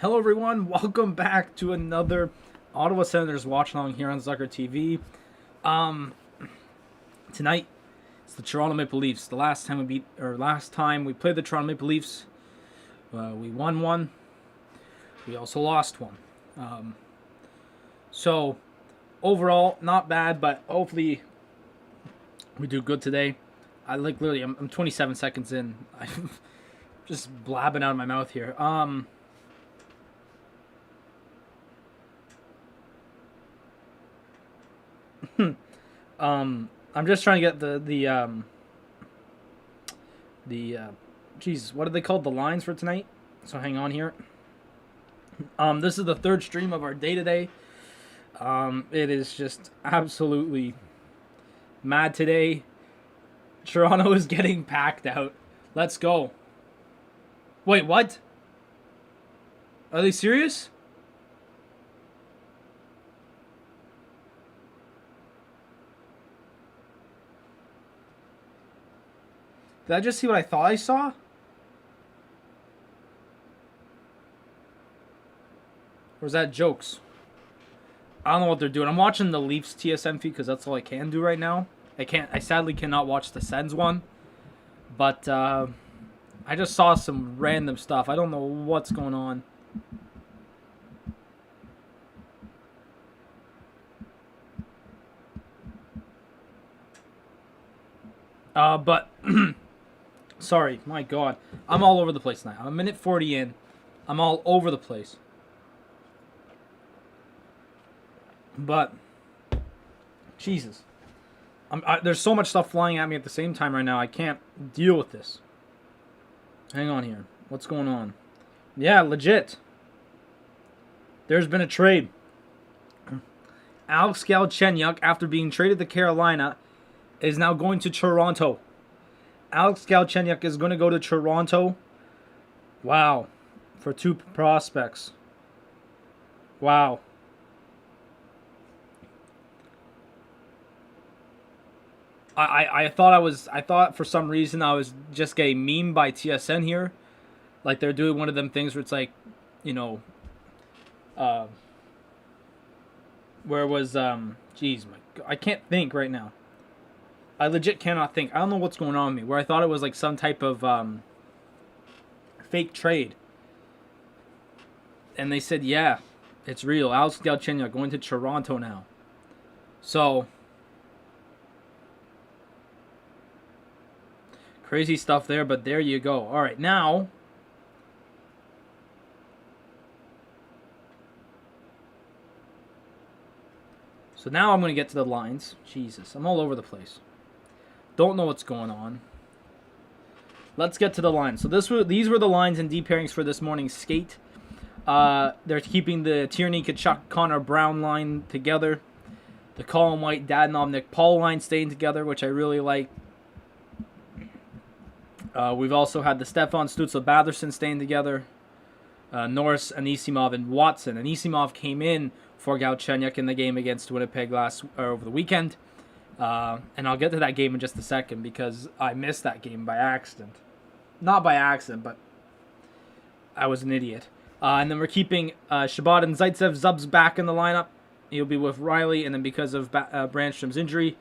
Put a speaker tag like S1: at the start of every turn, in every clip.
S1: Hello, everyone. Welcome back to another Ottawa Senators Watchalong here on Zuccala TV. Um, Tonight it's the Toronto Maple Leafs. The last time we played the Toronto Maple Leafs, we won one. We also lost one. So overall, not bad, but hopefully we do good today. I'm 27 seconds in. I'm just blabbing out of my mouth here. I'm just trying to get geez, what are they called? The lines for tonight. So hang on here. This is the third stream of our day today. It is just absolutely mad today. Toronto is getting packed out. Let's go. Wait, what? Are they serious? Did I just see what I thought I saw? Or is that jokes? I don't know what they're doing. I'm watching the Leafs TSM feed because that's all I can do right now. I sadly cannot watch the Sens one. But I just saw some random stuff. I don't know what's going on. But sorry, my God. I'm all over the place now. I'm a minute 40 in. I'm all over the place. But, Jesus. There's so much stuff flying at me at the same time right now. I can't deal with this. Hang on here. What's going on? Yeah, legit. There's been a trade. Alex Galchenyuk, after being traded to Carolina, is now going to Toronto. Alex Galchenyuk is going to go to Toronto. Wow. For 2 prospects. Wow. I thought for some reason I was just getting memed by TSN here. Like they're doing one of them things where it's like, you know, where was, geez, I can't think right now. I legit cannot think. I don't know what's going on with me. Where I thought it was like some type of fake trade. And they said, yeah, it's real. Alex Galchenyuk going to Toronto now. So, crazy stuff there, but there you go. All right, now, so now I'm going to get to the lines. Jesus, I'm all over the place. Don't know what's going on. Let's get to the lines. So these were the lines and D pairings for this morning's skate. They're keeping the Tierney, Kachuk, Connor Brown line together. The Colin White, Dadonov, Nick Paul line staying together, which I really like. We've also had the Stefan, Stützle, Batherson staying together. Norris, Anisimov, and Watson. Anisimov came in for Galchenyuk in the game against Winnipeg over the weekend. And I'll get to that game in just a second because I missed that game by accident. Not by accident, but I was an idiot. And then we're keeping Shabbat and Zaitsev. Zub's back in the lineup. He'll be with Riley. And then because of Brandstrom's injury,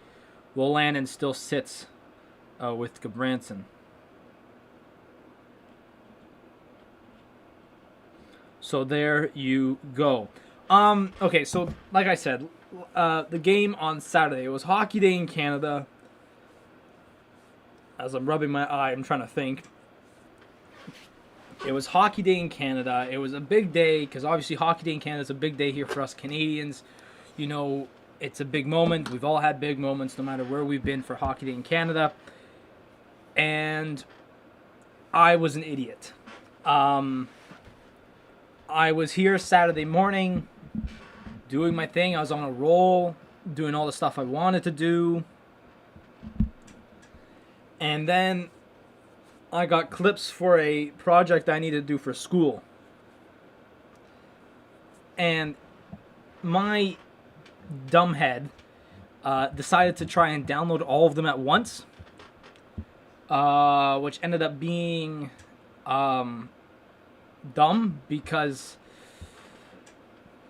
S1: Wolanin still sits with Gabranson. So there you go. Okay, so like I said, the game on Saturday, it was Hockey Day in Canada. As I'm rubbing my eye, I'm trying to think. It was Hockey Day in Canada. It was a big day because obviously Hockey Day in Canada is a big day here for us Canadians. You know, it's a big moment. We've all had big moments no matter where we've been for Hockey Day in Canada. And I was an idiot. I was here Saturday morning doing my thing. I was on a roll, doing all the stuff I wanted to do. And then I got clips for a project I needed to do for school. And my dumb head decided to try and download all of them at once. Which ended up being dumb because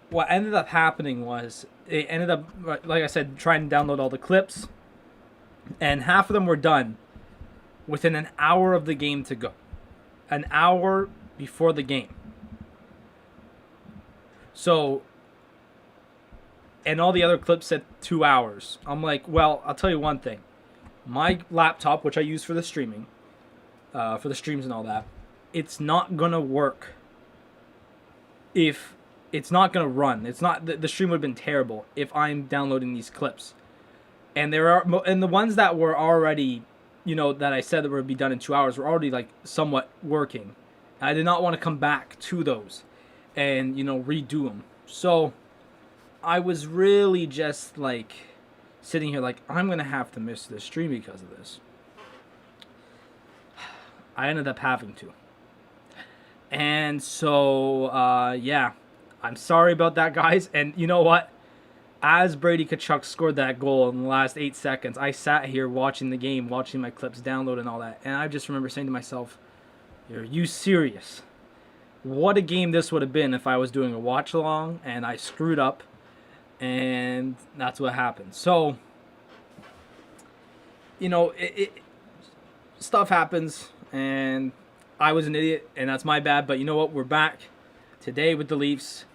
S1: what ended up happening was it ended up, like I said, trying to download all the clips, and half of them were done within an hour of the game to go. An hour before the game. So, and all the other clips said 2 hours. I'm like, well, I'll tell you one thing. My laptop, which I use for the streaming, for the streams and all that, it's not going to work if it's not going to run. It's not, the stream would have been terrible if I'm downloading these clips. And and the ones that were already, that I said that would be done in 2 hours were already like somewhat working. I did not want to come back to those and, redo them. So I was really just like sitting here like, I'm going to have to miss this stream because of this. I ended up having to. And so, yeah, I'm sorry about that, guys. And you know what? As Brady Tkachuk scored that goal in the last 8 seconds, I sat here watching the game, watching my clips download and all that. And I just remember saying to myself, are you serious? What a game this would have been if I was doing a watch-along and I screwed up. And that's what happened. So, stuff happens. And I was an idiot, and that's my bad. But you know what? We're back today with the Leafs.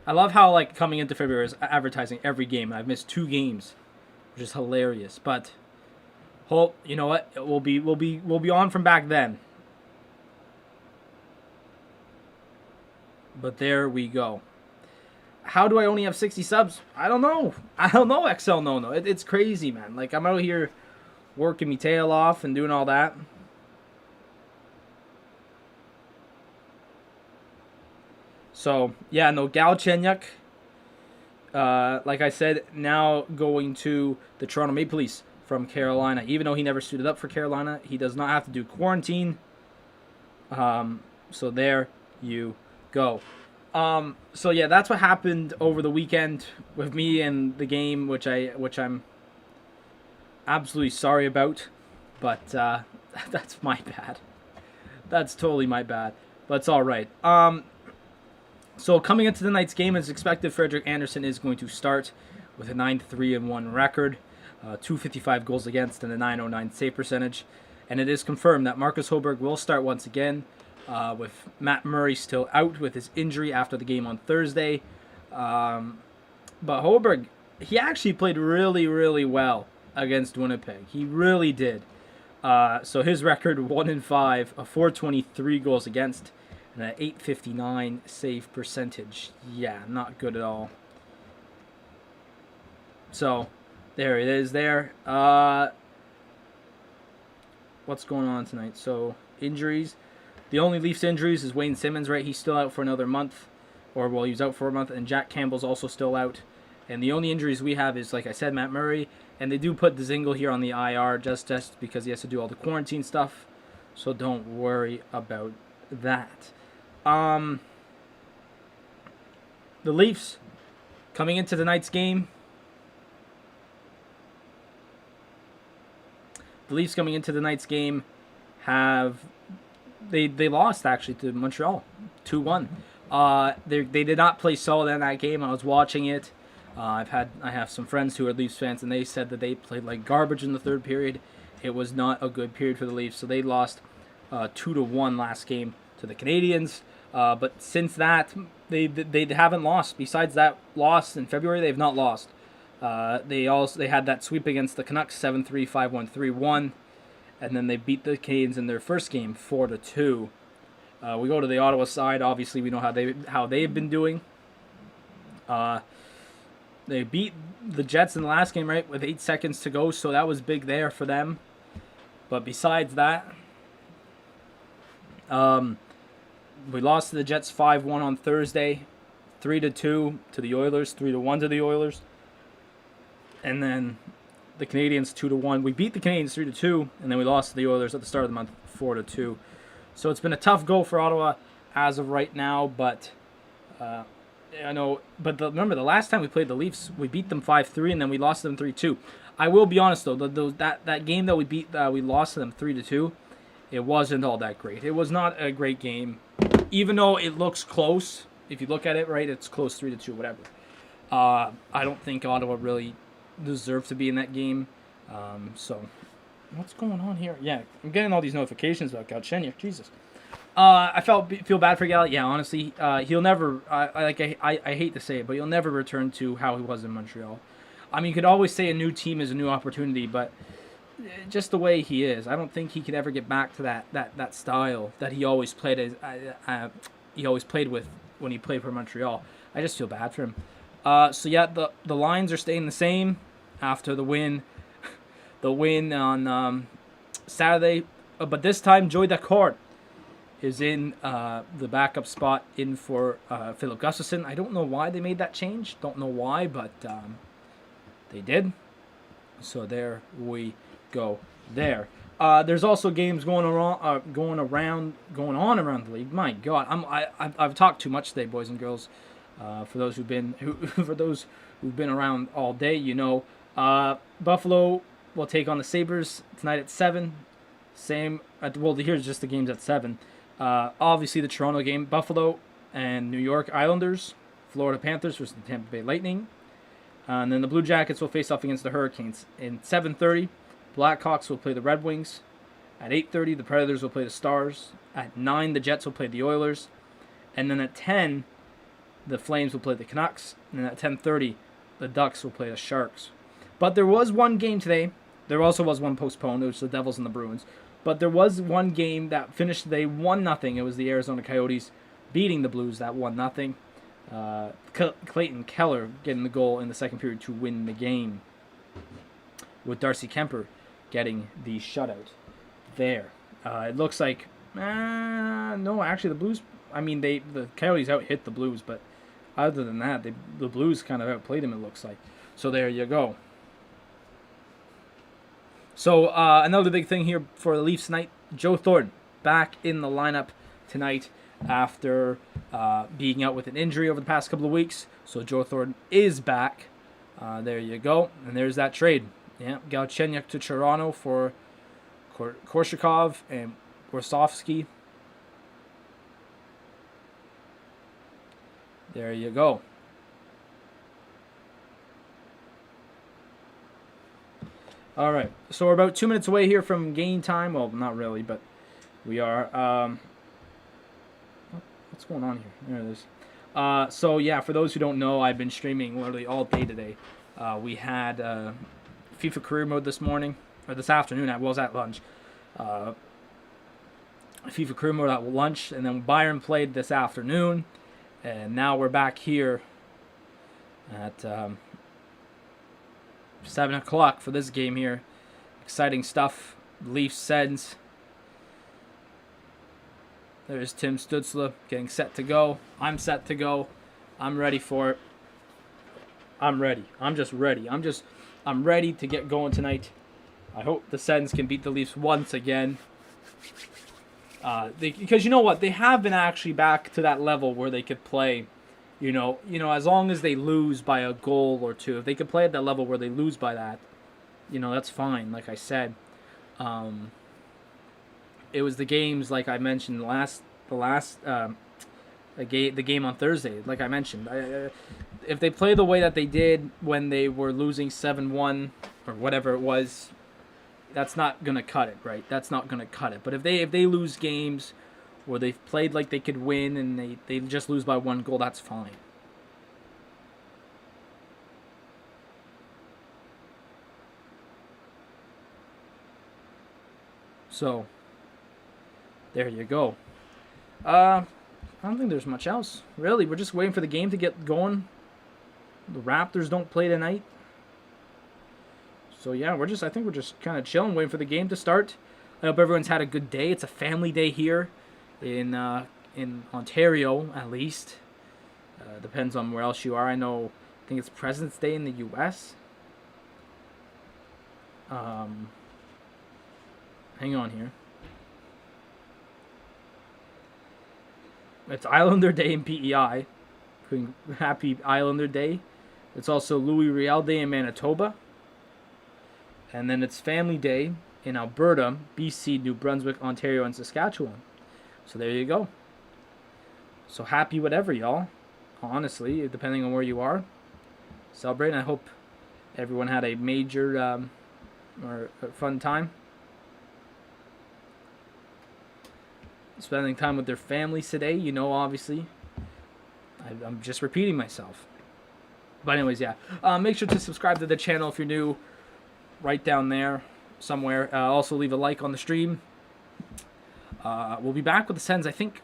S1: I love how, like, coming into February is advertising every game. I've missed 2 games, which is hilarious. But you know what? We'll be on from back then. But there we go. How do I only have 60 subs? I don't know. XL no. It's crazy, man. Like, I'm out here working me tail off and doing all that. So, yeah, no, Galchenyuk, like I said, now going to the Toronto Maple Leafs from Carolina. Even though he never suited up for Carolina, he does not have to do quarantine. So there you go. So yeah, that's what happened over the weekend with me and the game, which I'm absolutely sorry about, but that's my bad. That's totally my bad, but it's all right. So coming into tonight's game, as expected, Frederik Andersen is going to start with a 9-3-1 record, 255 goals against, and a .909 save percentage. And it is confirmed that Marcus Hoberg will start once again, with Matt Murray still out with his injury after the game on Thursday. But Hoberg, he actually played really, really well against Winnipeg. He really did. So his record, 1-5, a 423 goals against, and an .859 save percentage. Yeah, not good at all. So, there it is there. What's going on tonight? So, injuries. The only Leafs injuries is Wayne Simmons, right? He's still out for another month. Or, well, he's out for a month. And Jack Campbell's also still out. And the only injuries we have is, like I said, Matt Murray. And they do put Dzingel here on the IR just because he has to do all the quarantine stuff. So, don't worry about that. The Leafs coming into tonight's game. Have they lost actually to Montreal 2-1. They did not play solid in that game. I was watching it. I have some friends who are Leafs fans, and they said that they played like garbage in the third period. It was not a good period for the Leafs, so they lost 2-1 last game to the Canadiens. But since that, they haven't lost. Besides that loss in February, they've not lost. They had that sweep against the Canucks 7-3, 5-1, 3-1, and then they beat the Canadiens in their first game 4-2. We go to the Ottawa side. Obviously, we know how they've been doing. They beat the Jets in the last game, right, with 8 seconds to go, so that was big there for them. But besides that, we lost to the Jets 5-1 on Thursday, 3-2 to the Oilers, 3-1 to the Oilers, and then the Canadiens 2-1. We beat the Canadiens 3-2, and then we lost to the Oilers at the start of the month 4-2. So it's been a tough go for Ottawa as of right now, but I know. But remember, the last time we played the Leafs, we beat them 5-3, and then we lost them 3-2. I will be honest though, that game that we lost to them 3-2, it wasn't all that great. It was not a great game, even though it looks close. if you look at it, right, it's close 3-2, whatever. I don't think Ottawa really deserved to be in that game. So, what's going on here? Yeah, I'm getting all these notifications about Galchenyuk. Jesus. I feel bad for Gal. Yeah, honestly, he'll never. I hate to say it, but he'll never return to how he was in Montreal. I mean, you could always say a new team is a new opportunity, but just the way he is, I don't think he could ever get back to that style that he always played with when he played for Montreal. I just feel bad for him. So yeah, the lines are staying the same after the win on Saturday, but this time Joey Daccord is in the backup spot in for Philip Gustafsson. I don't know why they made that change. Don't know why, but they did. So there we go. There. There's also games going on around the league. My God, I've talked too much today, boys and girls. For those who've been around all day, you know, Buffalo will take on the Sabres tonight at 7. Here's just the games at 7. Obviously the Toronto game, Buffalo and New York Islanders, Florida Panthers versus the Tampa Bay Lightning, and then the Blue Jackets will face off against the Hurricanes. In 7:30, Blackhawks will play the Red Wings. At 8:30, the Predators will play the Stars. At 9, the Jets will play the Oilers, and then at 10, the Flames will play the Canucks, and at 10:30, the Ducks will play the Sharks. But there was one game today. There also was one postponed. It was the Devils and the Bruins. But there was one game that finished today 1-0. It was the Arizona Coyotes beating the Blues that 1-0. Clayton Keller getting the goal in the second period to win the game, with Darcy Kemper getting the shutout there. It looks like no, actually the Blues. I mean, the Coyotes out-hit the Blues, but other than that, the Blues kind of outplayed them, it looks like. So there you go. So another big thing here for the Leafs tonight, Joe Thornton back in the lineup tonight after being out with an injury over the past couple of weeks. So Joe Thornton is back. There you go. And there's that trade. Yeah, Galchenyuk to Toronto for Korshakov and Warsofsky. There you go. All right, so we're about 2 minutes away here from game time. Well, not really, but we are. What's going on here? There it is. So yeah, for those who don't know, I've been streaming literally all day today. We had FIFA career mode this morning, or this afternoon. I was at lunch. FIFA career mode at lunch, and then Byron played this afternoon, and now we're back here at 7 o'clock for this game here. Exciting stuff. Leafs Sens. There's Tim Stützle getting set to go. I'm set to go. I'm ready for it. I'm ready. I'm just ready. I'm ready to get going tonight. I hope the Sens can beat the Leafs once again. Because you know what? They have been actually back to that level where they could play. You know, as long as they lose by a goal or two, if they could play at that level where they lose by that, that's fine. Like I said, it was the games like I mentioned the game on Thursday. Like I mentioned, if they play the way that they did when they were losing 7-1 or whatever it was, that's not gonna cut it, right? That's not gonna cut it. But if they lose games where they've played like they could win and they just lose by one goal, that's fine. So, there you go. I don't think there's much else. Really, we're just waiting for the game to get going. The Raptors don't play tonight. So yeah, I think we're just kind of chilling, waiting for the game to start. I hope everyone's had a good day. It's a family day here in Ontario, at least. Depends on where else you are. I think it's President's Day in the U.S. Hang on here. It's Islander Day in PEI. Happy Islander Day. It's also Louis Riel Day in Manitoba. And then it's Family Day in Alberta, BC, New Brunswick, Ontario, and Saskatchewan. So there you go. So happy whatever, y'all. honestly, depending on where you are. Celebrating. I hope everyone had a major or a fun time. Spending time with their families today, obviously. I'm just repeating myself. But anyways, yeah. Make sure to subscribe to the channel if you're new. Right down there somewhere. Also leave a like on the stream. We'll be back with the Sens, I think,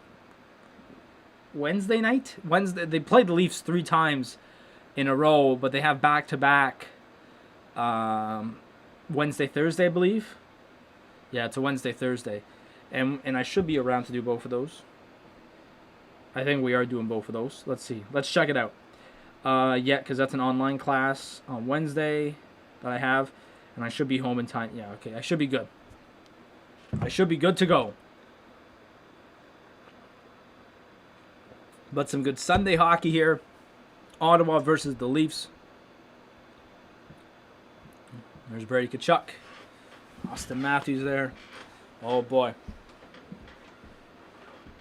S1: Wednesday night. They played the Leafs 3 times in a row, but they have back-to-back Wednesday, Thursday, I believe. Yeah, it's a Wednesday, Thursday. And I should be around to do both of those. I think we are doing both of those. Let's see. Let's check it out. Yeah, because that's an online class on Wednesday that I have. And I should be home in time. Yeah, okay. I should be good. I should be good to go. But some good Sunday hockey here. Ottawa versus the Leafs. There's Brady Tkachuk. Austin Matthews there. Oh, boy.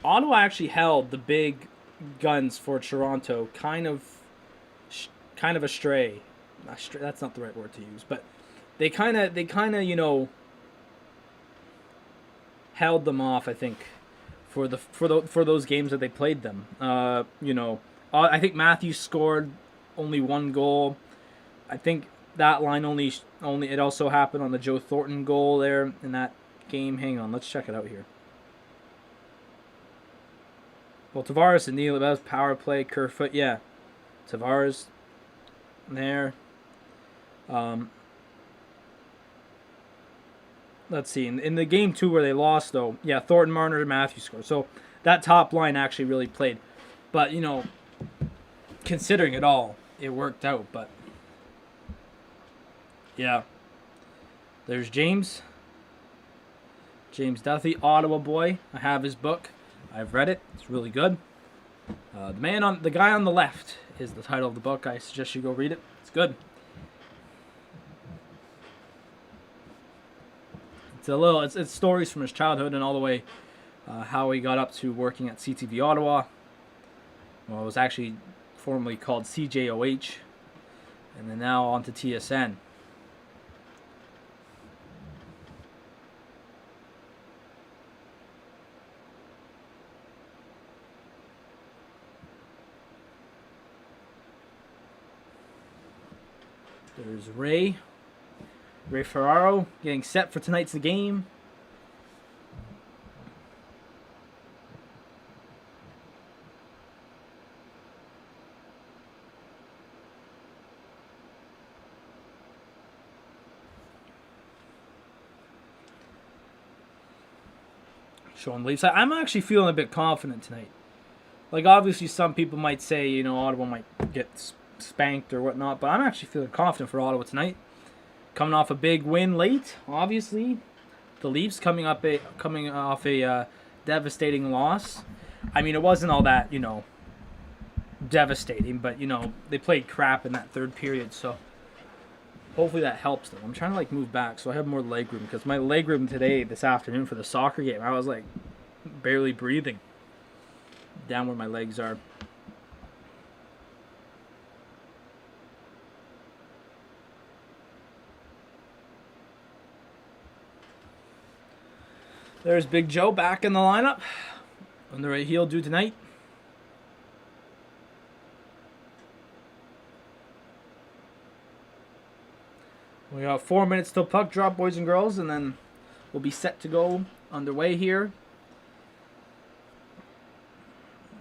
S1: Ottawa actually held the big guns for Toronto kind of astray. That's not the right word to use, but they kind of held them off, I think, for those games that they played them. I think Matthews scored only 1 goal. I think that line only it also happened on the Joe Thornton goal there in that game. Hang on, let's check it out here. Well, Tavares and Neal, that was power play, Kerfoot, yeah. Tavares there. Let's see. In the game 2 where they lost, though, yeah, Thornton, Marner, and Matthews scored. So that top line actually really played. But, considering it all, it worked out. But, yeah. There's James. James Duthie, Ottawa boy. I have his book. I've read it. It's really good. The guy on the left is the title of the book. I suggest you go read it. It's good. It's stories from his childhood and all the way how he got up to working at CTV Ottawa. Well, it was actually formerly called CJOH, and then now on to TSN. There's Ray Ferraro getting set for tonight's game. Showing Leafs. I'm actually feeling a bit confident tonight. Like, obviously, some people might say, Ottawa might get spanked or whatnot, but I'm actually feeling confident for Ottawa tonight. Coming off a big win late, obviously. The Leafs coming off a devastating loss. I mean, it wasn't all that, devastating, but, they played crap in that third period, so hopefully that helps them. I'm trying to, move back so I have more leg room, because my leg room this afternoon for the soccer game, I was, barely breathing down where my legs are. There's Big Joe back in the lineup. Wonder what he'll do tonight. We got 4 minutes till puck drop, boys and girls, and then we'll be set to go underway here.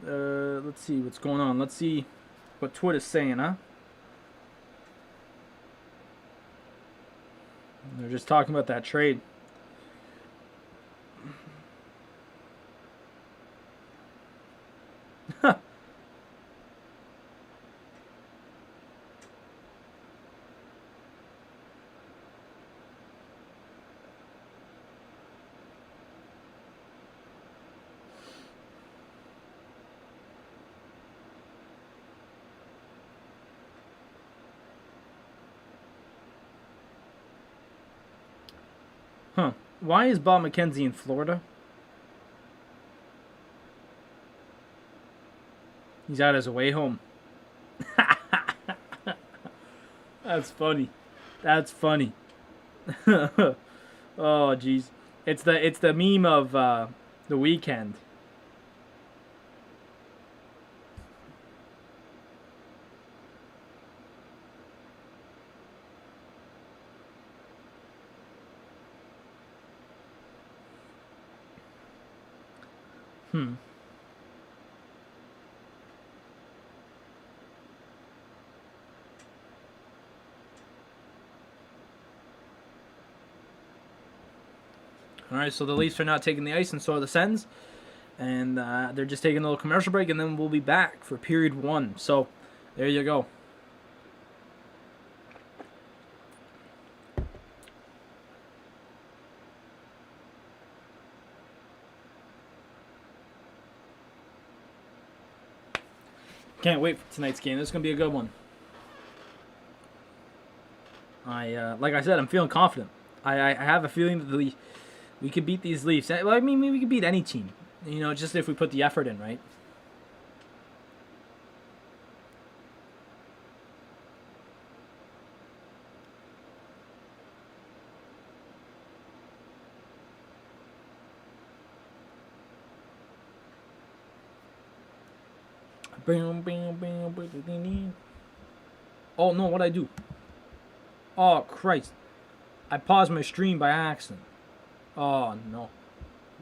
S1: Let's see what's going on. Let's see what Twitter's saying, huh? They're just talking about that trade. Huh. Why is Bob McKenzie in Florida? He's out his way home. That's funny. That's funny. Oh, jeez. It's the meme of the weekend. All right, so the Leafs are not taking the ice, and so are the Sens. And they're just taking a little commercial break, and then we'll be back for period 1. So there you go. Can't wait for tonight's game. This is going to be a good one. Like I said, I'm feeling confident. I have a feeling that we could beat these Leafs. Well, I mean, we could beat any team. You know, just if we put the effort in, right? Oh, no, what'd I do? Oh, Christ. I paused my stream by accident. Oh, no.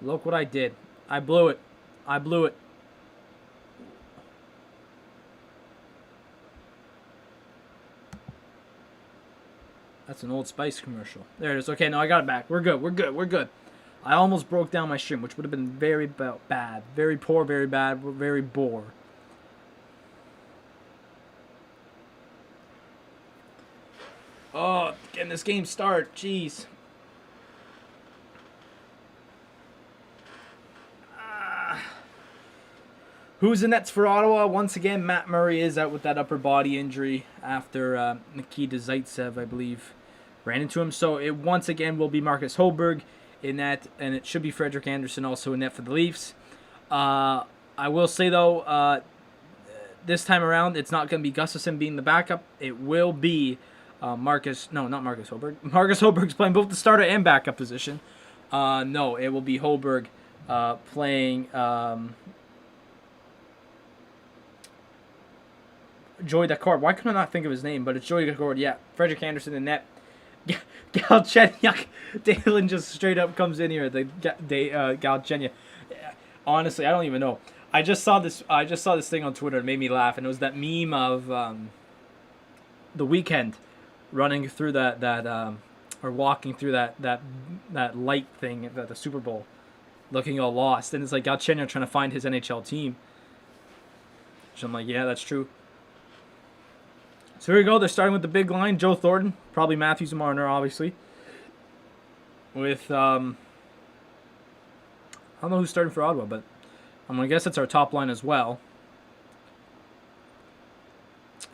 S1: Look what I did. I blew it. I blew it. That's an Old Spice commercial. There it is. Okay, no, I got it back. We're good. We're good. We're good. I almost broke down my stream, which would have been very bad. Very poor, very bad, very bore. Oh, getting this game start. Jeez. Who's in nets for Ottawa? Once again, Matt Murray is out with that upper body injury after Nikita Zaitsev, I believe, ran into him. So it once again will be Marcus Holberg in net, and it should be Frederik Andersen also in net for the Leafs. I will say, though, this time around, it's not going to be Gustafsson being the backup. It will be Marcus Holberg. Marcus Holberg's playing both the starter and backup position. No, it will be Holberg playing Joey Daccord. Why couldn't I not think of his name? But it's Joey Daccord. Yeah, Frederik Andersen in net. Galchenyuk. Dalen just straight up comes in here. Galchenyuk. Honestly, I don't even know. I just saw this thing on Twitter. It made me laugh, and it was that meme of the weekend running through or walking through that light thing at the Super Bowl, looking all lost, and it's like Galchenyuk trying to find his NHL team. So I'm like, yeah, that's true. So here we go. They're starting with the big line. Joe Thornton, probably Matthews and Marner, obviously. With I don't know who's starting for Ottawa, but I'm gonna guess it's our top line as well.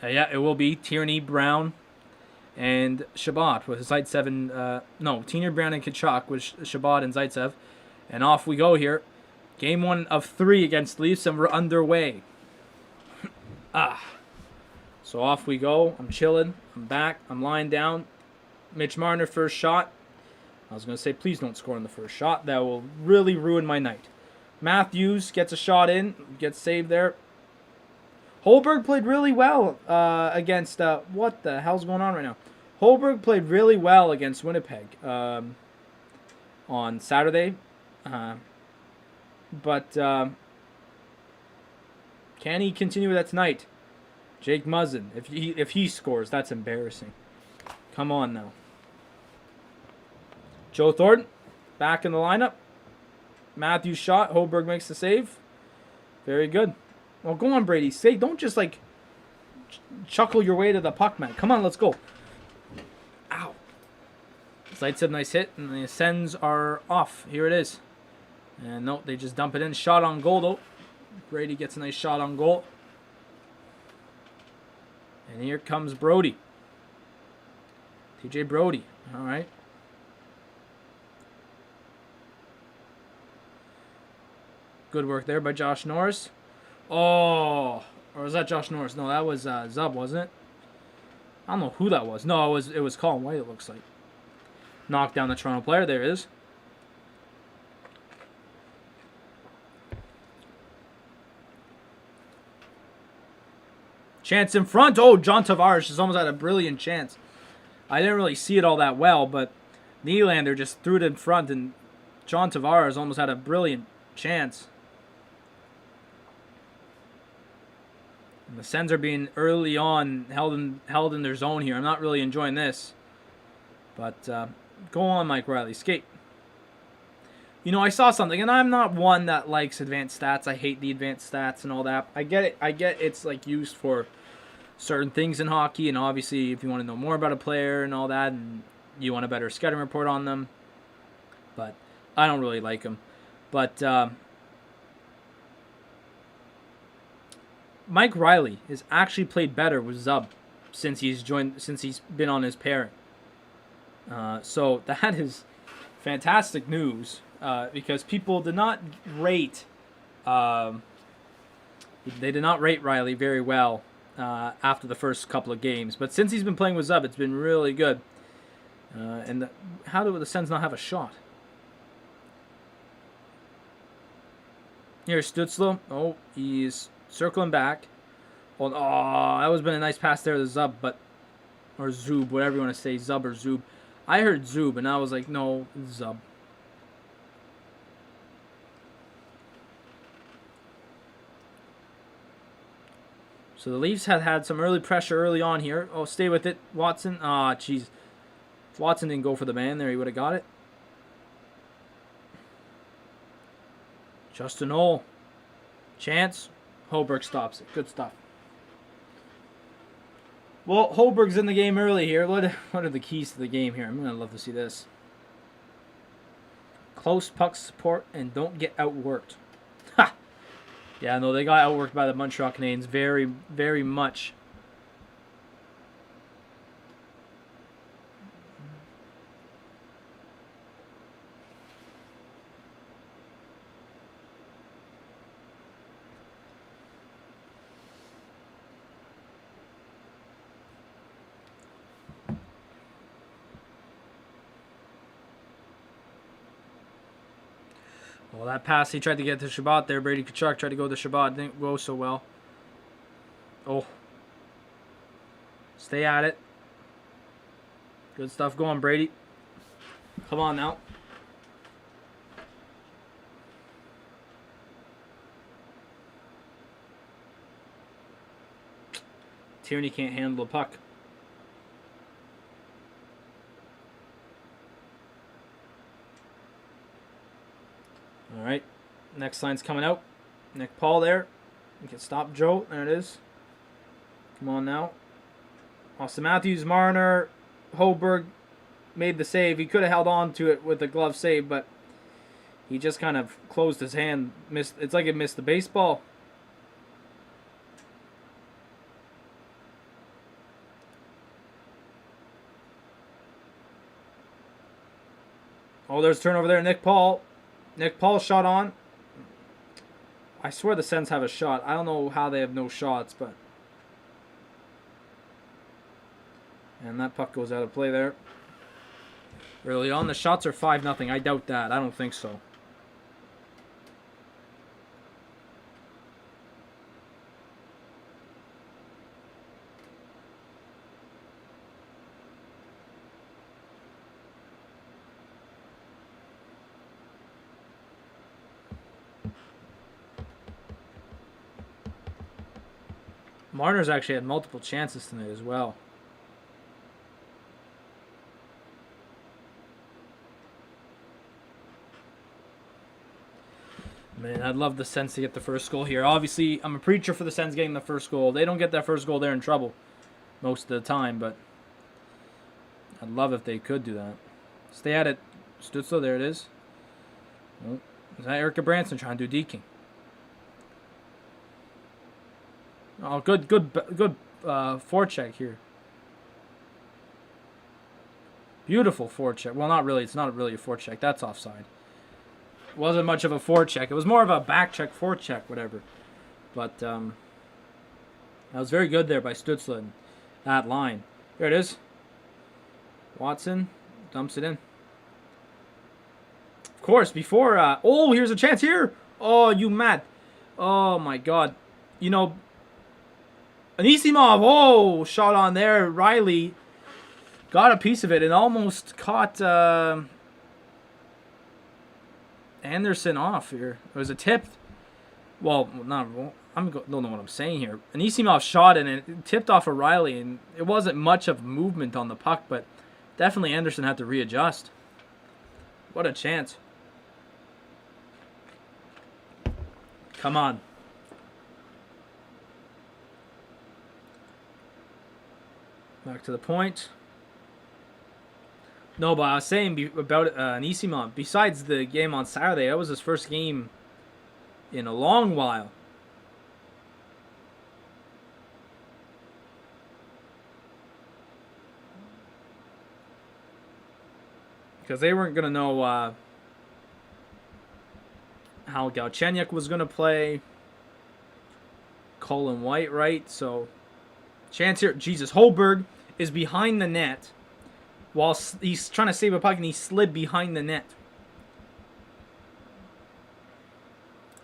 S1: Yeah, it will be Tierney, Brown, and Shabbat with Zaitsev Tierney, Brown, and Tkachuk with Shabbat and Zaitsev. And off we go here. Game 1 of 3 against Leafs, and we're underway. So off we go. I'm chilling. I'm back. I'm lying down. Mitch Marner, first shot. I was going to say, please don't score in the first shot. That will really ruin my night. Matthews gets a shot in. Gets saved there. Holberg played really well against... what the hell's going on right now? Holberg played really well against Winnipeg on Saturday. But can he continue with that tonight? Jake Muzzin, if he scores, that's embarrassing. Come on now. Joe Thornton, back in the lineup. Matthews shot. Holberg makes the save. Very good. Well, go on, Brady. Don't just, chuckle your way to the puck, man. Come on, let's go. Ow. Zaitsev, nice hit, and the Sens are off. Here it is. And no, they just dump it in. Shot on goal, though. Brady gets a nice shot on goal. And here comes Brody. TJ Brody. All right. Good work there by Josh Norris. Oh, Or was that Josh Norris? No, that was Zub, wasn't it? I don't know who that was. No, it was Colin White, it looks like. Knocked down the Toronto player. There it is. Chance in front. Oh, John Tavares just almost had a brilliant chance. I didn't really see it all that well, but Nylander just threw it in front, and John Tavares almost had a brilliant chance. And the Sens are being early on held in their zone here. I'm not really enjoying this. But go on, Mike Riley. Skate. You know, I saw something, and I'm not one that likes advanced stats. I hate the advanced stats and all that. I get it. I get it's like used for certain things in hockey, and obviously if you want to know more about a player and all that, and you want a better scouting report on them. But I don't really like them. But Mike Riley has actually played better with Zub since he's been on his pairing. So that is fantastic news because people did not rate Riley very well after the first couple of games, but since he's been playing with Zub, it's been really good. How do the Sens not have a shot? Here's Stützle. Oh, he's circling back. Oh, that was been a nice pass there to Zub, or Zub, whatever you want to say, Zub or Zub. I heard Zub, and I was like, no, Zub. So the Leafs had some early pressure early on here. Oh, stay with it, Watson. Jeez. If Watson didn't go for the man there, he would have got it. Justin Knoll. Chance. Holberg stops it. Good stuff. Well, Holberg's in the game early here. What are the keys to the game here? I'm going to love to see this. Close puck support and don't get outworked. Ha! Yeah, no, they got outworked by the Montreal Canadiens very, very much. Well, that pass he tried to get to Shabbat there. Brady Tkachuk tried to go to Shabbat. Didn't go so well. Oh. Stay at it. Good stuff going, Brady. Come on now. Tierney can't handle the puck. All right, next line's coming out. Nick Paul there. You can stop Joe. There it is. Come on now. Austin Matthews, Marner, Holberg made the save. He could have held on to it with the glove save, but he just kind of closed his hand. Missed. It's like it missed the baseball. Oh, there's a turnover there. Nick Paul. Nick Paul shot on. I swear the Sens have a shot. I don't know how they have no shots, but... And that puck goes out of play there. Early on, the shots are 5-0. I doubt that. I don't think so. Marner's actually had multiple chances tonight as well. Man, I'd love the Sens to get the first goal here. Obviously, I'm a preacher for the Sens getting the first goal. They don't get that first goal, they're in trouble most of the time, but I'd love if they could do that. Stay at it. Stützle, there it is. Oh, is that Erica Branson trying to do deking? Oh, good forecheck here. Beautiful forecheck. Well, not really. It's not really a forecheck. That's offside. It wasn't much of a forecheck. It was more of a backcheck, forecheck, whatever. But That was very good there by Stützle in that line. Here it is. Watson dumps it in. Of course, before... oh, here's a chance here. Oh, you mad. Oh, my God. You know... Anisimov. Oh, shot on there. Riley got a piece of it and almost caught Anderson off here. It was a tip. Well, not... I don't know what I'm saying here. Anisimov shot and it tipped off of Riley, and it wasn't much of movement on the puck, but definitely Anderson had to readjust. What a chance. Come on. Back to the point. No, but I was saying about Anisimov, besides the game on Saturday, that was his first game in a long while. Because they weren't going to know how Galchenyuk was going to play. Colin White, right? So, chance here. Jesus, Holberg is behind the net while he's trying to save a puck, and he slid behind the net.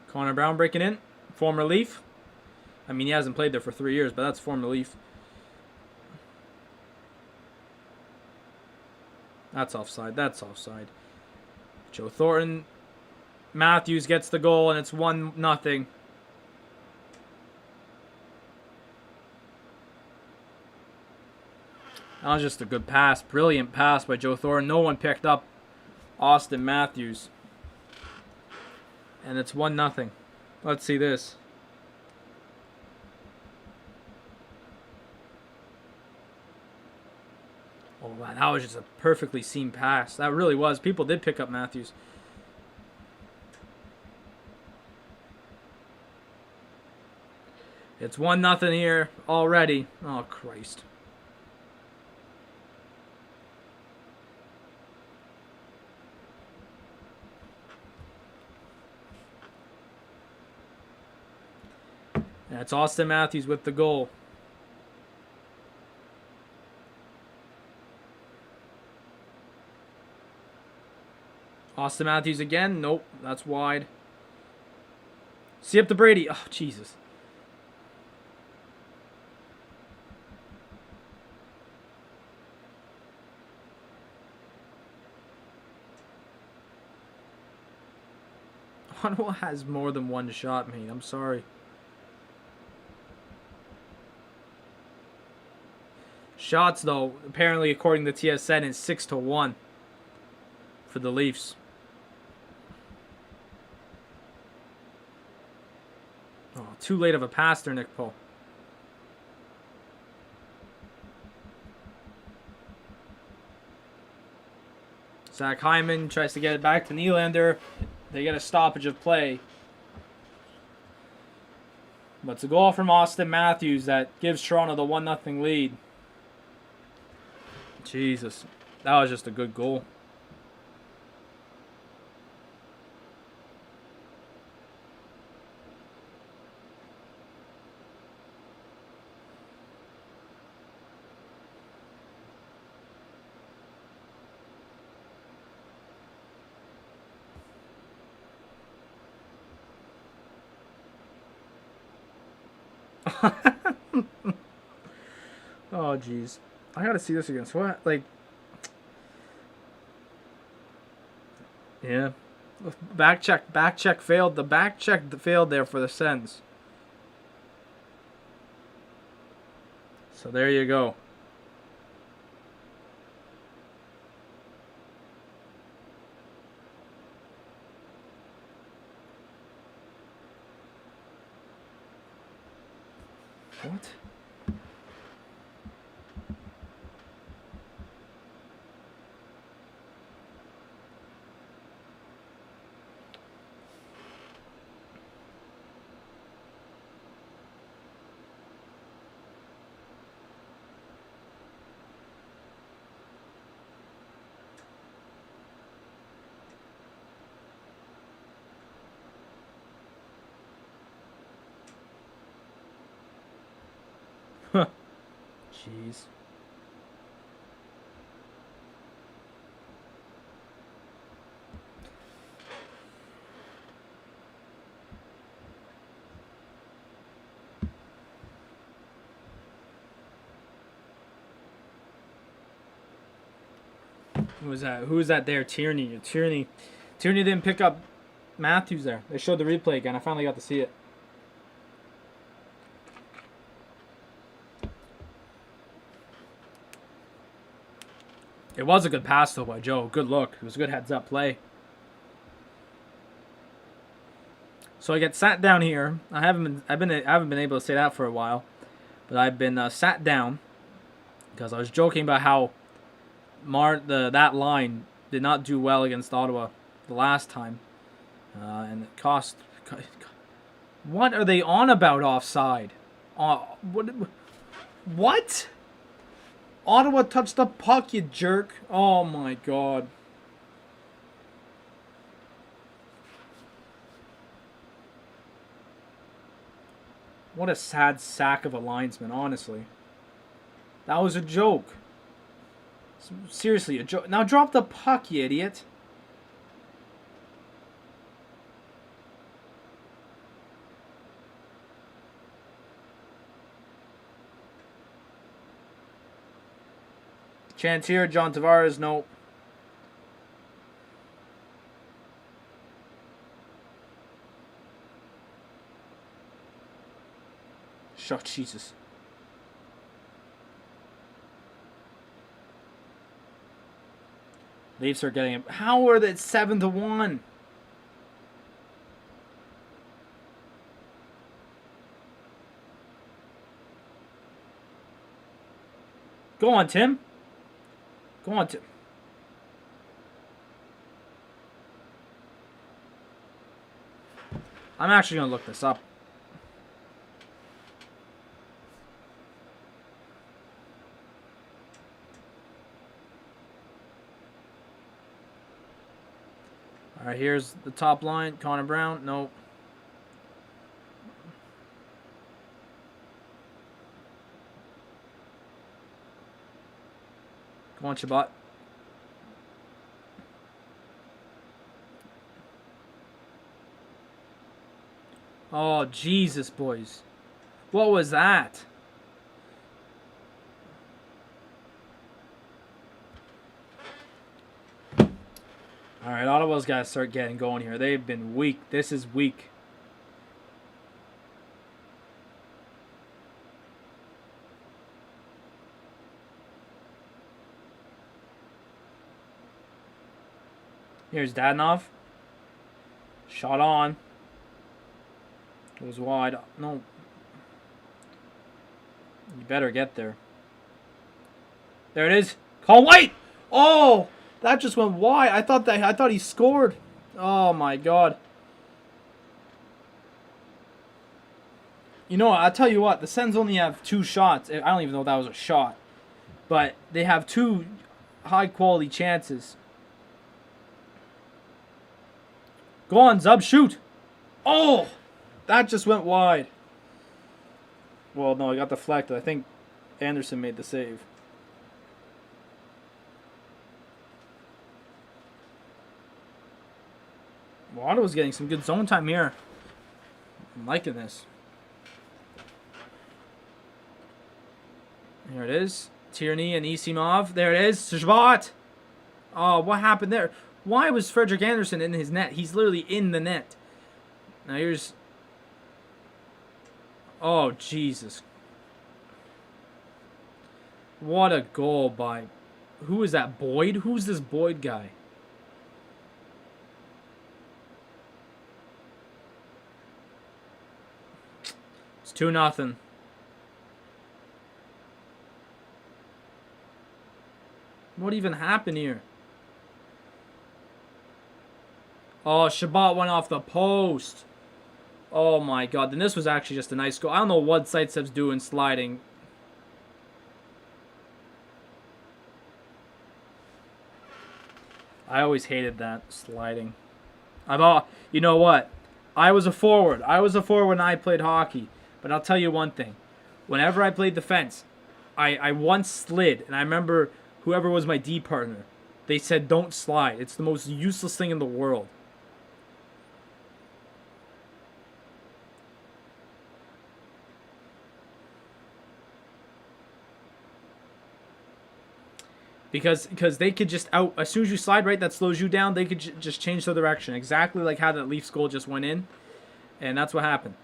S1: Connor Brown breaking in. Former Leaf. I mean, he hasn't played there for 3 years, but that's former Leaf. That's offside. That's offside. Joe Thornton. Matthews gets the goal, and it's 1-0. That was just a good pass. Brilliant pass by Joe Thornton. No one picked up Austin Matthews. And it's 1-0. Let's see this. Oh, man, that was just a perfectly seen pass. That really was. People did pick up Matthews. It's 1-0 here already. Oh, Christ. That's Austin Matthews with the goal. Austin Matthews again. Nope, that's wide. See up to Brady. Oh, Jesus. Ottawa has more than one shot, mate. I'm sorry. Shots, though, apparently, according to TSN, is 6-1 for the Leafs. Oh, too late of a pass there, Nick Poe. Zach Hyman tries to get it back to Nylander. They get a stoppage of play. But it's a goal from Austin Matthews that gives Toronto the 1-0 lead. Jesus, that was just a good goal. Oh, jeez. I gotta see this again. So what, like... Yeah. Back check failed. The back check failed there for the Sens. So there you go. What? Jeez. Who was that? Who was that there? Tierney. Tierney didn't pick up Matthews there. They showed the replay again. I finally got to see it. It was a good pass though by Joe. Good look. It was a good heads-up play. So I get sat down here. I haven't been able to say that for a while, but I've been sat down because I was joking about how that line did not do well against Ottawa the last time, and it cost. What are they on about offside? What? Ottawa touched the puck, you jerk! Oh my god. What a sad sack of a linesman, honestly. That was a joke. Seriously, a joke. Now drop the puck, you idiot. Chance here, John Tavares, no. Oh, Jesus. Leafs are getting it. How are they 7-1? Go on, Tim. Go on, Tim. I'm actually going to look this up. All right, here's the top line. Connor Brown, no. Come on, Shabbat. Oh, Jesus, boys. What was that? All right, Ottawa's got to start getting going here. They've been weak. This is weak. Here's Dadonov. Shot on. It was wide. No. You better get there. There it is. Call White. Oh! That just went wide. I thought he scored. Oh my god. You know what? I'll tell you what. The Sens only have 2 shots. I don't even know if that was a shot. But they have 2 high quality chances. Go on, Zub. Shoot. Oh! That just went wide. Well, no, it got deflected. I think Anderson made the save. Well, Ottawa's getting some good zone time here. I'm liking this. Here it is. Tierney and Isimov. There it is. Shabbat. Oh, what happened there? Why was Frederick Anderson in his net? He's literally in the net. Now here's... Oh, Jesus. What a goal by... Who is that? Boyd? Who's this Boyd guy? It's 2-0. What even happened here? Oh, Shabbat went off the post. Oh my god. Then this was actually just a nice goal. I don't know what Zaitsev's doing sliding. I always hated that sliding. You know what? I was a forward. I was a forward when I played hockey. But I'll tell you one thing. Whenever I played defense, I once slid, and I remember whoever was my D partner, they said don't slide. It's the most useless thing in the world. Because they could just as soon as you slide right, that slows you down. They could just change the direction, exactly like how that Leafs goal just went in, and that's what happened.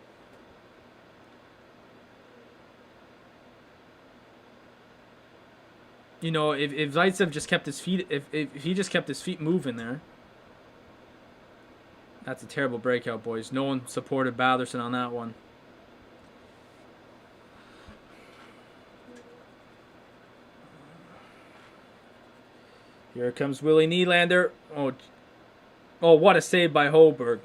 S1: You know, if Zaitsev just kept his feet, if he just kept his feet moving there, that's a terrible breakout, boys. No one supported Batherson on that one. Here comes Willie Nylander. Oh, what a save by Hoberg.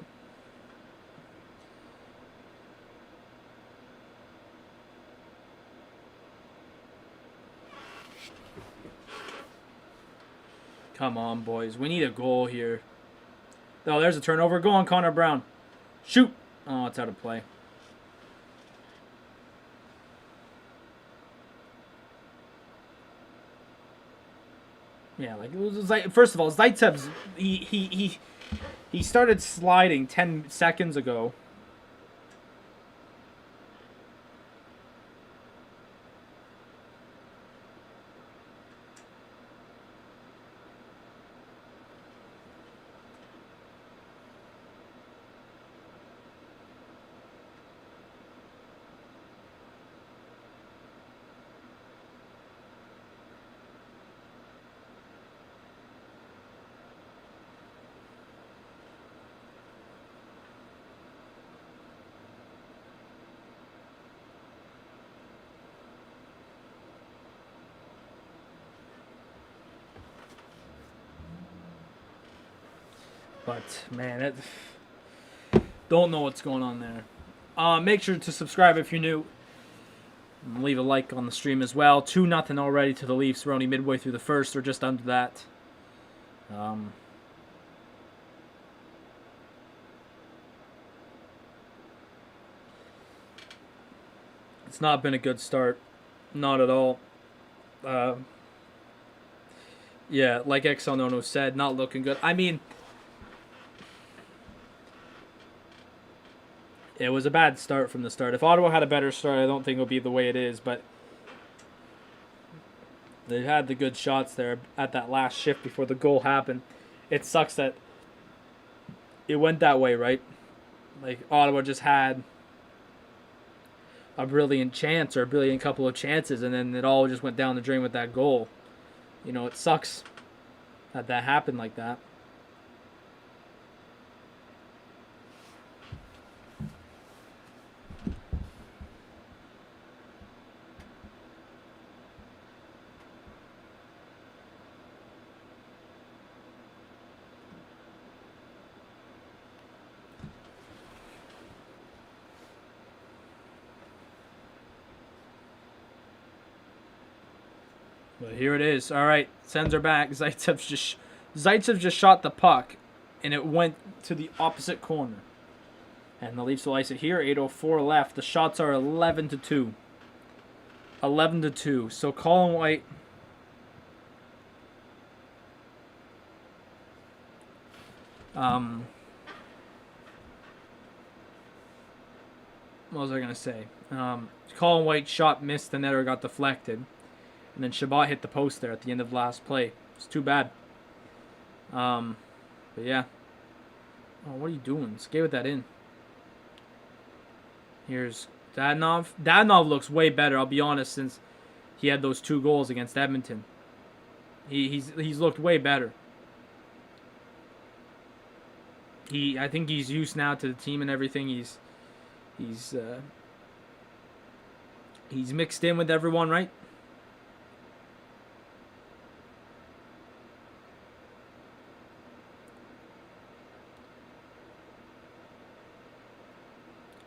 S1: Come on, boys. We need a goal here. Oh, there's a turnover. Go on, Connor Brown. Shoot. Oh, it's out of play. Yeah, like, it was like, first of all, Zaitsev's, he started sliding 10 seconds ago. But, man, don't know what's going on there. Make sure to subscribe if you're new. Leave a like on the stream as well. 2-0 already to the Leafs. We're only midway through the first, or just under that. It's not been a good start. Not at all. Yeah, like Exonono said, not looking good. I mean, it was a bad start from the start. If Ottawa had a better start, I don't think it would be the way it is, but they had the good shots there at that last shift before the goal happened. It sucks that it went that way, right? Like, Ottawa just had a brilliant chance or a brilliant couple of chances, and then it all just went down the drain with that goal. You know, it sucks that that happened like that. But here it is. All right, Sens are back. Zaitsev just shot the puck, and it went to the opposite corner. And the Leafs will ice it here. 8:04 left. The shots are 11-2. 11-2. So Colin White. What was I gonna say? Colin White shot missed. The netter got deflected. And then Shabbat hit the post there at the end of the last play. It's too bad. But yeah. Oh, what are you doing? Skate with that in. Here's Dadonov. Dadonov looks way better, I'll be honest, since he had those 2 goals against Edmonton. He's looked way better. I think he's used now to the team and everything. He's mixed in with everyone, right?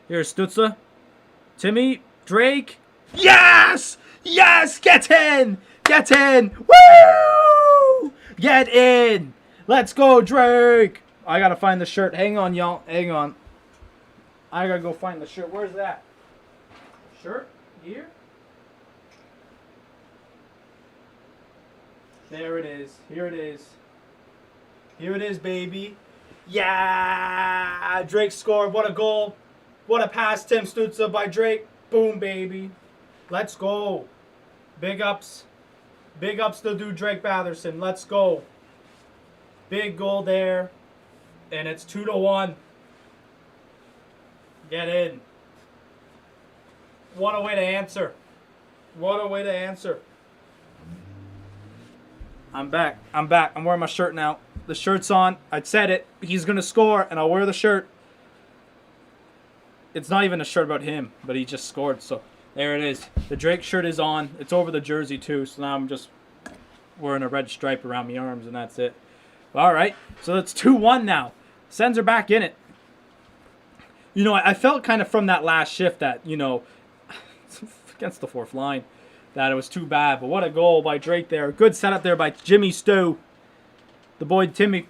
S1: Here's Stützle. Timmy. Drake. Yes! Yes! Get in! Get in! Woo! Get in! Let's go, Drake! I gotta find the shirt. Hang on, y'all. Hang on. I gotta go find the shirt. Where's that? Shirt? Here? There it is. Here it is. Here it is, baby. Yeah! Drake scored. What a goal. What a pass, Tim Stützle by Drake. Boom, baby. Let's go. Big ups. Big ups to dude Drake Batherson. Let's go. Big goal there. And it's 2-1. Get in. What a way to answer. What a way to answer. I'm back. I'm back. I'm wearing my shirt now. The shirt's on. I said it. He's going to score, and I'll wear the shirt. It's not even a shirt about him, but he just scored. So there it is. The Drake shirt is on. It's over the jersey, too. So now I'm just wearing a red stripe around my arms, and that's it. All right. So it's 2-1 now. Sens are back in it. You know, I felt kind of from that last shift that, you know, against the fourth line, that it was too bad. But what a goal by Drake there. Good setup there by Jimmy Stu. The boy Timmy.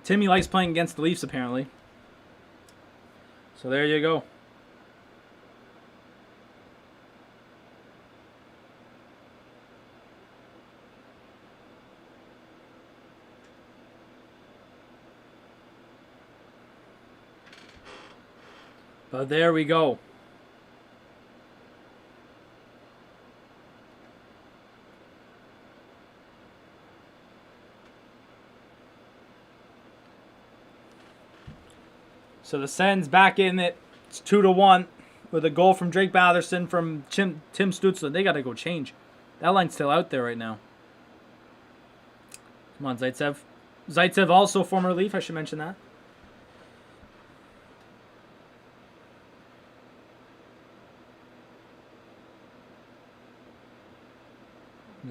S1: Timmy likes playing against the Leafs, apparently. So there you go. But there we go. So the Sens back in it. It's 2-1 with a goal from Drake Batherson from Tim Stützle. They got to go change. That line's still out there right now. Come on, Zaitsev. Zaitsev also former Leaf. I should mention that.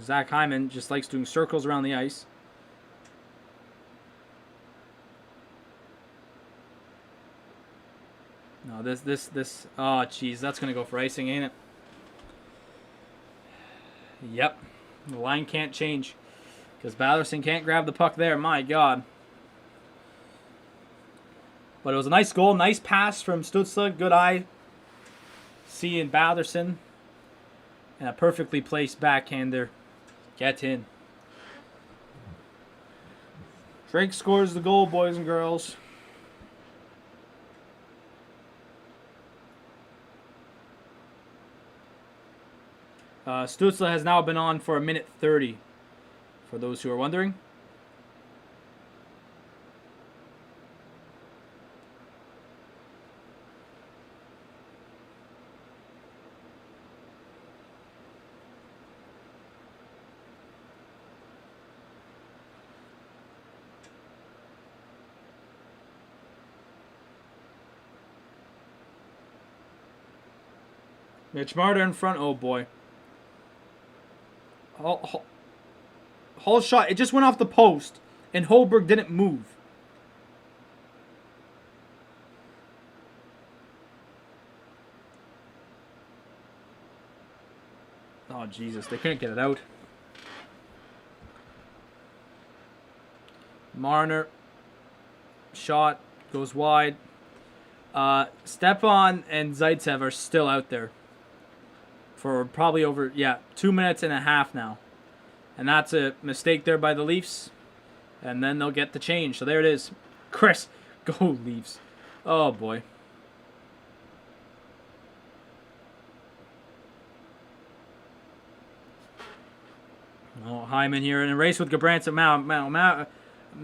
S1: Zach Hyman just likes doing circles around the ice. No, this. Oh, jeez, that's gonna go for icing, ain't it? Yep, the line can't change because Batherson can't grab the puck there. My God. But it was a nice goal, nice pass from Stützle. Good eye. Seeing Batherson, and a perfectly placed backhander. Get in. Drake scores the goal, boys and girls. Stützle has now been on for 1:30, for those who are wondering. Mitch Marner in front. Oh, boy. Hull shot. It just went off the post, and Holberg didn't move. Oh, Jesus. They couldn't get it out. Marner. Shot. Goes wide. Stefan and Zaitsev are still out there. For probably over, 2 minutes and a half now. And that's a mistake there by the Leafs. And then they'll get the change. So there it is. Chris, go Leafs. Oh, boy. Oh, Hyman here in a race with Gabranson.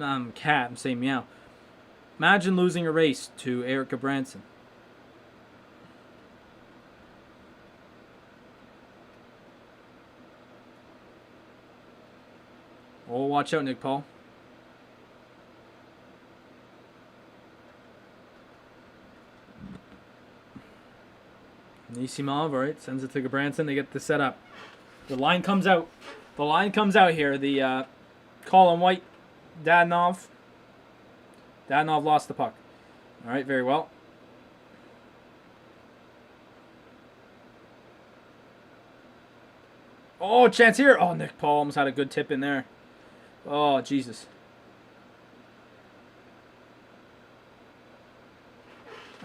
S1: I'm saying meow. Imagine losing a race to Eric Gabranson. Oh, watch out, Nick Paul. Nisimov, all right, sends it to Gabranson. They get the set up. The line comes out. The line comes out here. The Colin White, Dadonov. Dadonov lost the puck. All right, very well. Oh, chance here. Oh, Nick Paul almost had a good tip in there. Oh, Jesus.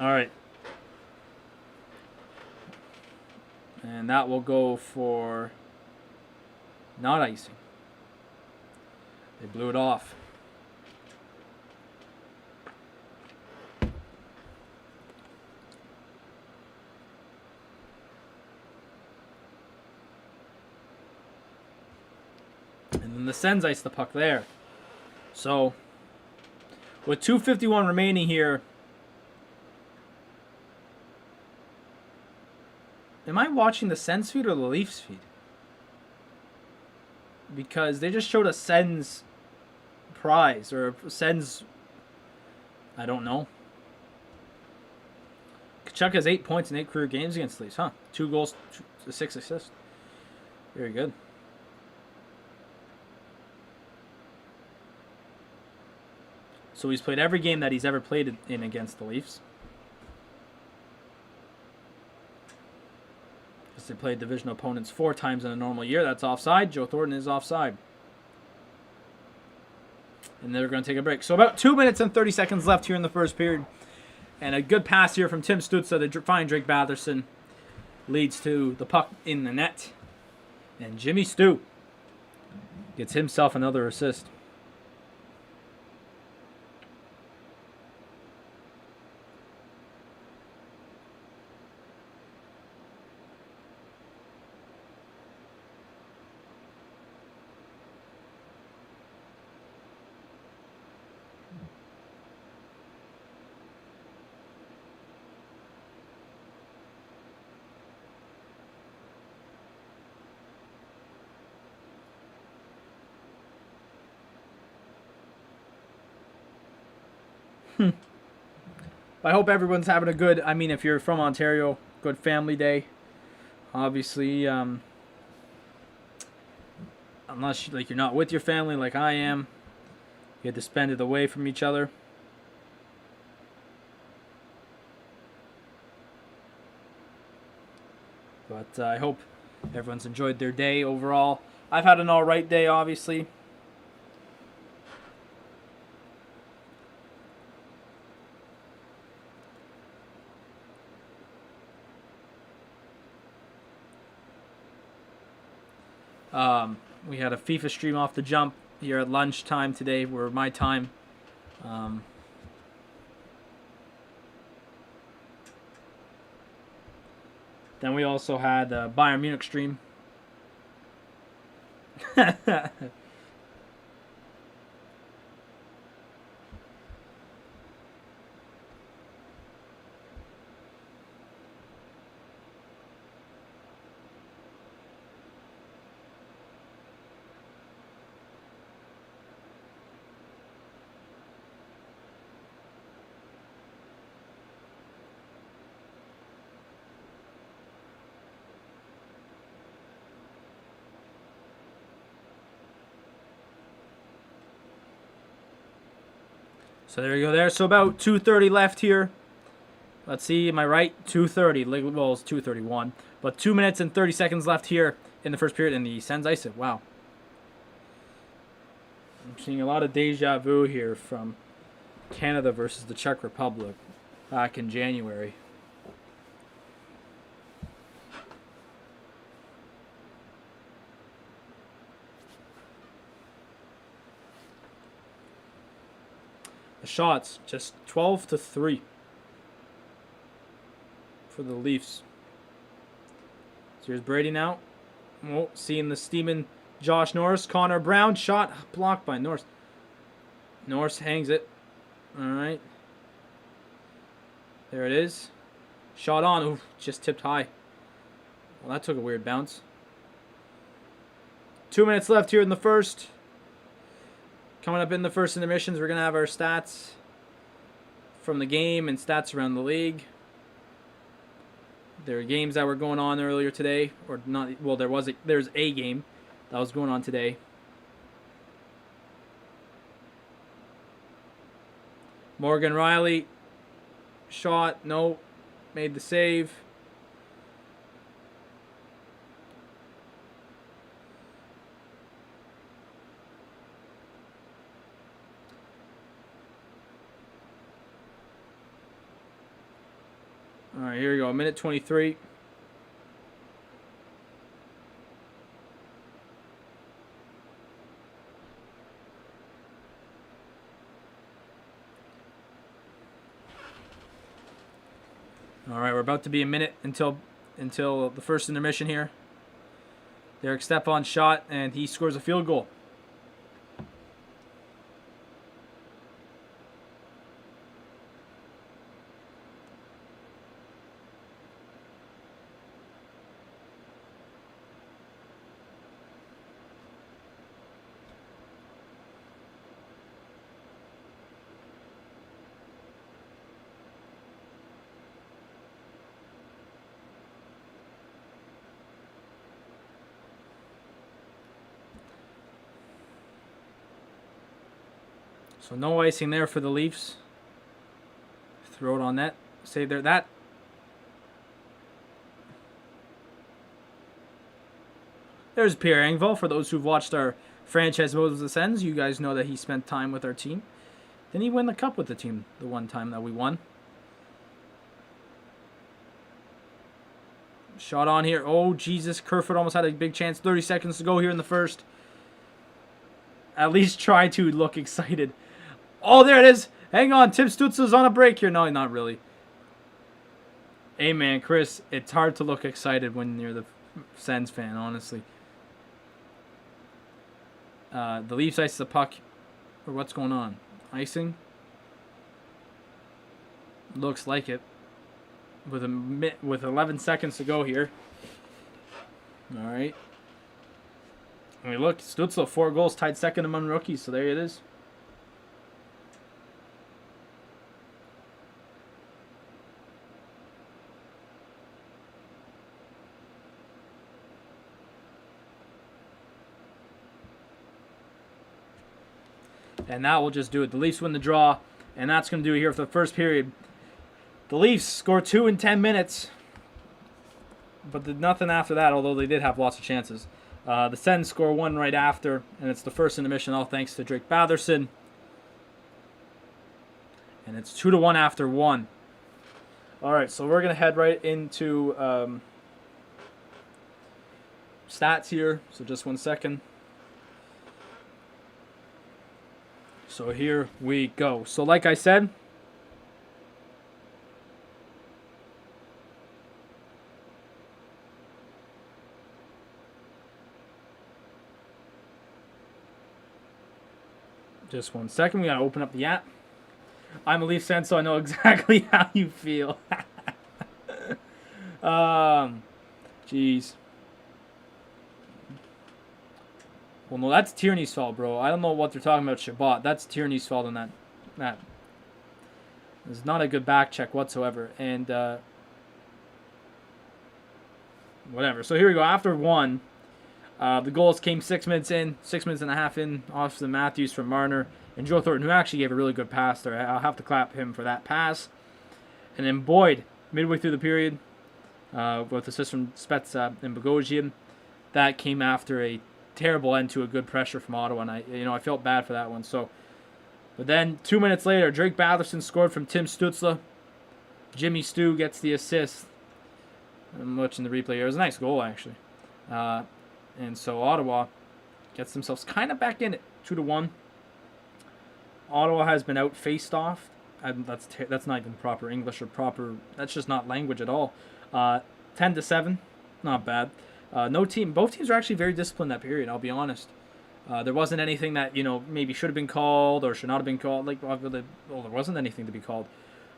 S1: All right. And that will go for Not icing. They blew it off. And then the Sens ice the puck there. So, with 2:51 remaining here, am I watching the Sens feed or the Leafs feed? Because they just showed a Sens prize or a Sens, I don't know. Kachuk has 8 points in 8 career games against the Leafs, huh? 2 goals, 6 assists. Very good. So he's played every game that he's ever played in against the Leafs. Because they played division opponents 4 times in a normal year. That's offside. Joe Thornton is offside. And they're going to take a break. So about 2 minutes and 30 seconds left here in the first period. And a good pass here from Tim Stützle to find Drake Batherson. Leads to the puck in the net. And Jimmy Stu gets himself another assist. I hope everyone's having a good, I mean, if you're from Ontario, good family day. Obviously, unless like you're not with your family like I am, you get to spend it away from each other. But I hope everyone's enjoyed their day overall. I've had an alright day, obviously. We had a FIFA stream off the jump here at lunchtime today, or my time. Then we also had a Bayern Munich stream. So there you go there. So about 2:30 left here. Let's see, am I right? 2:30. Well, it's 2:31. But 2 minutes and 30 seconds left here in the first period, and the Sens ice it. Wow. I'm seeing a lot of deja vu here from Canada versus the Czech Republic back in January. The shots, just 12-3 for the Leafs. So here's Brady now. Oh, seeing the steaming Josh Norris. Connor Brown, shot blocked by Norris. Norris hangs it. All right. There it is. Shot on. Ooh, just tipped high. Well, that took a weird bounce. 2 minutes left here in the first. Coming up in the first intermissions, we're going to have our stats from the game and stats around the league. There are games that were going on earlier today, or not. Well, there's a game that was going on today. Morgan Riley shot, no, made the save. All right, here we go. 1:23. All right, we're about to be a minute until the first intermission here. Derek Stefan shot, and he scores a field goal. So no icing there for the Leafs. Throw it on net. Save there. That. There's Pierre Engvall. For those who've watched our franchise modes of the Sens, you guys know that he spent time with our team. Didn't he win the cup with the team the one time that we won? Shot on here. Oh, Jesus. Kerfoot almost had a big chance. 30 seconds to go here in the first. At least try to look excited. Oh, there it is. Hang on. Tim Stützle's on a break here. No, not really. Hey, man, Chris, it's hard to look excited when you're the Sens fan, honestly. The Leafs ice the puck. Or what's going on? Icing? Looks like it. With 11 seconds to go here. All right. I mean, look, Stützle, 4 goals, tied second among rookies, so there it is. And now we'll just do it. The Leafs win the draw, and that's going to do it here for the first period. The Leafs score 2 in 10 minutes, but did nothing after that, although they did have lots of chances. The Sens score 1 right after, and it's the first intermission, all thanks to Drake Batherson. And it's 2-1 after 1. All right, so we're going to head right into stats here, so just 1 second. So here we go. So like I said, just 1 second. We got to open up the app. I'm a Leafs fan, so I know exactly how you feel. Jeez. Well, no, that's Tierney's fault, bro. I don't know what they're talking about, Shabbat. That's Tierney's fault on that. It's not a good back check whatsoever. And, whatever. So here we go. After 1, the goals came 6 minutes in, 6 minutes and a half in. Austin Matthews from Marner. And Joe Thornton, who actually gave a really good pass there. I'll have to clap him for that pass. And then Boyd, midway through the period, with assist from Spezza and Bogosian. That came after a terrible end to a good pressure from Ottawa, and I felt bad for that one. So, but then 2 minutes later, Drake Batherson scored from Tim Stützle. Jimmy Stu gets the assist. I'm watching the replay here. It was a nice goal, actually. And so Ottawa gets themselves kind of back in it, 2-1. Ottawa has been out faced off. That's not even proper English or proper. That's just not language at all. 10-7, not bad. Both teams are actually very disciplined that period, I'll be honest. There wasn't anything that, maybe should have been called or should not have been called. There wasn't anything to be called.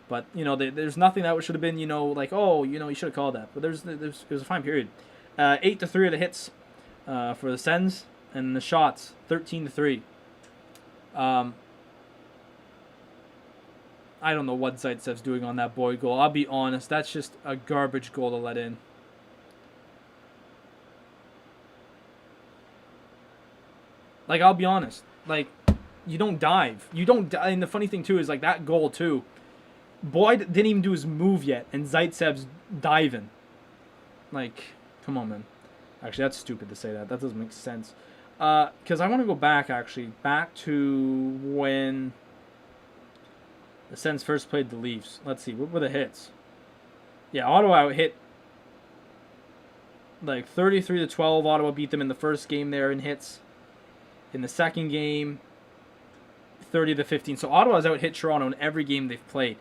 S1: But, there's nothing that should have been, you should have called that. But it was a fine period. 8-3 of the hits for the Sens, and the shots, 13-3. I don't know what Zaitsev's doing on that Boyd goal. I'll be honest, that's just a garbage goal to let in. I'll be honest. You don't dive. And the funny thing, too, is, that goal, too. Boyd didn't even do his move yet, and Zaitsev's diving. Come on, man. Actually, that's stupid to say that. That doesn't make sense. Because I want to go back to when the Sens first played the Leafs. Let's see. What were the hits? Yeah, Ottawa hit 33-12. Ottawa beat them in the first game there in hits. In the second game, 30-15. So Ottawa's out hit Toronto in every game they've played.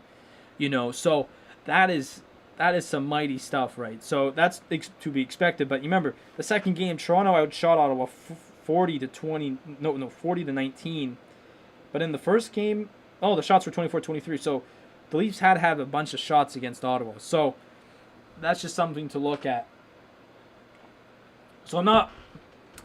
S1: So that is That is some mighty stuff, right? So that's to be expected. But you remember, the second game, Toronto outshot Ottawa 40 to 20. No, 40 to 19. But in the first game, the shots were 24-23. So the Leafs had a bunch of shots against Ottawa. So that's just something to look at. So I'm not,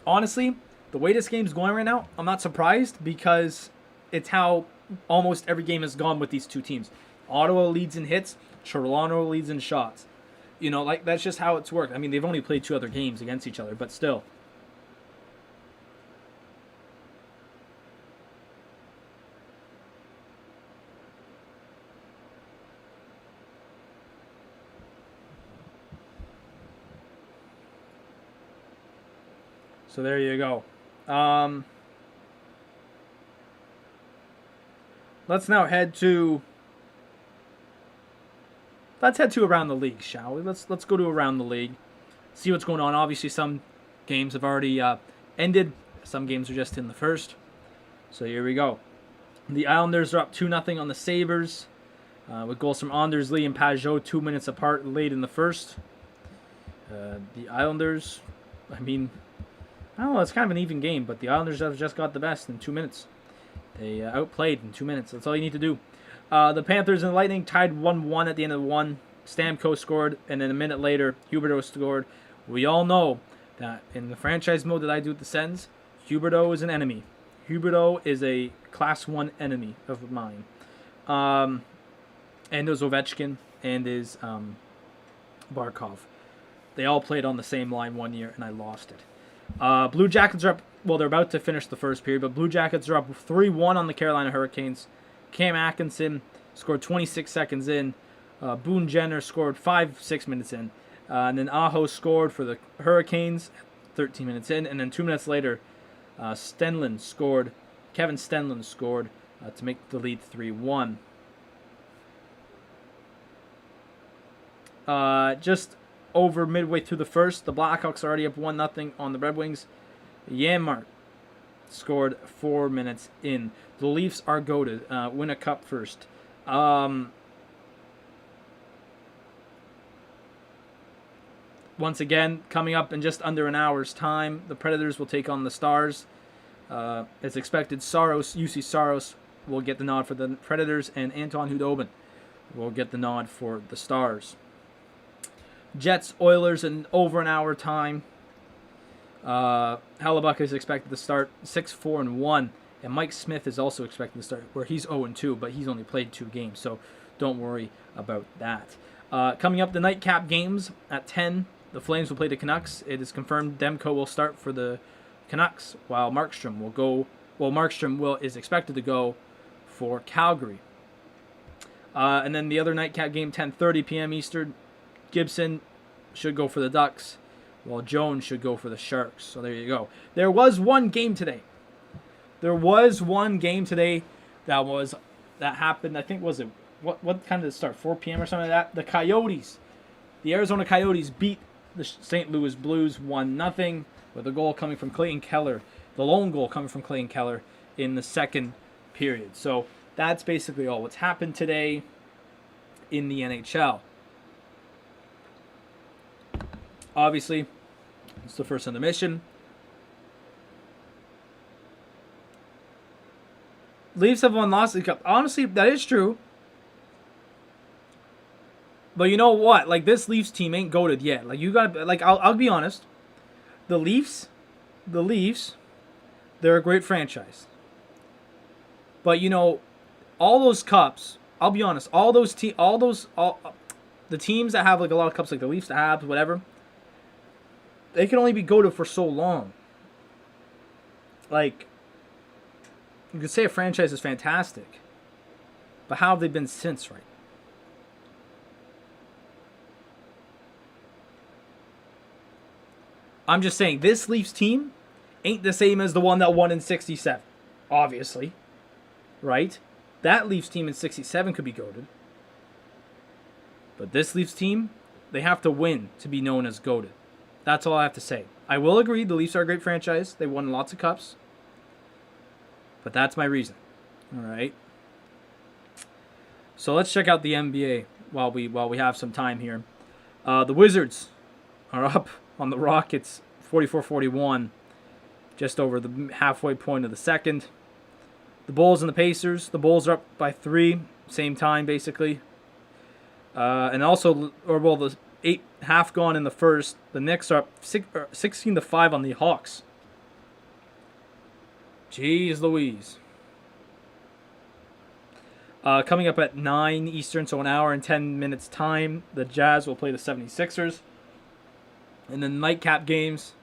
S1: honestly, the way this game's going right now, I'm not surprised because it's how almost every game has gone with these two teams. Ottawa leads in hits, Toronto leads in shots. Like that's just how it's worked. I mean, they've only played 2 other games against each other, but still. So there you go. Let's head to around the league, shall we? Let's go to around the league, see what's going on. Obviously, some games have already ended. Some games are just in the first. So here we go. The Islanders are up 2-0 on the Sabres, with goals from Anders Lee and Pajot 2 minutes apart late in the first. The Islanders, I don't know, it's kind of an even game, but the Islanders have just got the best in 2 minutes. They outplayed in 2 minutes. That's all you need to do. The Panthers and the Lightning tied 1-1 at the end of one. Stamkos scored, and then a minute later, Huberdeau scored. We all know that in the franchise mode that I do with the Sens, Huberdeau is an enemy. Huberdeau is a Class 1 enemy of mine. And there's Ovechkin and is Barkov. They all played on the same line one year, and I lost it. Blue Jackets are up. Well, they're about to finish the first period, but Blue Jackets are up 3-1 on the Carolina Hurricanes. Cam Atkinson scored 26 seconds in. Boone Jenner scored 5-6 minutes in. And then Aho scored for the Hurricanes 13 minutes in. And then 2 minutes later, Kevin Stenlund scored to make the lead 3-1. Just over midway through the first, the Blackhawks are already up 1-0 on the Red Wings. Janmark scored 4 minutes in. The Leafs are goated. Win a cup first. Once again, coming up in just under an hour's time, the Predators will take on the Stars. As expected, UC Saros will get the nod for the Predators, and Anton Hudobin will get the nod for the Stars. Jets, Oilers in over an hour time. Hellebuck is expected to start 6-4-1, and Mike Smith is also expected to start, where he's 0-2, but he's only played 2 games, so don't worry about that. Coming up, the nightcap games at 10, the Flames will play the Canucks. It is confirmed Demko will start for the Canucks, while Markstrom will go. Well, Markstrom is expected to go for Calgary. And then the other nightcap game, 10:30 p.m. Eastern. Gibson should go for the Ducks, while Jones should go for the Sharks. So there you go. There was one game today. That happened. I think, was it what time did it start? 4 p.m. or something like that. The Arizona Coyotes beat the St. Louis Blues 1-0 with a goal coming from Clayton Keller. The lone goal coming from Clayton Keller in the second period. So that's basically all what's happened today in the NHL. Obviously, it's the first intermission. Leafs have won, lost the cup. Honestly, that is true. But you know what? Like, this Leafs team ain't goated yet. Like, you got, like, I'll be honest. The Leafs, they're a great franchise. But you know, all those cups. I'll be honest. The teams that have like a lot of cups, like the Leafs, the Habs, whatever. They can only be goated for so long. Like, you could say a franchise is fantastic, but how have they been since, right? I'm just saying, this Leafs team ain't the same as the one that won in 67, obviously, right? That Leafs team in 67 could be goated. But this Leafs team, they have to win to be known as goated. That's all I have to say. I will agree, the Leafs are a great franchise. They won lots of cups. But that's my reason. All right. So let's check out the NBA. while we have some time here. The Wizards are up on the Rockets 44-41, just over the halfway point of the second. The Bulls and the Pacers. The Bulls are up by 3, same time basically. And also, the 8 half gone in the first. The Knicks are up 16-5 on the Hawks. Jeez Louise. Coming up at 9 Eastern, so an hour and 10 minutes time, the Jazz will play the 76ers. And then nightcap games.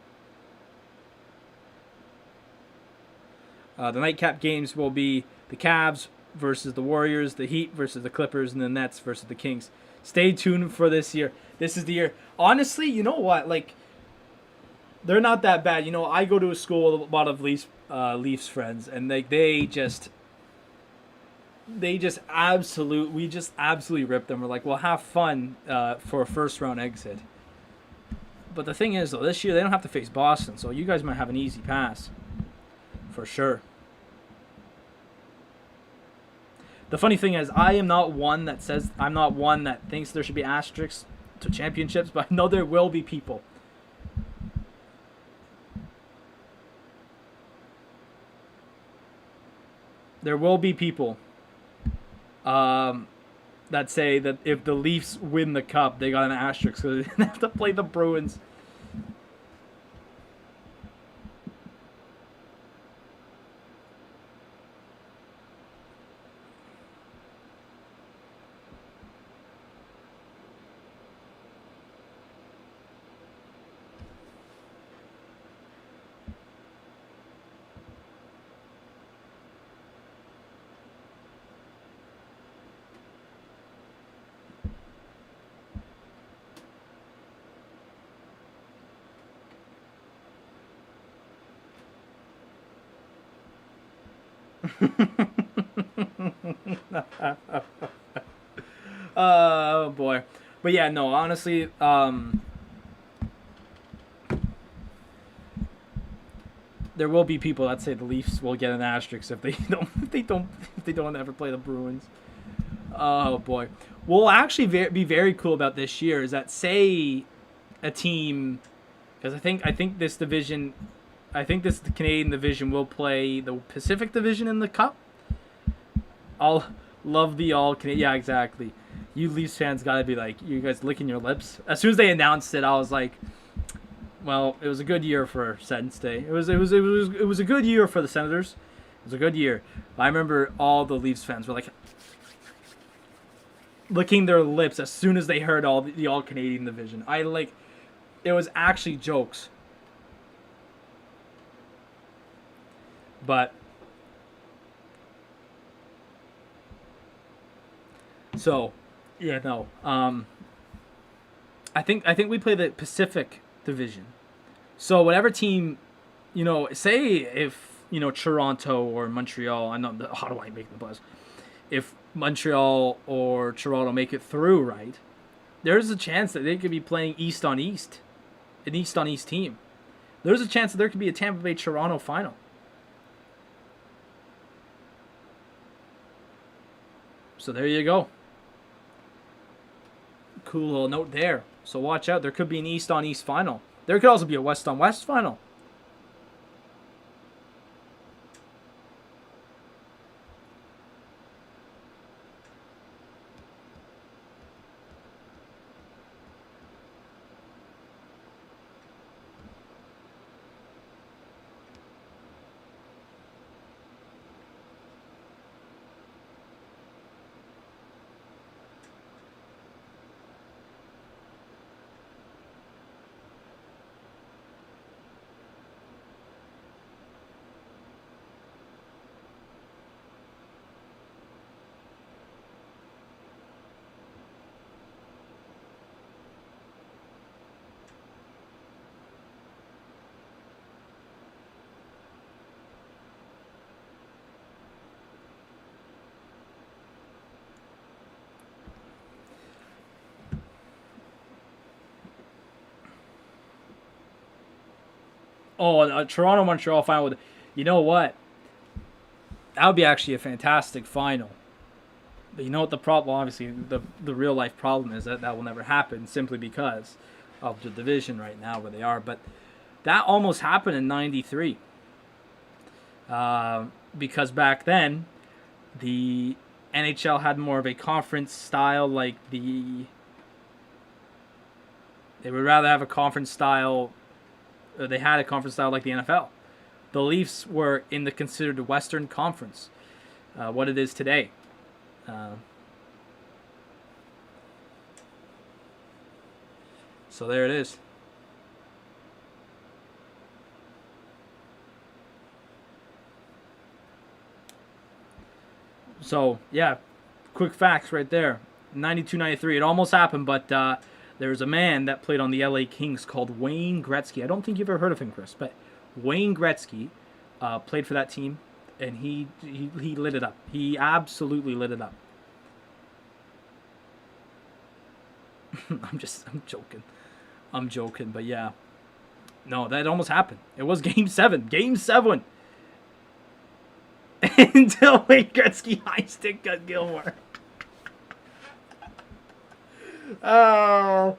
S1: The nightcap games will be the Cavs versus the Warriors, the Heat versus the Clippers, and the Nets versus the Kings. Stay tuned for this year. This is the year. Honestly, you know what? Like, they're not that bad. You know, I go to a school with a lot of Leafs friends, and we just absolutely rip them. We're like, well, have fun for a first round exit. But the thing is, though, this year they don't have to face Boston, so you guys might have an easy pass. For sure. The funny thing is, I'm not one that thinks there should be asterisks to championships, but I know there will be people. There will be people that say that if the Leafs win the cup, they got an asterisk, so they have to play the Bruins. Oh boy. But yeah, no, honestly, there will be people that say the Leafs will get an asterisk if they don't ever play the Bruins. Oh boy. Well, actually be very cool about this year is that, say a team, because I think this division, this Canadian division will play the Pacific Division in the Cup. I'll love the all Canadian. Yeah, exactly. You Leafs fans gotta be like, you guys licking your lips. As soon as they announced it, I was like, well, it was a good year for Sens Day. It was a good year for the Senators. It was a good year. I remember all the Leafs fans were like licking their lips as soon as they heard the all Canadian division. It was actually jokes. But so, yeah, no. I think we play the Pacific Division. So whatever team, say if Toronto or Montreal, I know the Ottawa ain't making the buzz. If Montreal or Toronto make it through, right? There's a chance that they could be playing East on East, an East on East team. There's a chance that there could be a Tampa Bay Toronto final. So there you go. Cool little note there. So watch out. There could be an East on East final. There could also be a West on West final. Oh, a Toronto-Montreal final. You know what? That would be actually a fantastic final. But you know what the problem? Well, obviously, the real life problem is that will never happen simply because of the division right now where they are. But that almost happened in '93 because back then the NHL had more of a conference style, like they would rather have a conference style. Or they had a conference style like the NFL. The Leafs were in the considered Western Conference, what it is today. So there it is. So, yeah, quick facts right there. 92-93, it almost happened, but there's a man that played on the LA Kings called Wayne Gretzky. I don't think you've ever heard of him, Chris, but Wayne Gretzky played for that team, and he lit it up. He absolutely lit it up. I'm joking. I'm joking, but yeah. No, that almost happened. It was Game 7. Game 7. Until Wayne Gretzky high stick got Gilmore. Oh,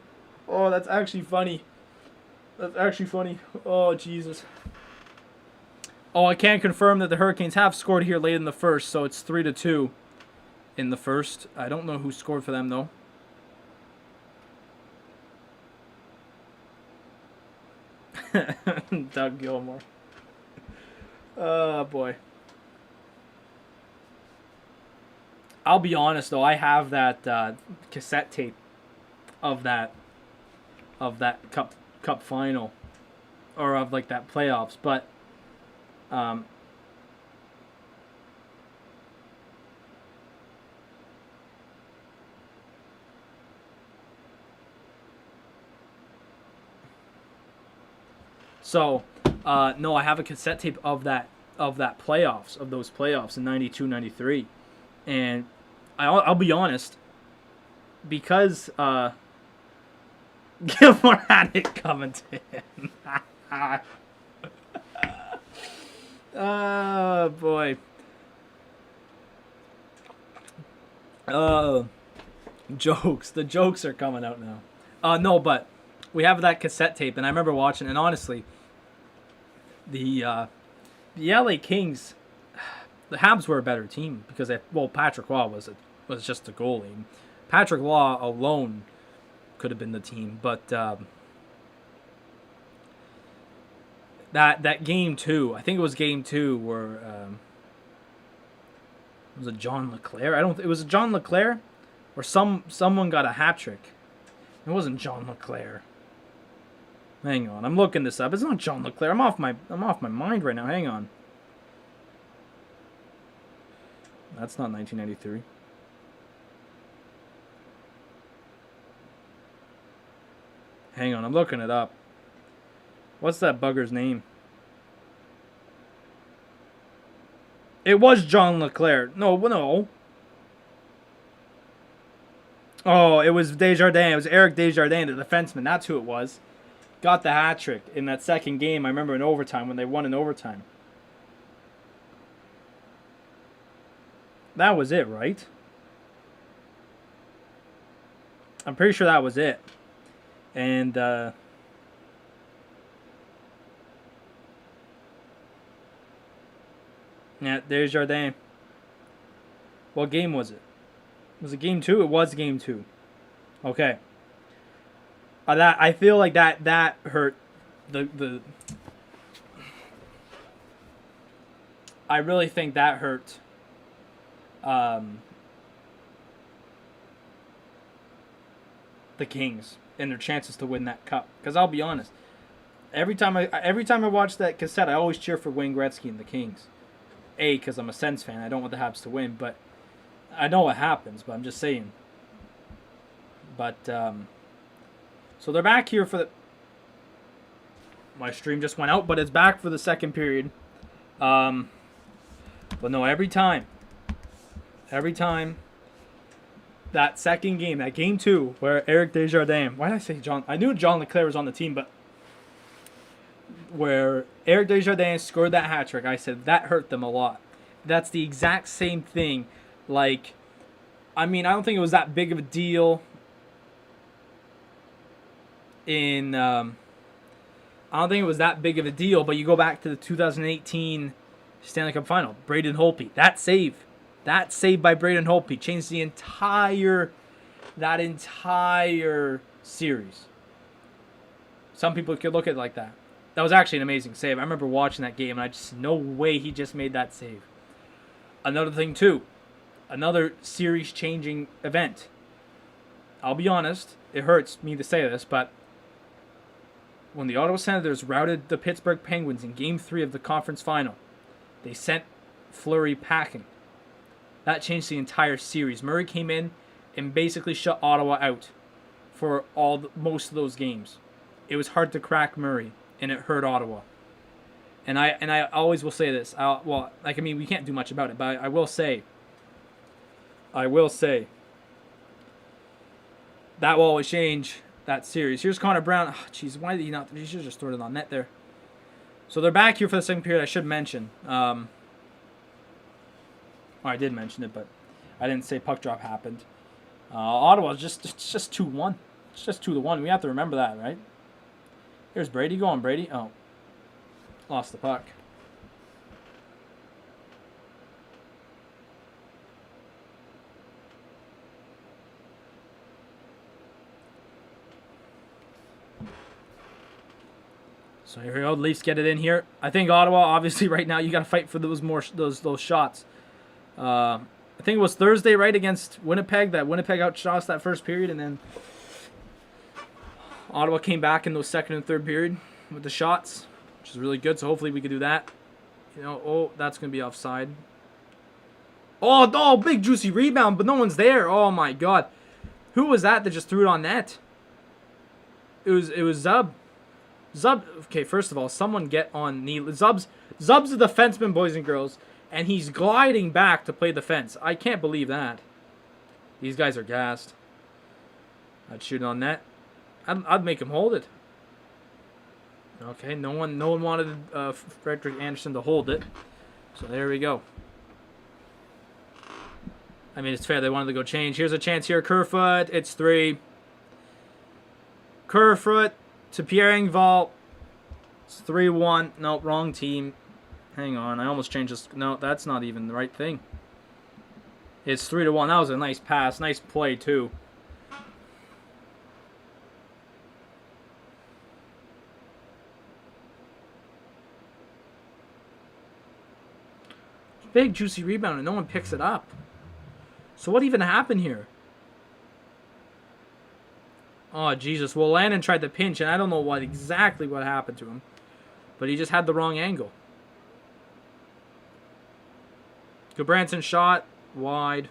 S1: that's actually funny. That's actually funny. Oh, Jesus. Oh, I can confirm that the Hurricanes have scored here late in the first, so it's 3-2 in the first. I don't know who scored for them, though. Doug Gilmore. Oh, boy. I'll be honest, though. I have that cassette tape of that cup final, or of like that playoffs, but no, I have a cassette tape of that playoffs, of those playoffs in 92-93, and I'll be honest, because Gilmore had it coming to him. Oh, boy. Jokes. The jokes are coming out now. No, but we have that cassette tape, and I remember watching, and honestly, the LA Kings, the Habs were a better team because Patrick Law was just a goalie. Patrick Law alone could have been the team, but that game 2, I think it was game 2 where was it John LeClair? It was John LeClair, or someone got a hat trick. It wasn't John LeClair. Hang on, I'm looking this up. It's not John LeClair. I'm off my mind right now. Hang on. That's not 1993. Hang on, I'm looking it up. What's that bugger's name? It was John LeClair. No. Oh, it was Desjardins. It was Eric Desjardins, the defenseman. That's who it was. Got the hat trick in that second game. I remember in overtime when they won in overtime. That was it, right? I'm pretty sure that was it. And yeah, there's Jardin. What game was it? Was it game 2? It was game 2. Okay. I feel like that hurt the. I really think that hurt. The Kings and their chances to win that cup. Because I'll be honest, every time I watch that cassette, I always cheer for Wayne Gretzky and the Kings. Because I'm a Sens fan, I don't want the Habs to win, but I know what happens. But I'm just saying. But so they're back here for the. My stream just went out, but it's back for the second period. But no, every time. That second game, that game 2, where Eric Desjardins, why did I say John? I knew John LeClair was on the team, but where Eric Desjardins scored that hat trick, I said that hurt them a lot. That's the exact same thing, like I mean, I don't think it was that big of a deal I don't think it was that big of a deal, but you go back to the 2018 Stanley Cup Final. Braden Holtby, that save by Braden Holtby changed that entire series. Some people could look at it like that. That was actually an amazing save. I remember watching that game, and no way he just made that save. Another thing too, another series-changing event. I'll be honest, it hurts me to say this, but when the Ottawa Senators routed the Pittsburgh Penguins in Game 3 of the conference final, they sent Fleury packing. That changed the entire series. Murray came in and basically shut Ottawa out for most of those games. It was hard to crack Murray, and it hurt Ottawa. And I always will say this. We can't do much about it, but I will say that will always change that series. Here's Connor Brown. Jeez, why did he not? He should have just thrown it on net there. So they're back here for the second period. I should mention. I did mention it, but I didn't say puck drop happened. Ottawa it's just 2-1. It's just 2-1. We have to remember that, right? Here's Brady. Go on, Brady. Oh, lost the puck. So here we go. The Leafs get it in here. I think Ottawa, obviously, right now you got to fight for those shots. I think it was Thursday, right, against Winnipeg. That Winnipeg outshot us that first period, and then Ottawa came back in those second and third period with the shots, which is really good. So hopefully we can do that. That's gonna be offside. Oh, big juicy rebound, but no one's there. Oh my God, who was that just threw it on net? It was Zub. Okay, first of all, someone get on knee. Zub's a defenseman, boys and girls, and he's gliding back to play defense. I can't believe that. These guys are gassed. I'd shoot on net. I'd make him hold it. Okay, no one wanted Frederick Anderson to hold it, so there we go. I mean, it's fair. They wanted to go change. Here's a chance here. Kerfoot. It's 3. Kerfoot to Pierre Engvall. It's 3-1. No, wrong team. Hang on. I almost changed this. No, that's not even the right thing. It's 3-1. That was a nice pass. Nice play, too. Big, juicy rebound, and no one picks it up. So what even happened here? Oh, Jesus. Well, Landon tried to pinch, and I don't know exactly what happened to him. But he just had the wrong angle. Goodbranson shot. Wide.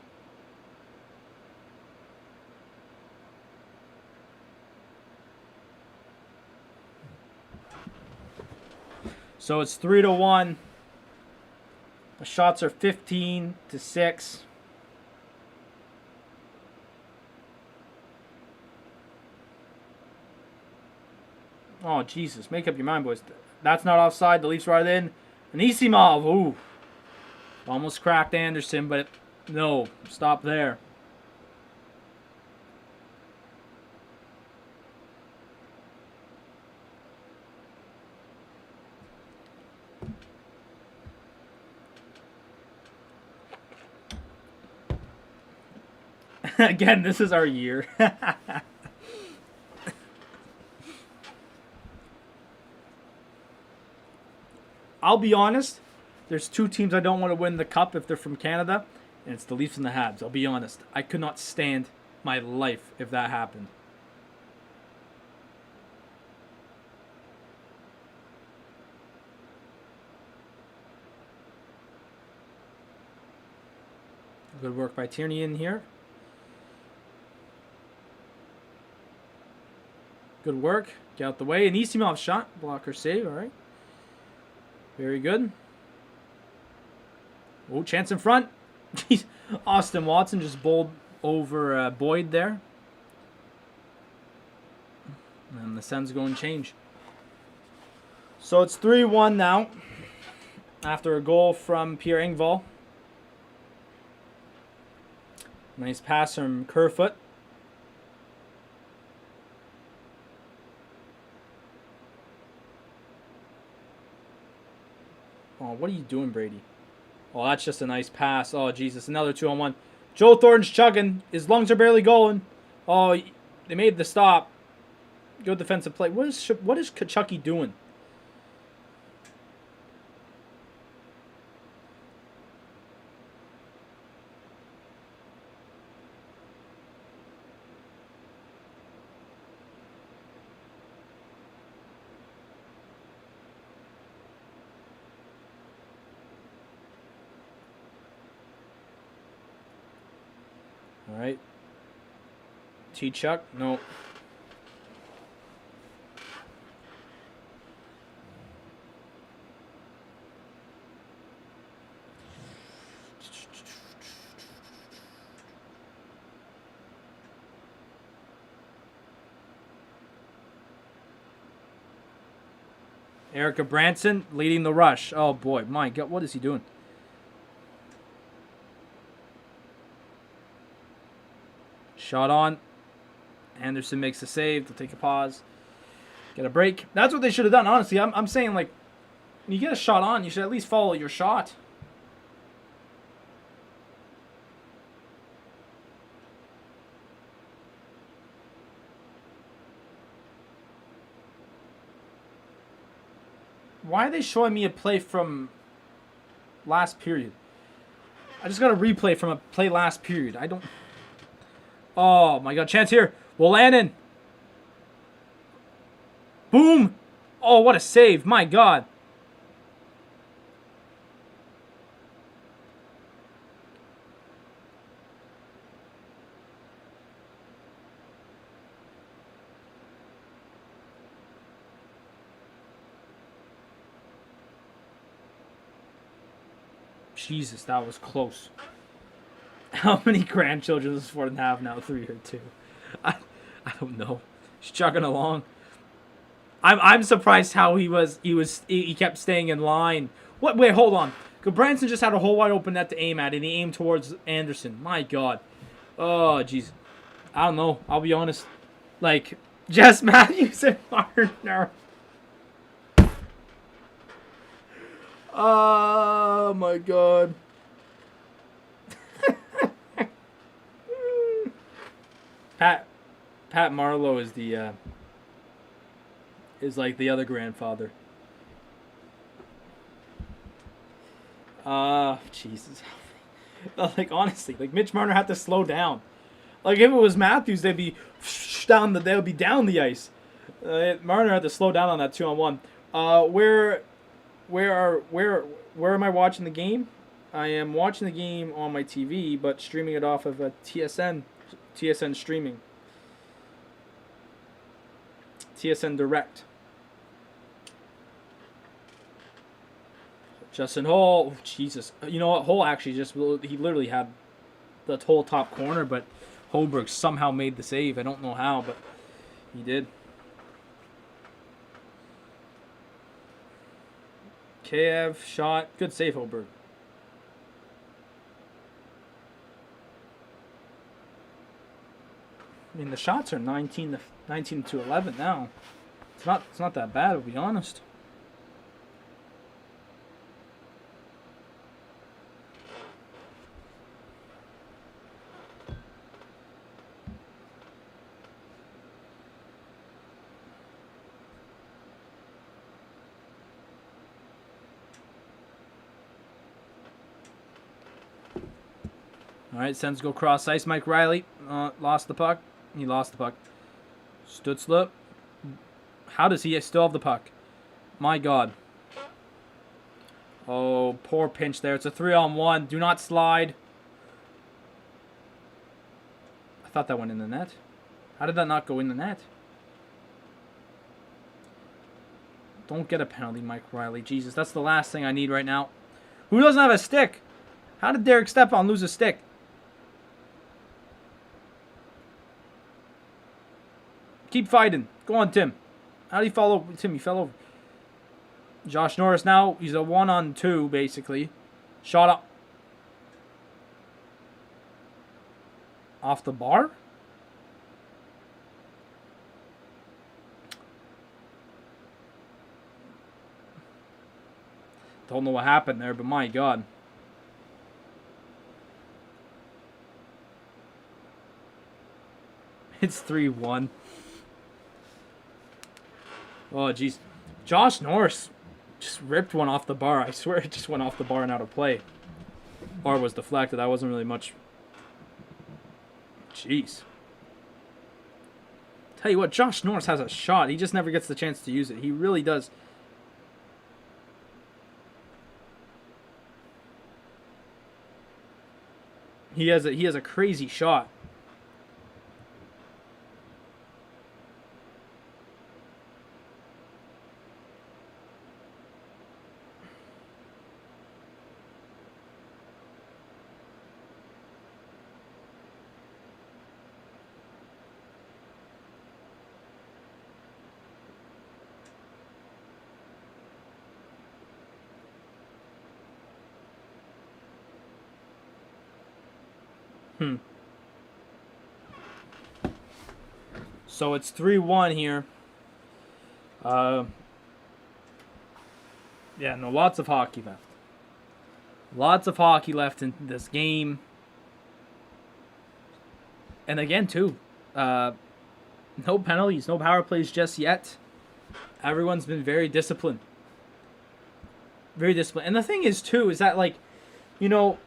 S1: So it's 3-1. The shots are 15-6. Oh, Jesus. Make up your mind, boys. That's not offside. The Leafs right in. Anisimov. Ooh. Almost cracked Anderson, but no. Stop there. Again, this is our year. I'll be honest. There's 2 teams I don't want to win the cup if they're from Canada, and it's the Leafs and the Habs. I'll be honest. I could not stand my life if that happened. Good work by Tierney in here. Good work. Get out the way. An Anisimov shot. Blocker save. All right. Very good. Oh, chance in front. Jeez. Austin Watson just bowled over Boyd there. And the Sens go and change. So it's 3-1 now. After a goal from Pierre Engvall. Nice pass from Kerfoot. Oh, what are you doing, Brady? Oh, that's just a nice pass. Oh, Jesus. Another 2-on-1. Joe Thornton's chugging. His lungs are barely going. Oh, they made the stop. Good defensive play. What is Kachuk doing? All right. T-Chuck. No. Erica Branson leading the rush. Oh, boy. My God. What is he doing? Shot on. Anderson makes the save. They'll take a pause. Get a break. That's what they should have done, honestly. I'm saying, like, when you get a shot on, you should at least follow your shot. Why are they showing me a play from last period? I just got a replay from a play last period. I don't... Oh, my God. Chance here. Wolanin. Boom. Oh, what a save. My God. Jesus, that was close. How many grandchildren does Forden have now? 3 or 2? I don't know. He's chugging along. I'm surprised how he kept staying in line. What? Wait, hold on. Branson just had a whole wide open net to aim at, and he aimed towards Anderson. My God. Oh, jeez. I don't know. I'll be honest. Like, Jess Matthews and Marner. Oh, my God. Pat Marlowe is the is like the other grandfather. Jesus. Like, honestly, like, Mitch Marner had to slow down. Like, if it was Matthews, they'd be down the ice. Marner had to slow down on that 2-on-1. Where am I watching the game? I am watching the game on my TV, but streaming it off of a TSN streaming. TSN Direct. Justin Hull, oh, Jesus. You know what? Hull actually he literally had the whole top corner, but Holberg somehow made the save. I don't know how, but he did. Kev, shot. Good save, Holberg. I mean, the shots are 19 to 11 now. It's not that bad, to be honest. All right, Sens go cross ice. Mike Riley lost the puck. He lost the puck. Stutzla. How does he still have the puck? My God. Oh, poor pinch there. It's a 3-on-1. Do not slide. I thought that went in the net. How did that not go in the net? Don't get a penalty, Mike Riley. Jesus, that's the last thing I need right now. Who doesn't have a stick? How did Derek Stefan lose a stick? Keep fighting. Go on, Tim. How did he fall over? Tim, he fell over. Josh Norris now. He's a 1-on-2, basically. Shot up. off the bar? Don't know what happened there, but my God. It's 3-1. Oh, jeez. Josh Norris just ripped one off the bar. I swear it just went off the bar and out of play. Or was deflected. That wasn't really much. Jeez. Tell you what, Josh Norris has a shot. He just never gets the chance to use it. He really does. He has a crazy shot. So it's 3-1 here. Yeah, no, lots of hockey left. Lots of hockey left in this game. And again, too, no penalties, no power plays just yet. Everyone's been very disciplined. Very disciplined. And the thing is, too, is that, like, you know,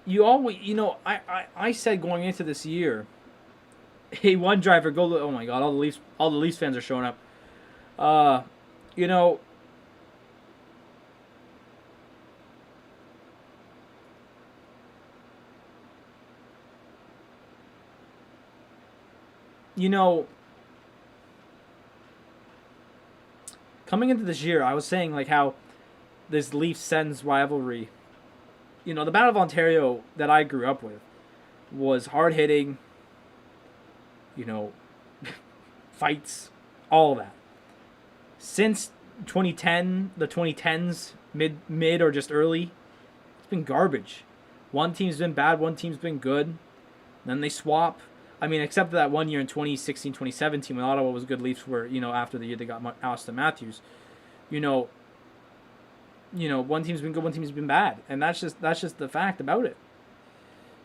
S1: you always, you know, I said going into this year, hey, one driver, go, oh my God, all the Leafs fans are showing up. You know, coming into this year, I was saying, like, how this Leafs-Sens rivalry, you know, the Battle of Ontario that I grew up with was hard-hitting, you know, fights, all of that. Since 2010, the 2010s, mid or just early, it's been garbage. One team's been bad, one team's been good. Then they swap. I mean, except for that one year in 2016, 2017 when Ottawa was good. Leafs were, you know, after the year they got Austin Matthews. You know, one team's been good, one team's been bad, and that's just the fact about it.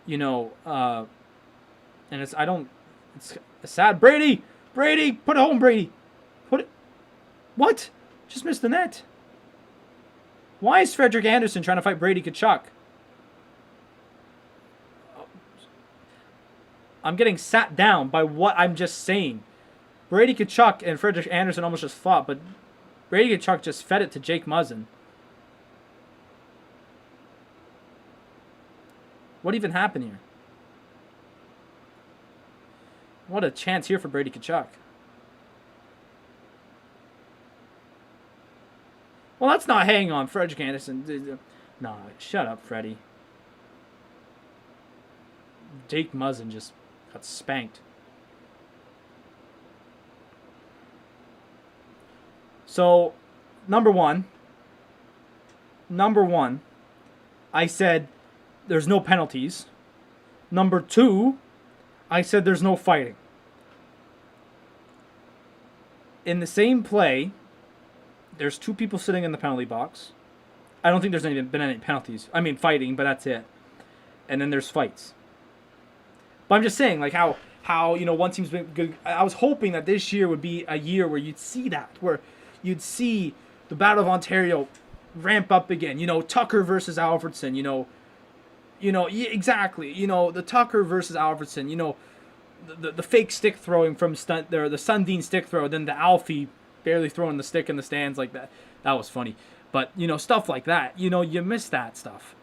S1: You know, and it's sad. Brady, put it home, Brady. Put it. What? Just missed the net. Why is Frederik Andersen trying to fight Brady Tkachuk? I'm getting sat down by what I'm just saying. Brady Tkachuk and Frederik Andersen almost just fought, but Brady Tkachuk just fed it to Jake Muzzin. What even happened here? What a chance here for Brady Tkachuk. Well, that's not hanging on Frederik Andersen. Nah, shut up, Freddie. Jake Muzzin just got spanked. So, number one, I said there's no penalties. Number two, I said there's no fighting. In the same play, there's two people sitting in the penalty box. I don't think there's been any penalties. I mean, fighting, but that's it. And then there's fights. But I'm just saying, like, how you know, one team's been good. I was hoping that this year would be a year where you'd see that, where you'd see the Battle of Ontario ramp up again. You know, Tucker versus Alfredson. Exactly. You know, the Tucker versus Alfredson. You know, the fake stick throwing from the Sundin stick throw, then the Alfie barely throwing the stick in the stands like that. That was funny. But, you know, stuff like that. You know, you miss that stuff.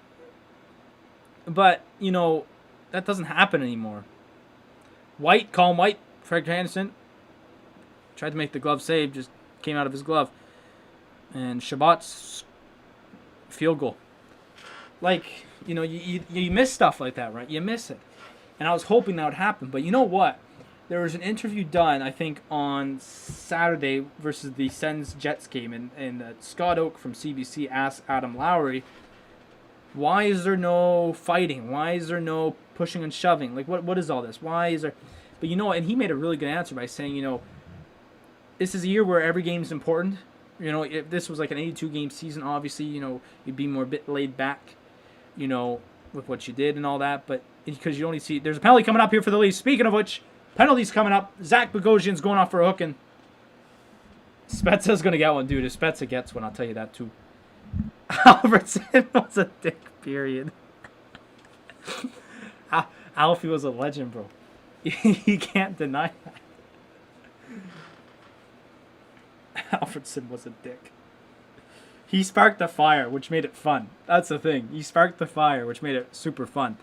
S1: But, you know, that doesn't happen anymore. Colin White, Frederik Andersen tried to make the glove save, just came out of his glove. And Shabbat's field goal. Like, you know, you miss stuff like that, right? You miss it. And I was hoping that would happen. But you know what? There was an interview done, I think, on Saturday versus the Sens-Jets game. And Scott Oak from CBC asked Adam Lowry, why is there no fighting? Why is there no pushing and shoving. Like, what is all this? Why is there... But you know what? And he made a really good answer by saying, you know, this is a year where every game is important. You know, if this was like an 82-game season, obviously, you know, you'd be more a bit laid back, you know, with what you did and all that. But because you only see... There's a penalty coming up here for the Leafs. Speaking of which, penalties coming up. Zach Bogosian's going off for a hook, and Spezza's going to get one. Dude, if Spezza gets one, I'll tell you that too. Albertson was a dick, period. Alfie was a legend, bro. You can't deny that. Alfredson was a dick. He sparked the fire, which made it fun. That's the thing. He sparked the fire, which made it super fun.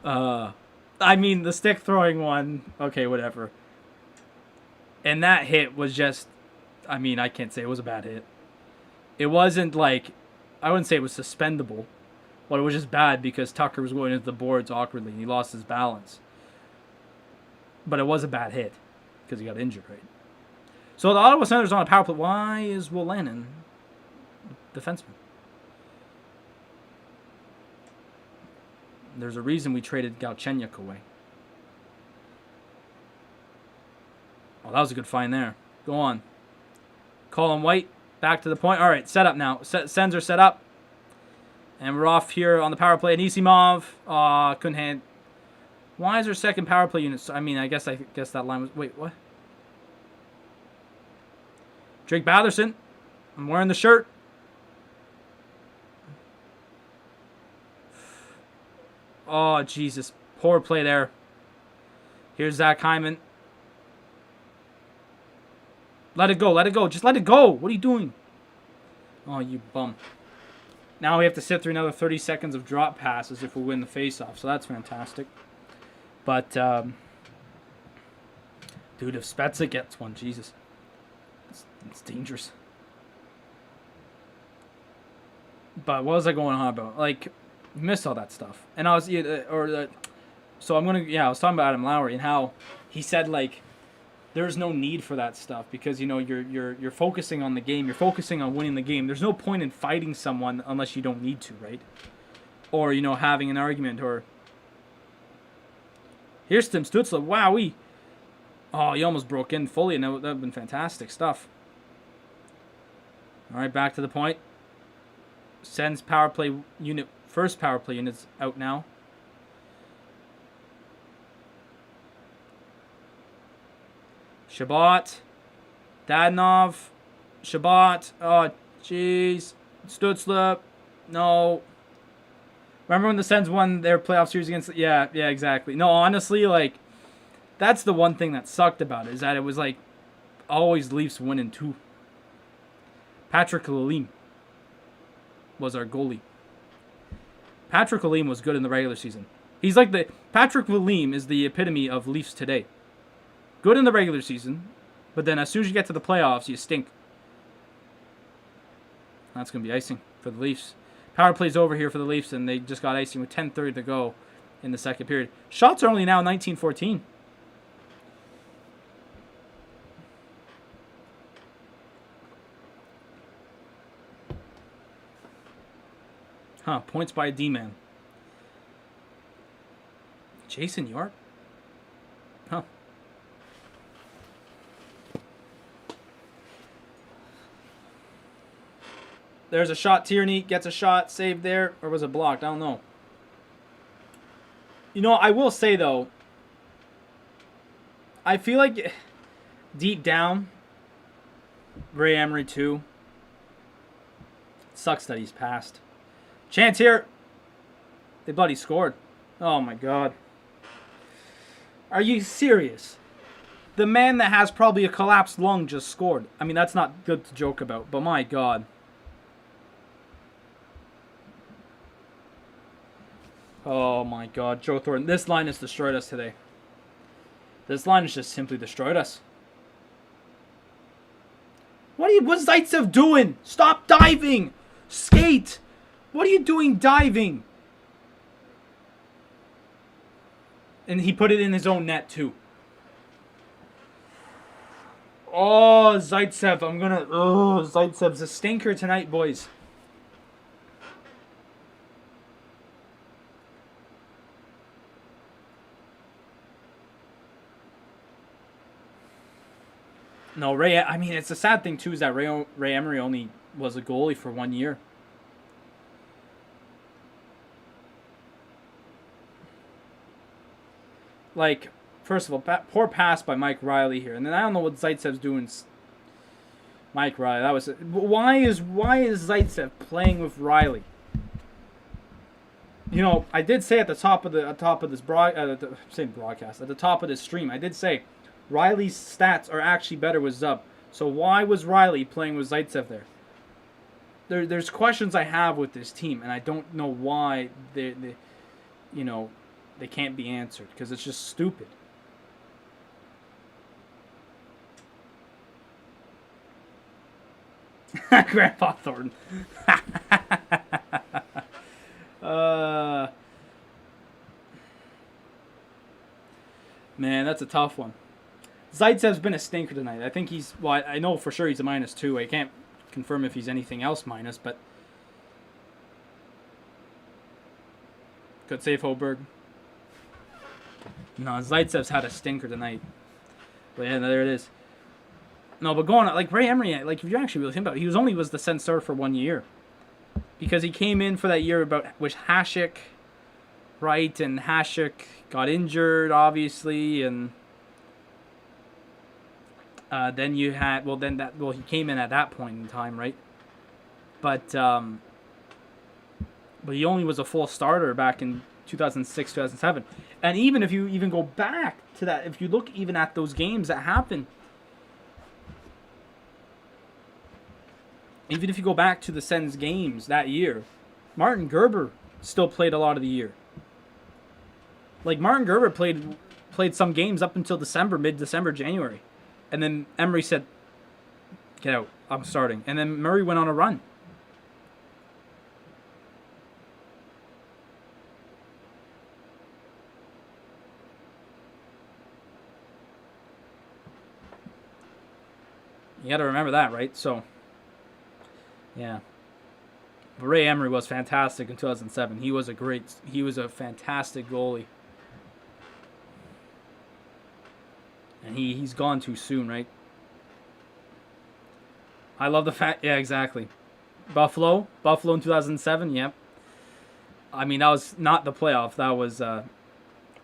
S1: I mean, the stick throwing one, okay, whatever. And that hit was just, I mean, I can't say it was a bad hit. It wasn't like, I wouldn't say it was suspendable, but it was just bad because Tucker was going into the boards awkwardly and he lost his balance. But it was a bad hit because he got injured, right? So the Ottawa Senators on a power play. Why is Wolanin defenseman? There's a reason we traded Galchenyuk away. Oh, that was a good find there. Go on. Colin White, back to the point. All right, set up now. Sens are set up. And we're off here on the power play. Anisimov, couldn't hand. Why is there second power play unit? I mean, I guess that line was... Wait, what? Drake Batherson. I'm wearing the shirt. Oh, Jesus. Poor play there. Here's Zach Hyman. Let it go. Let it go. Just let it go. What are you doing? Oh, you bum. Now we have to sit through another 30 seconds of drop passes if we win the faceoff. So that's fantastic. But, dude, if Spezza gets one, Jesus. It's dangerous. But what was I going on about? Like, you missed all that stuff. And I was, so I'm going to, I was talking about Adam Lowry and how he said, like, there's no need for that stuff because, you know, you're focusing on the game. You're focusing on winning the game. There's no point in fighting someone unless you don't need to, right? Or, you know, having an argument or... Here's Tim Stützle. Wowee. Oh, he almost broke in fully, and that would have been fantastic stuff. All right, back to the point. Sens power play unit, first power play unit's out now. Shabbat. Dadonov. Shabbat. Oh, jeez. Stützle. No. Remember when the Sens won their playoff series against... Yeah, exactly. No, honestly, like, that's the one thing that sucked about it, is that it was, like, always Leafs winning two. Patrick Lalime was our goalie. Patrick Lalime was good in the regular season. He's like the... Patrick Lalime is the epitome of Leafs today. Good in the regular season, but then as soon as you get to the playoffs, you stink. That's going to be icing for the Leafs. Power play's over here for the Leafs, and they just got icing with 10:30 to go in the second period. Shots are only now 19-14. Points by a D-man. Jason York? There's a shot. Tierney gets a shot. Saved there. Or was it blocked? I don't know. You know, I will say, though, I feel like deep down, Ray Emery, too. Sucks that he's passed. Chance here. They bloody scored. Oh, my God. Are you serious? The man that has probably a collapsed lung just scored. I mean, that's not good to joke about, but my God. Oh my God, Joe Thornton. This line has destroyed us today. This line has just simply destroyed us. What's Zaitsev doing? Stop diving! Skate! What are you doing diving? And he put it in his own net too. Oh, Zaitsev. Zaitsev's a stinker tonight, boys. No, Ray. I mean, it's a sad thing too is that Ray Emery only was a goalie for 1 year. Like, first of all, poor pass by Mike Riley here, and then I don't know what Zaitsev's doing. Mike Riley, that was. Why is Zaitsev playing with Riley? You know, I did say at the top of this broadcast, at the top of this stream, I did say Riley's stats are actually better with Zub. So why was Riley playing with Zaitsev there? There's questions I have with this team, and I don't know why they can't be answered because it's just stupid. Grandpa Thornton. Man, that's a tough one. Zaitsev's been a stinker tonight. I think he's... Well, I know for sure he's a -2. I can't confirm if he's anything else minus, but... Good save, Hoberg. No, Zaitsev's had a stinker tonight. But yeah, there it is. No, but going on, like Ray Emery, like if you actually really think about it, he was the censor for 1 year. Because he came in for that year with Hasek, right? And Hasek got injured, obviously, and then you had he came in at that point in time, right? But he only was a full starter back in 2006, 2007, and even if you go back to that, if you look even at those games that happened. Even if you go back to the Sens games that year, Martin Gerber still played a lot of the year. Like, Martin Gerber played some games up until December, mid-December, January. And then Emery said, get out, I'm starting. And then Murray went on a run. You got to remember that, right? So... yeah. But Ray Emery was fantastic in 2007. He was a fantastic goalie. And he's gone too soon, right? I love the fact, yeah, exactly. Buffalo in 2007, yep. I mean, that was not the playoff. That was,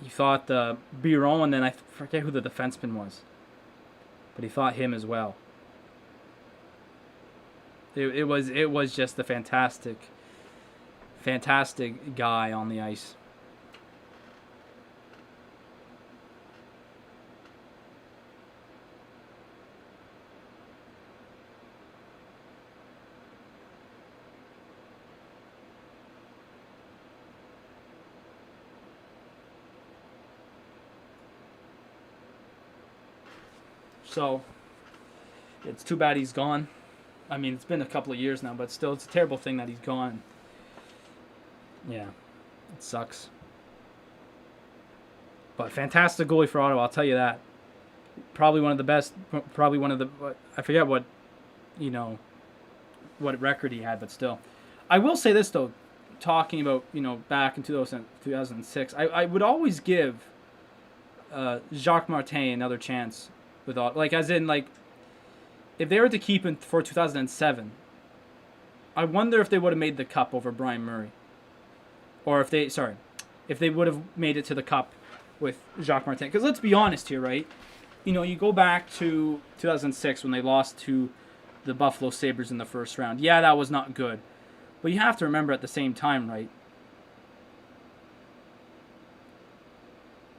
S1: he thought Biron, and then I forget who the defenseman was. But he thought him as well. It was just a fantastic guy on the ice. So, it's too bad he's gone. I mean, it's been a couple of years now, but still, it's a terrible thing that he's gone. Yeah, it sucks. But fantastic goalie for Ottawa, I'll tell you that. Probably one of the best, probably one of the, I forget what record he had, but still. I will say this, though, talking about, back in 2006, I would always give Jacques Martin another chance with all, like, as in, like, if they were to keep him for 2007, I wonder if they would have made the Cup over Brian Murray. Or if they would have made it to the Cup with Jacques Martin. Because let's be honest here, right? You go back to 2006 when they lost to the Buffalo Sabres in the first round. Yeah, that was not good. But you have to remember at the same time, right?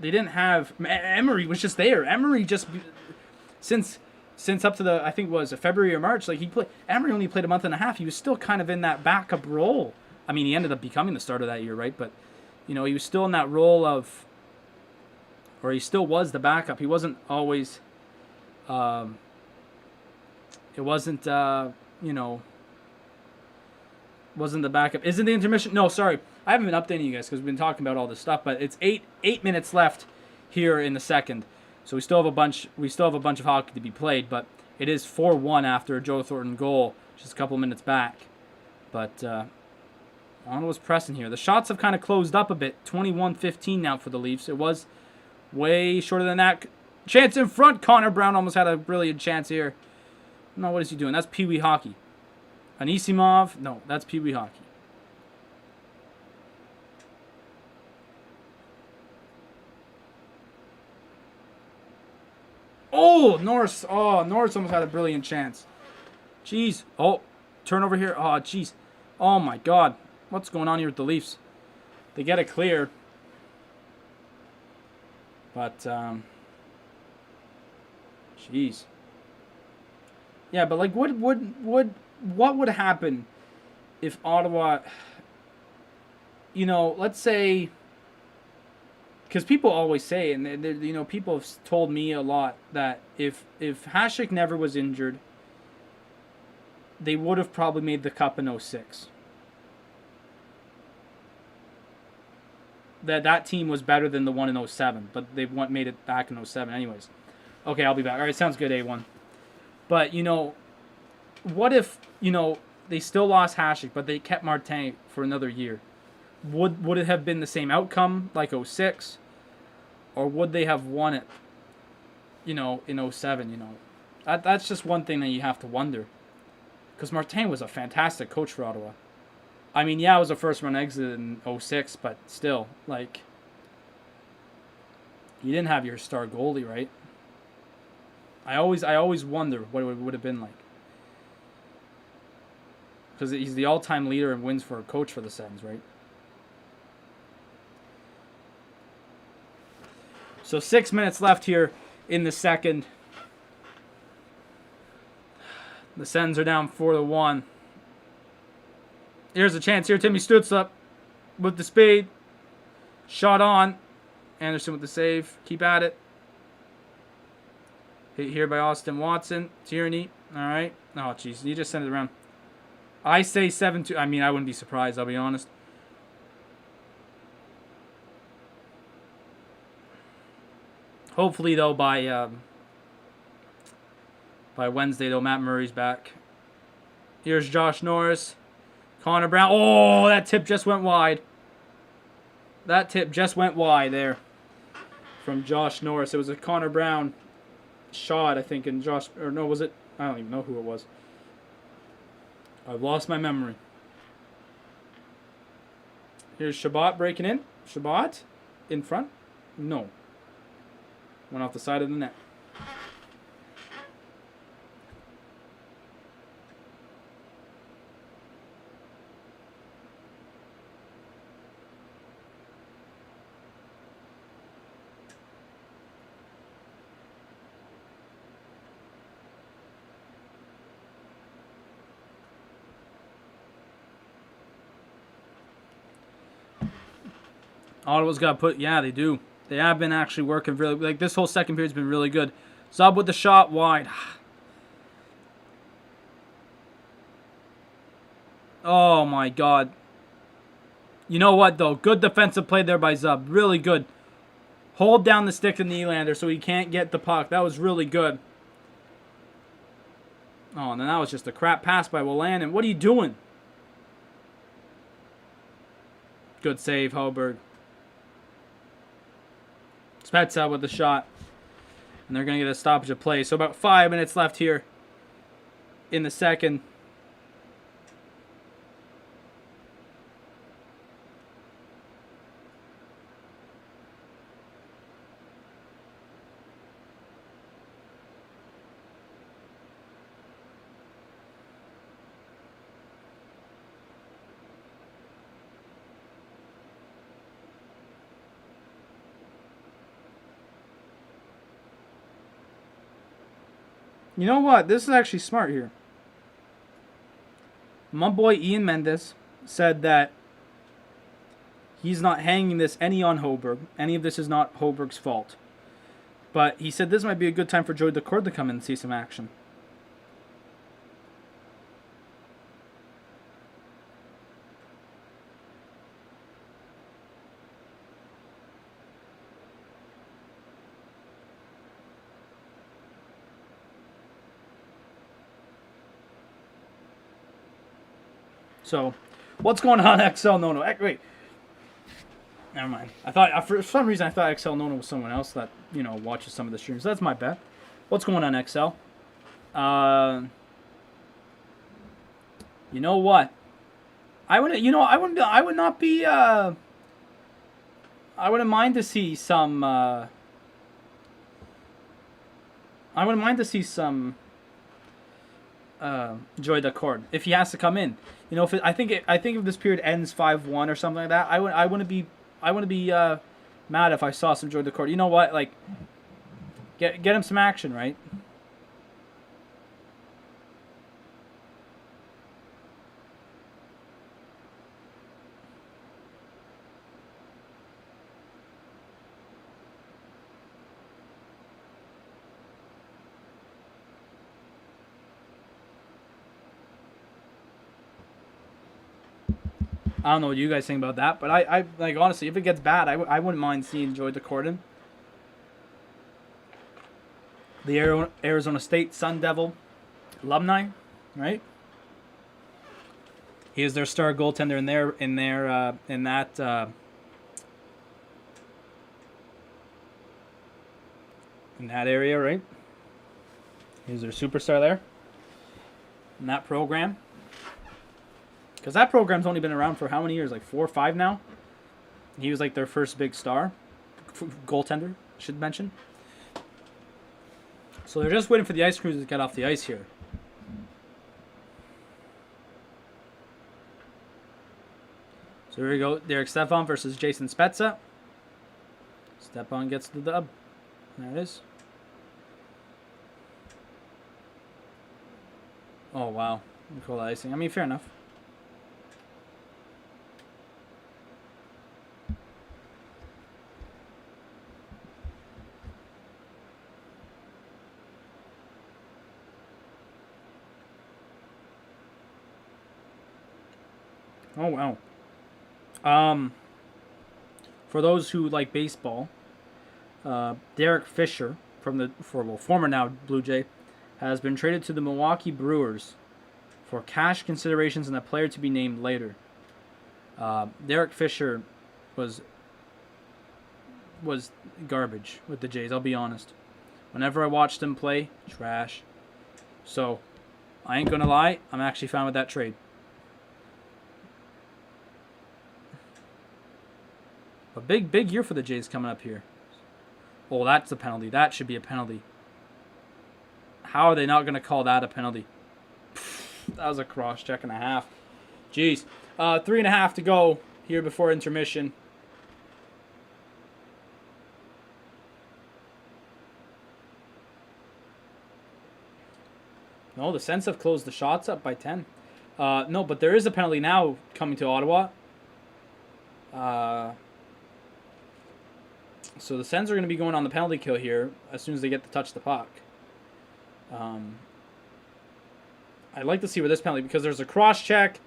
S1: They didn't have... Emery was just there. Emery just... Since up to the, I think it was February or March, like Emery only played a month and a half. He was still kind of in that backup role. I mean, he ended up becoming the starter that year, right? But, he was still in that role of, or he still was the backup. He wasn't always, it wasn't, wasn't the backup. Isn't the intermission? No, sorry. I haven't been updating you guys because we've been talking about all this stuff, but it's eight minutes left here in the second. So we still have a bunch of hockey to be played, but it is 4-1 after a Joe Thornton goal, just a couple minutes back. But Ottawa's pressing here. The shots have kind of closed up a bit. 21-15 now for the Leafs. It was way shorter than that. Chance in front. Connor Brown almost had a brilliant chance here. No, what is he doing? That's Pee Wee hockey. Anisimov. No, that's Pee Wee hockey. Oh, Norris. Oh, Norris almost had a brilliant chance. Jeez. Oh, turnover here. Oh, jeez. Oh, my God. What's going on here with the Leafs? They get it clear. But, jeez. Yeah, but, like, what would happen if Ottawa, you know, let's say, because people always say, and you know, people have told me a lot that if Hasek never was injured, they would have probably made the Cup in 06. That team was better than the one in 07, but they made it back in 07 anyways. Okay, I'll be back. All right, sounds good, A1. But, you know, what if, you know, they still lost Hasek, but they kept Martin for another year? Would it have been the same outcome like 06? Or would they have won it, you know, in 07, you know? That's just one thing that you have to wonder. Because Martin was a fantastic coach for Ottawa. I mean, yeah, it was a first-round exit in 06, but still, like, you didn't have your star goalie, right? I always wonder what it would have been like. Because he's the all-time leader in wins for a coach for the Sens, right? So 6 minutes left here in the second. The Sens are down 4-1. Here's a chance here. Timmy Stützle with the speed. Shot on. Anderson with the save. Keep at it. Hit here by Austin Watson. Tierney. All right. Oh, jeez. You just send it around. I say 7-2. I mean, I wouldn't be surprised, I'll be honest. Hopefully, though, by Wednesday, though, Matt Murray's back. Here's Josh Norris. Connor Brown. Oh, that tip just went wide. That tip just went wide there from Josh Norris. It was a Connor Brown shot, I think, and Josh... Or no, was it? I don't even know who it was. I've lost my memory. Here's Shabbat breaking in. Shabbat in front. No. Went off the side of the net. Ottawa's got to put... Yeah, they do. They have been actually working really... Like, this whole second period's been really good. Zub with the shot wide. Oh, my God. You know what, though? Good defensive play there by Zub. Really good. Hold down the stick to Nylander so he can't get the puck. That was really good. Oh, and then that was just a crap pass by Wolanin. What are you doing? Good save, Hoberg. Spezza with the shot. And they're going to get a stoppage of play. So about 5 minutes left here in the second. You know what? This is actually smart here. My boy Ian Mendes said that he's not hanging this any on Hoberg. Any of this is not Hoberg's fault. But he said this might be a good time for Joey Daccord to come in and see some action. So, what's going on, XL Nono? Wait. Never mind. For some reason, I thought XL Nono was someone else that watches some of the streams. That's my bet. What's going on, XL? You know what? I wouldn't not be. I wouldn't mind to see some. I wouldn't mind to see some. Joy Decord if he has to come in. I think if this period ends 5-1 or something like that, I wouldn't be mad if I saw some Joy Decord. You know what? Like, get him some action, right? I don't know what you guys think about that, but I like, honestly, if it gets bad, I wouldn't mind seeing Joy Decordon. The Arizona State Sun Devil alumni, right? He is their star goaltender in that area, right? He's their superstar there in that program. Because that program's only been around for how many years? Like 4 or 5 now? He was like their first big star. Goaltender, should mention. So they're just waiting for the Ice Cruisers to get off the ice here. So here we go. Derek Stefan versus Jason Spezza. Stefan gets the dub. There it is. Oh, wow. Cool icing. I mean, fair enough. Oh, wow. For those who like baseball, Derek Fisher, former now Blue Jay, has been traded to the Milwaukee Brewers for cash considerations and a player to be named later. Derek Fisher was garbage with the Jays, I'll be honest. Whenever I watched him play, trash. So, I ain't gonna lie, I'm actually fine with that trade. A big year for the Jays coming up here. Oh, that's a penalty. That should be a penalty. How are they not going to call that a penalty? That was a cross-check and a half. Jeez. 3.5 to go here before intermission. No, the Sens have closed the shots up by 10. No, but there is a penalty now coming to Ottawa. So the Sens are going to be going on the penalty kill here as soon as they get to touch the puck. I'd like to see where this penalty, because there's a cross check.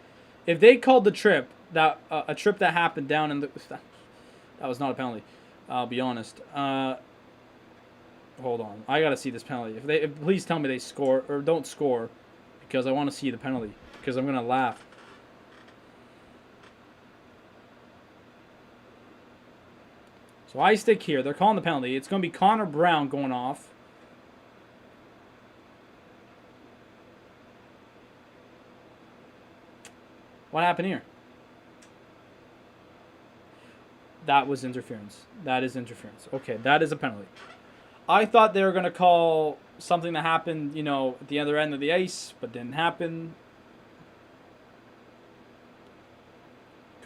S1: If they called the trip, a trip that happened down in the, that was not a penalty. I'll be honest. Hold on, I gotta see this penalty. Please tell me they score or don't score, because I want to see the penalty, because I'm gonna laugh. So I stick here. They're calling the penalty. It's going to be Connor Brown going off. What happened here? That was interference. That is interference. Okay, that is a penalty. I thought they were going to call something that happened, at the other end of the ice, but didn't happen.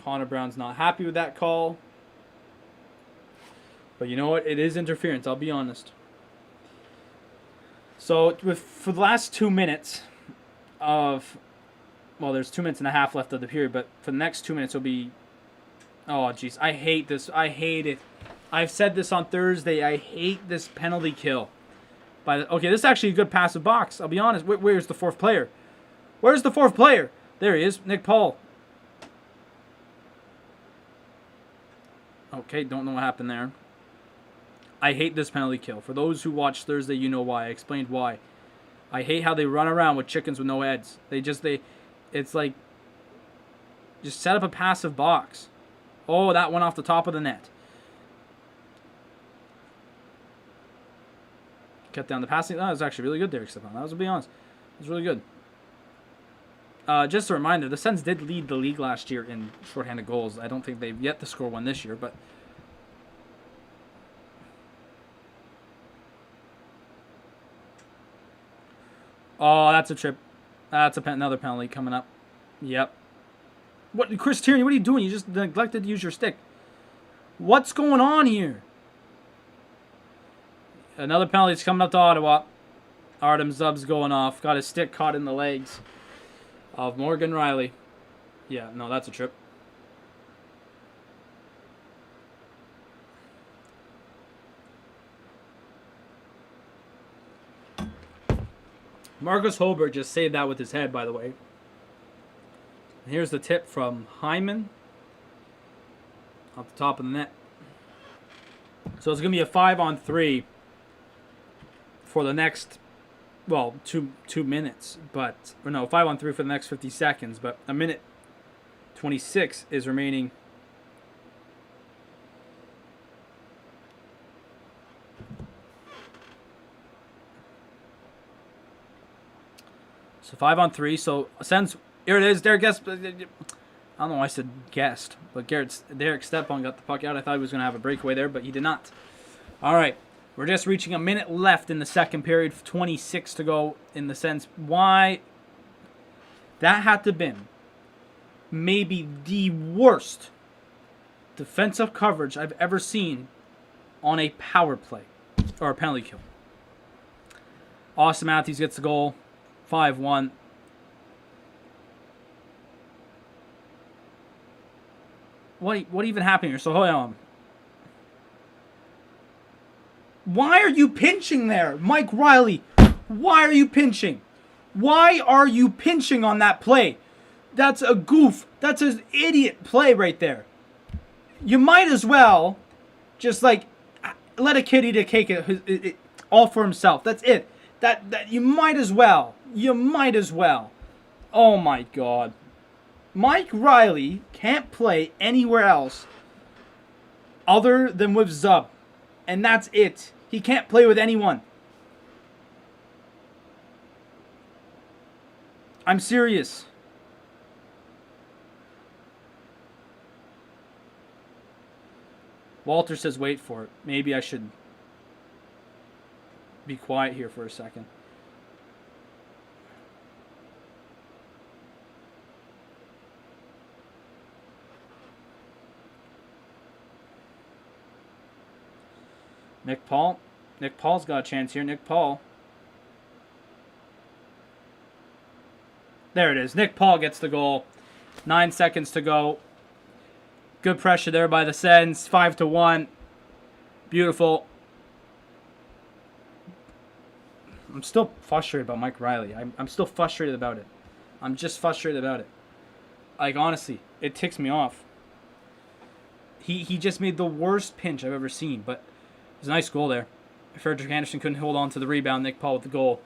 S1: Connor Brown's not happy with that call. But you know what? It is interference. I'll be honest. So for the last 2 minutes of, there's 2 minutes and a half left of the period, but for the next 2 minutes it'll be, oh jeez, I hate this. I hate it. I've said this on Thursday. I hate this penalty kill. Okay, this is actually a good passive box. I'll be honest. Where's the fourth player? Where's the fourth player? There he is, Nick Paul. Okay, don't know what happened there. I hate this penalty kill. For those who watched Thursday, you know why. I explained why. I hate how they run around with chickens with no heads. It's like, just set up a passive box. Oh, that went off the top of the net. cut down the passing. That was actually really good there, Stefan. That was, to be honest, it was really good. Just a reminder, the Sens did lead the league last year in shorthanded goals. I don't think they've yet to score one this year, but... Oh, that's a trip. That's another penalty coming up. Yep. What, Chris Tierney, what are you doing? You just neglected to use your stick. What's going on here? Another penalty is coming up to Ottawa. Artem Zub's going off. Got his stick caught in the legs of Morgan Riley. Yeah, no, that's a trip. Marcus Holberg just saved that with his head, by the way. And here's the tip from Hyman. Off the top of the net. So it's going to be a 5-on-3 for the next, well, two minutes. But, or no, 5-on-3 for the next 50 seconds. But a minute 26 is remaining. So 5-on-3. So since here it is, Derek guessed. I don't know why I said guessed, but Derek Stepan got the puck out. I thought he was going to have a breakaway there, but he did not. All right, we're just reaching a minute left in the second period. 26 to go in the Sens. Why? That had to have been maybe the worst defensive coverage I've ever seen on a power play or a penalty kill. Austin Matthews gets the goal. 5-1. What even happened here? So hold on. Why are you pinching there? Mike Riley, why are you pinching? Why are you pinching on that play? That's a goof. That's an idiot play right there. You might as well just like let a kid eat a cake all for himself. That's it. That you might as well. You might as well. Oh my God. Mike Riley can't play anywhere else other than with Zub. And that's it. He can't play with anyone. I'm serious. Walter says wait for it. Maybe I should be quiet here for a second. Nick Paul. Nick Paul's got a chance here. Nick Paul. There it is. Nick Paul gets the goal. 9 seconds to go. Good pressure there by the Sens. 5-1. Beautiful. I'm still frustrated about Mike Riley. I'm still frustrated about it. I'm just frustrated about it. Like, honestly, it ticks me off. He just made the worst pinch I've ever seen, but it was a nice goal there. Frederick Anderson couldn't hold on to the rebound. Nick Paul with the goal.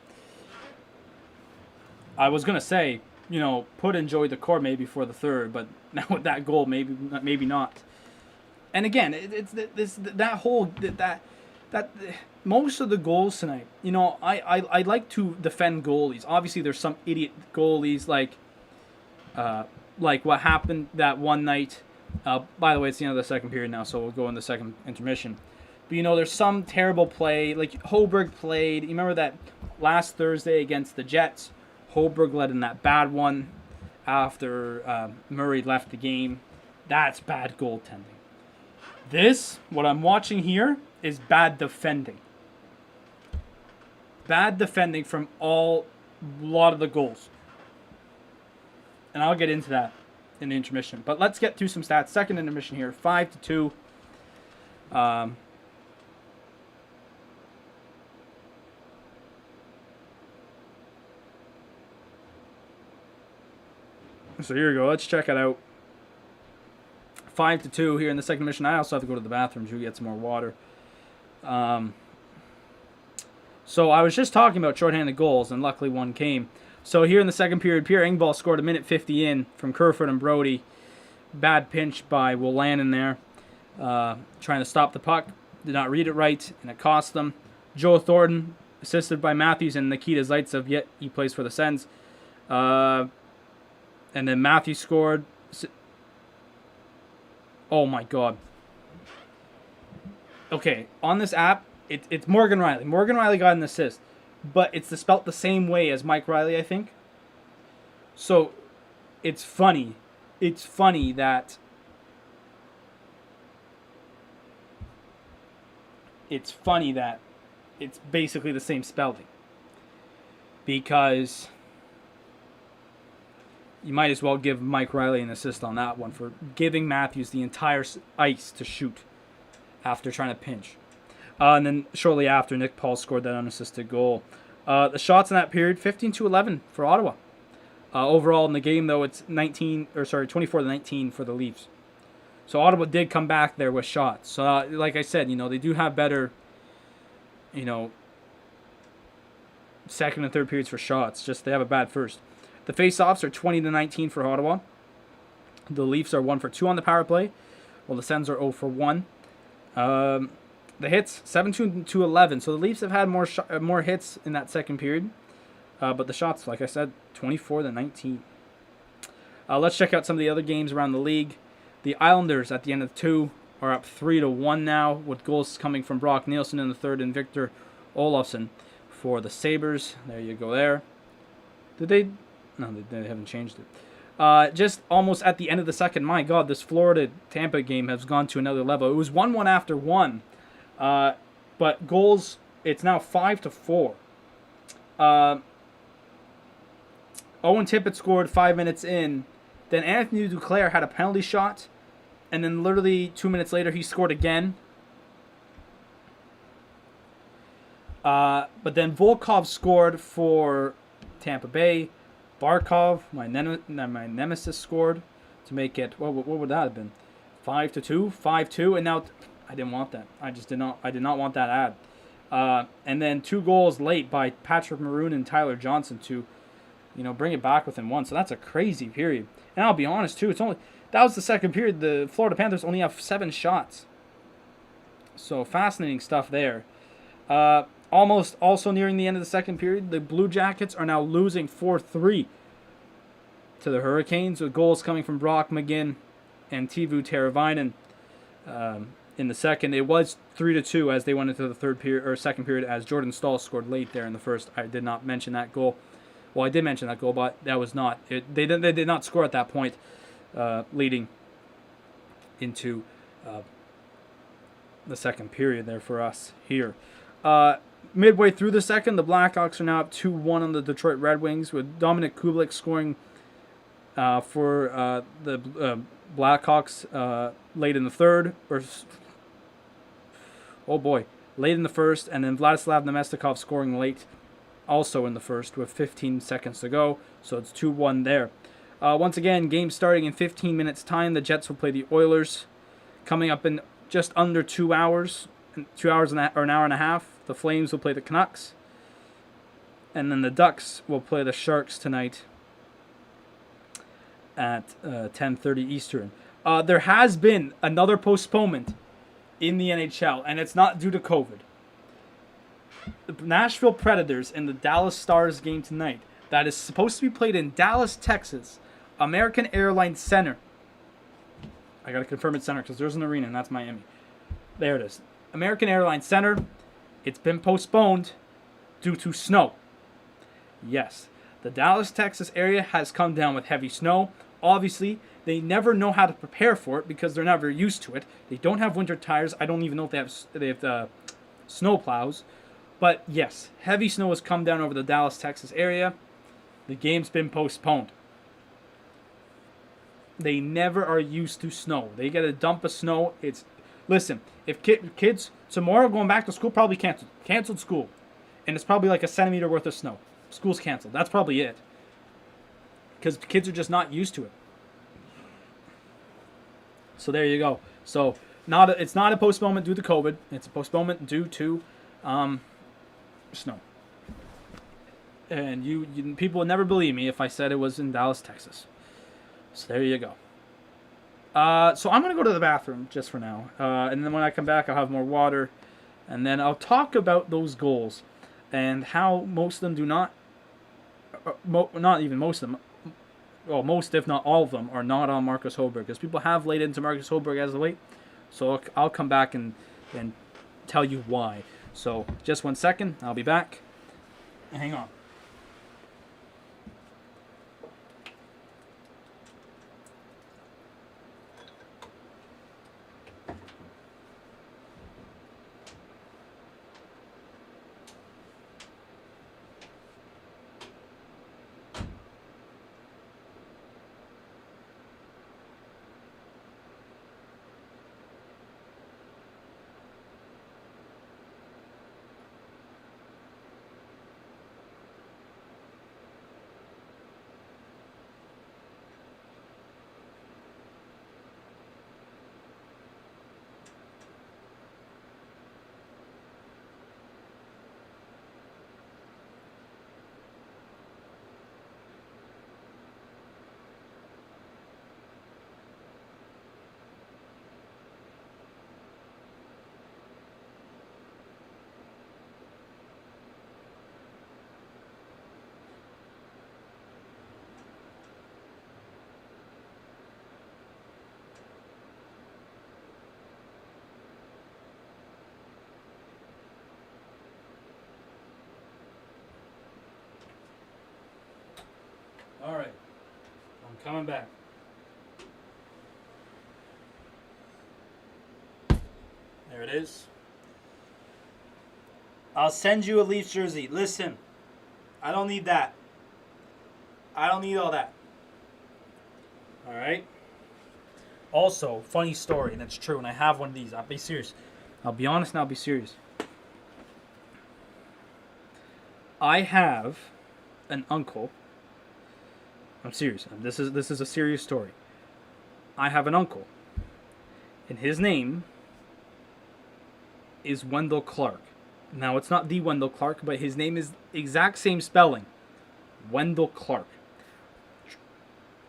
S1: I was going to say, you know, put Enjoy the core maybe for the third, but now with that goal, maybe not. And again, it's that most of the goals tonight, you know, I like to defend goalies. Obviously, there's some idiot goalies like what happened that one night. By the way, it's the end of the second period now, so we'll go in the second intermission. But, you know, there's some terrible play. Like, Holberg played. You remember that last Thursday against the Jets? Holberg led in that bad one after Murray left the game. That's bad goaltending. This, what I'm watching here, is bad defending. Bad defending from a lot of the goals. And I'll get into that in the intermission. But let's get to some stats. Second intermission here, 5-2. So here we go. Let's check it out. 5-2 here in the second mission. I also have to go to the bathroom to get some more water. So I was just talking about shorthanded goals, and luckily one came. So here in the second period, Pierre Engvall scored a minute 50 in from Kerfoot and Brody. Bad pinch by Will Lannon there. Trying to stop the puck. Did not read it right, and it cost them. Joe Thornton assisted by Matthews and Nikita Zaitsev, yet he plays for the Sens. And then Matthews scored. Oh my god. Okay, on this app, it's Morgan Riley. Morgan Riley got an assist, but it's spelt the same way as Mike Riley, I think. So, it's funny. It's funny that it's basically the same spelling. Because you might as well give Mike Riley an assist on that one for giving Matthews the entire ice to shoot after trying to pinch. And then shortly after, Nick Paul scored that unassisted goal. The shots in that period, 15-11 for Ottawa. Overall in the game, though, it's 24-19 for the Leafs. So Ottawa did come back there with shots. So like I said, they do have better, second and third periods for shots. Just they have a bad first. The face-offs are 20-19 for Ottawa. The Leafs are 1 for 2 on the power play, while the Sens are 0 for 1. The hits 17-11. So the Leafs have had more hits in that second period, but the shots, like I said, 24-19. Let's check out some of the other games around the league. The Islanders at the end of 2 are up 3-1 now, with goals coming from Brock Nielsen in the third and Victor Olofsson for the Sabres. There you go. There. Did they? No, they haven't changed it. Just almost at the end of the second, my God, this Florida-Tampa game has gone to another level. It was 1-1 after 1. But goals, it's now 5-4. Owen Tippett scored 5 minutes in. Then Anthony Duclair had a penalty shot. And then literally 2 minutes later, he scored again. But then Volkov scored for Tampa Bay. Barkov, my nemesis, scored to make it. What would that have been? 5-2, 5-2, and now I didn't want that. I did not want that ad. And then 2 goals late by Patrick Maroon and Tyler Johnson to, bring it back within 1. So that's a crazy period. And I'll be honest too. That was the second period. The Florida Panthers only have 7 shots. So fascinating stuff there. Almost also nearing the end of the second period, the Blue Jackets are now losing 4-3 to the Hurricanes, with goals coming from Brock McGinn and Teuvo Teravainen in the second. It was 3-2 as they went into the third period or second period, as Jordan Staal scored late there in the first. I did not mention that goal. Well, I did mention that goal, but that was not it. They did not score at that point, leading into the second period there for us here. Midway through the second, the Blackhawks are now up 2-1 on the Detroit Red Wings, with Dominic Kubalik scoring for the Blackhawks late in the third. Late in the first, and then Vladislav Nemestikov scoring late also in the first with 15 seconds to go. So it's 2-1 there. Once again, game starting in 15 minutes time. The Jets will play the Oilers, coming up in just under 2 hours. 2 hours or an hour and a half. The Flames will play the Canucks. And then the Ducks will play the Sharks tonight at 10:30 Eastern. There has been another postponement in the NHL, and it's not due to COVID. The Nashville Predators and the Dallas Stars game tonight, that is supposed to be played in Dallas, Texas, American Airlines Center. I got to confirm it's center because there's an arena, and that's Miami. There it is. American Airlines Center. It's been postponed due to snow. Yes, the Dallas, Texas area has come down with heavy snow. Obviously, they never know how to prepare for it because they're never used to it. They don't have winter tires. I don't even know if they have snow plows. But yes, heavy snow has come down over the Dallas, Texas area. The game's been postponed. They never are used to snow. They get a dump of snow. Listen, if kids tomorrow going back to school, probably canceled school, and it's probably like a centimeter worth of snow. School's canceled. That's probably it, because kids are just not used to it. So there you go. So it's not a postponement due to COVID. It's a postponement due to snow. And you people would never believe me if I said it was in Dallas, Texas. So there you go. So I'm going to go to the bathroom just for now. And then when I come back, I'll have more water. And then I'll talk about those goals. and how most of them do not, not even most of them, well, most if not all of them are not on Marcus Hoberg, because people have laid into Marcus Hoberg as of late. So I'll come back and tell you why. So just 1 second, I'll be back. Hang on. All right, I'm coming back. There it is. I'll send you a Leafs jersey. Listen, I don't need that. I don't need all that. All right? Also, funny story, and it's true, and I have one of these. I'll be serious. I'll be honest and I'll be serious. I have an uncle. I'm serious. This is a serious story. I have an uncle, and his name is Wendell Clark. Now, it's not the Wendell Clark, but his name is exact same spelling. Wendell Clark.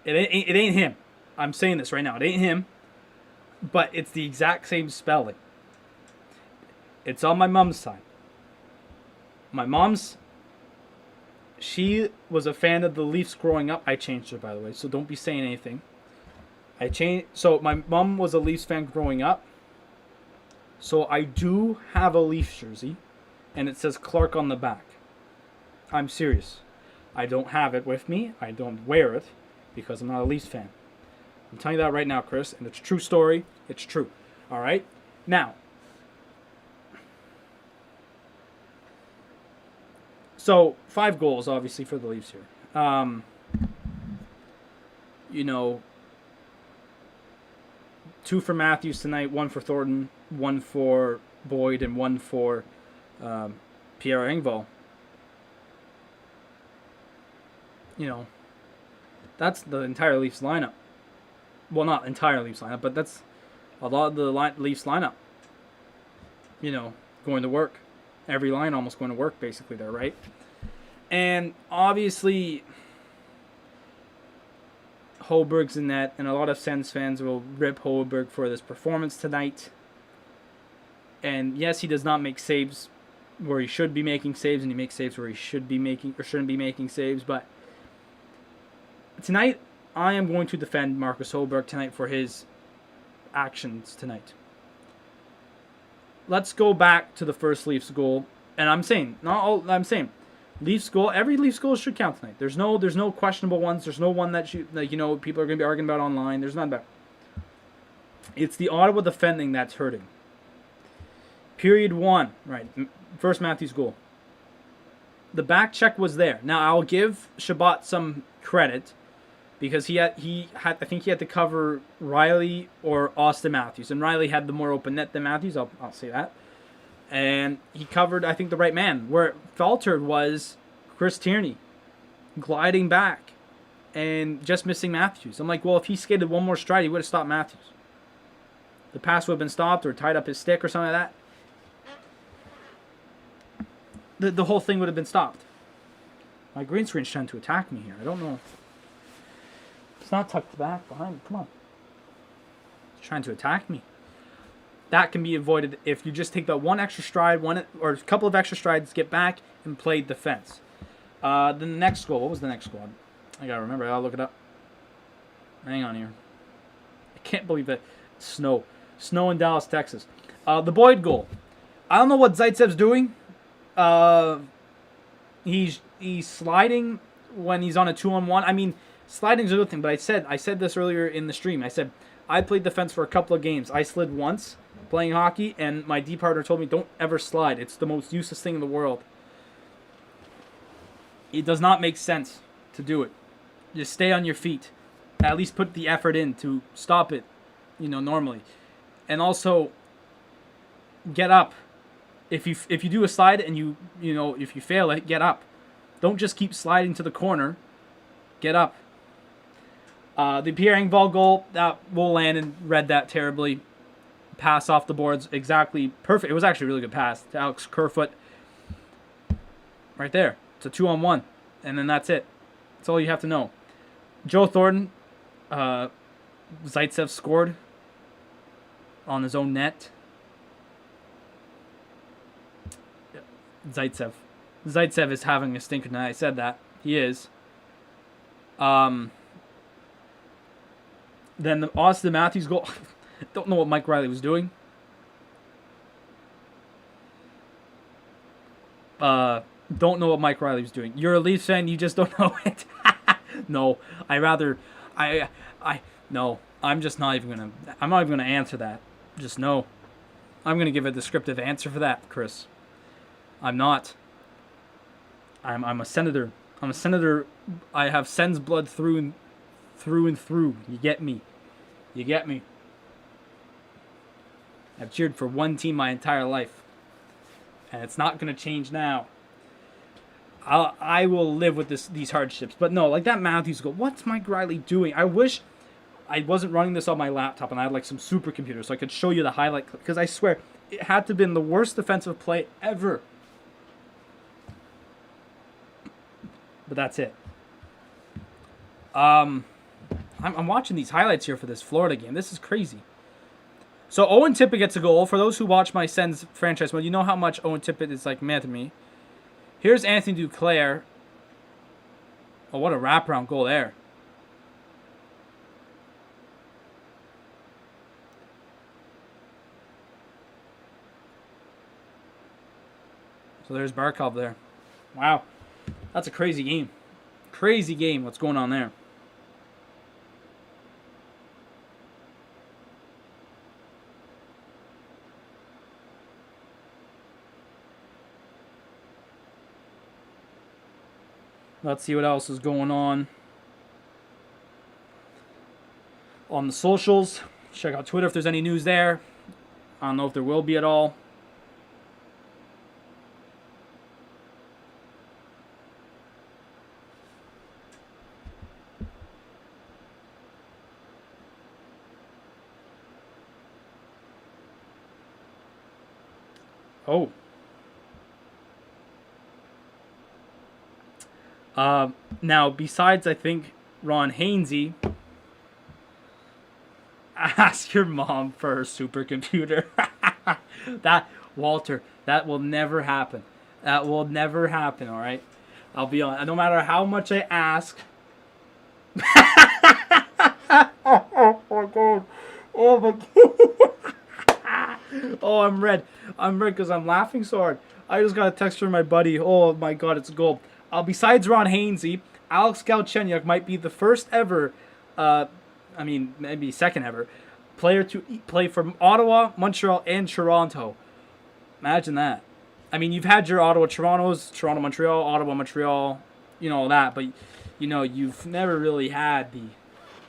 S1: It ain't him. I'm saying this right now. It ain't him, but it's the exact same spelling. It's on my mom's side. My mom's, she was a fan of the Leafs growing up. I changed her, by the way, so don't be saying anything. So my mom was a Leafs fan growing up. So I do have a Leafs jersey, and it says Clark on the back. I'm serious. I don't have it with me. I don't wear it because I'm not a Leafs fan. I'm telling you that right now, Chris, and it's a true story. It's true. All right? Now, so 5 goals, obviously, for the Leafs here. You know, 2 for Matthews tonight, 1 for Thornton, 1 for Boyd, and 1 for Pierre Engvall. You know, that's the entire Leafs lineup. Well, not entire Leafs lineup, but that's a lot of the Leafs lineup. You know, going to work. Every line almost going to work, basically, there, right? And obviously, Hoberg's in net, and a lot of Sens fans will rip Hoberg for this performance tonight. And yes, he does not make saves where he should be making saves, and he makes saves where he should be making or shouldn't be making saves. But tonight, I am going to defend Marcus Hoberg tonight for his actions tonight. Let's go back to the first Leafs goal, and I'm saying Leafs goal. Every Leafs goal should count tonight. There's no questionable ones. There's no one that people are going to be arguing about online. There's none of that. It's the Ottawa defending that's hurting. Period 1, right? First Matthews goal. The back check was there. Now I'll give Shabbat some credit because he had I think he had to cover Riley or Austin Matthews, and Riley had the more open net than Matthews. I'll say that. And he covered, I think, the right man. Where it faltered was Chris Tierney gliding back and just missing Matthews. I'm like, well, if he skated one more stride, he would have stopped Matthews. The pass would have been stopped or tied up his stick or something like that. The whole thing would have been stopped. My green screen's trying to attack me here. I don't know. It's not tucked back behind me. Come on. It's trying to attack me. that can be avoided if you just take that one extra stride, one or a couple of extra strides, get back and play defense. The next goal. What was the next goal? I gotta remember. I'll look it up. Hang on here. I can't believe that. Snow in Dallas, Texas. The Boyd goal. I don't know what Zaitsev's doing. He's sliding when he's on a 2-on-1. I mean, sliding's a good thing, but I said this earlier in the stream. I said I played defense for a couple of games. I slid once playing hockey, and my D partner told me don't ever slide. It's the most useless thing in the world. It does not make sense to do it. Just stay on your feet. At least put the effort in to stop it, normally. And also, get up. If you do a slide and if you fail it, get up. Don't just keep sliding to the corner. Get up. The Pierre Engvall goal, that Will Landon read that terribly. Pass off the boards, exactly perfect. It was actually a really good pass to Alex Kerfoot. Right there. It's a 2-on-1. And then that's it. That's all you have to know. Joe Thornton, Zaitsev scored on his own net. Zaitsev is having a stinker tonight. I said that. He is. Then the Austin Matthews goal. Don't know what Mike Riley was doing. Don't know what Mike Riley was doing. You're a Leafs fan, you just don't know it. No, no. I'm not even gonna answer that. Just no. I'm gonna give a descriptive answer for that, Chris. I'm not. I'm a senator. I'm a senator. I have Sens blood through and through. You get me. I've cheered for one team my entire life, and it's not gonna change now. I will live with these hardships, but no, like that Matthews goal. What's Mike Riley doing? I wish I wasn't running this on my laptop and I had like some supercomputer so I could show you the highlight clip, because I swear it had to have been the worst defensive play ever. But that's it. I'm watching these highlights here for this Florida game. This is crazy. So Owen Tippett gets a goal. For those who watch my Sens franchise mode, you know how much Owen Tippett is like mad to me. Here's Anthony Duclair. Oh, what a wraparound goal there. So there's Barkov there. Wow. That's a crazy game. Crazy game. What's going on there? Let's see what else is going on the socials. Check out Twitter if there's any news there. I don't know if there will be at all. Oh. Now, besides, I think, Ron Hainsey, ask your mom for her supercomputer. Walter, that will never happen. That will never happen, all right? I'll be on. No matter how much I ask. Oh, my God. Oh, my God. Oh, I'm red. I'm red because I'm laughing so hard. I just got a text from my buddy. Oh, my God, it's gold. Besides Ron Hainsey, Alex Galchenyuk might be the first ever, maybe second ever, player to play for Ottawa, Montreal, and Toronto. Imagine that. I mean, you've had your Ottawa, Toronto's, Toronto, Montreal, Ottawa, Montreal, all that, but, you've never really had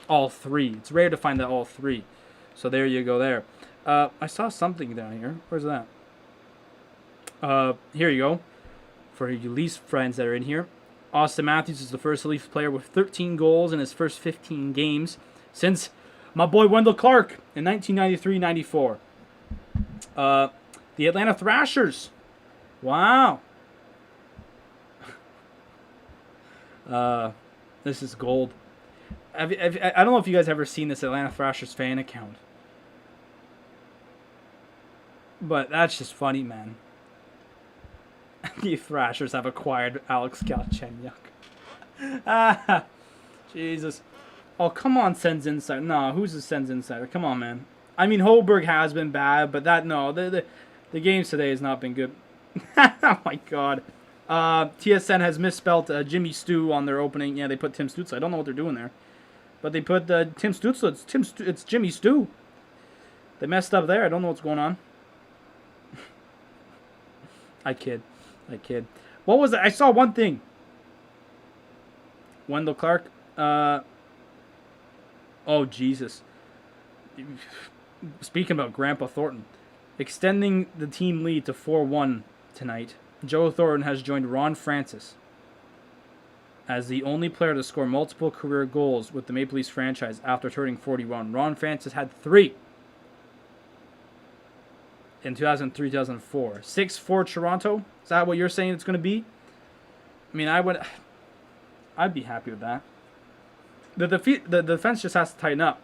S1: all three. It's rare to find that all three. So there you go there. I saw something down here. Where's that? Here you go. For you Leafs friends that are in here, Austin Matthews is the first Leafs player with 13 goals in his first 15 games since my boy Wendell Clark in 1993-94. The Atlanta Thrashers. Wow. This is gold. I don't know if you guys ever seen this Atlanta Thrashers fan account. But that's just funny, man. The Thrashers have acquired Alex Galchenyuk. Ah, Jesus. Oh, come on, Sens Insider. No, who's the Sens Insider? Come on, man. I mean, Holberg has been bad, but the games today has not been good. Oh, my God. TSN has misspelled Jimmy Stu on their opening. Yeah, they put Tim Stützle. I don't know what they're doing there. But they put Tim Stützle. It's Jimmy Stu. They messed up there. I don't know what's going on. I kid. What was it? I saw one thing. Wendell Clark. Oh, Jesus. Speaking about Grandpa Thornton. Extending the team lead to 4-1 tonight. Joe Thornton has joined Ron Francis as the only player to score multiple career goals with the Maple Leafs franchise after turning 41. Ron Francis had 3 in 2003-2004. 6 for Toronto. Is that what you're saying it's going to be? I mean, I'd be happy with that. The defense just has to tighten up.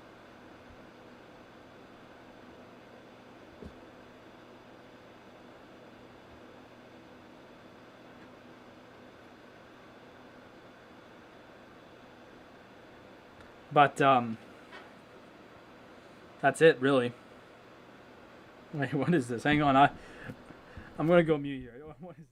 S1: But that's it, really. Wait, what is this? Hang on, I'm gonna go mute here. What is?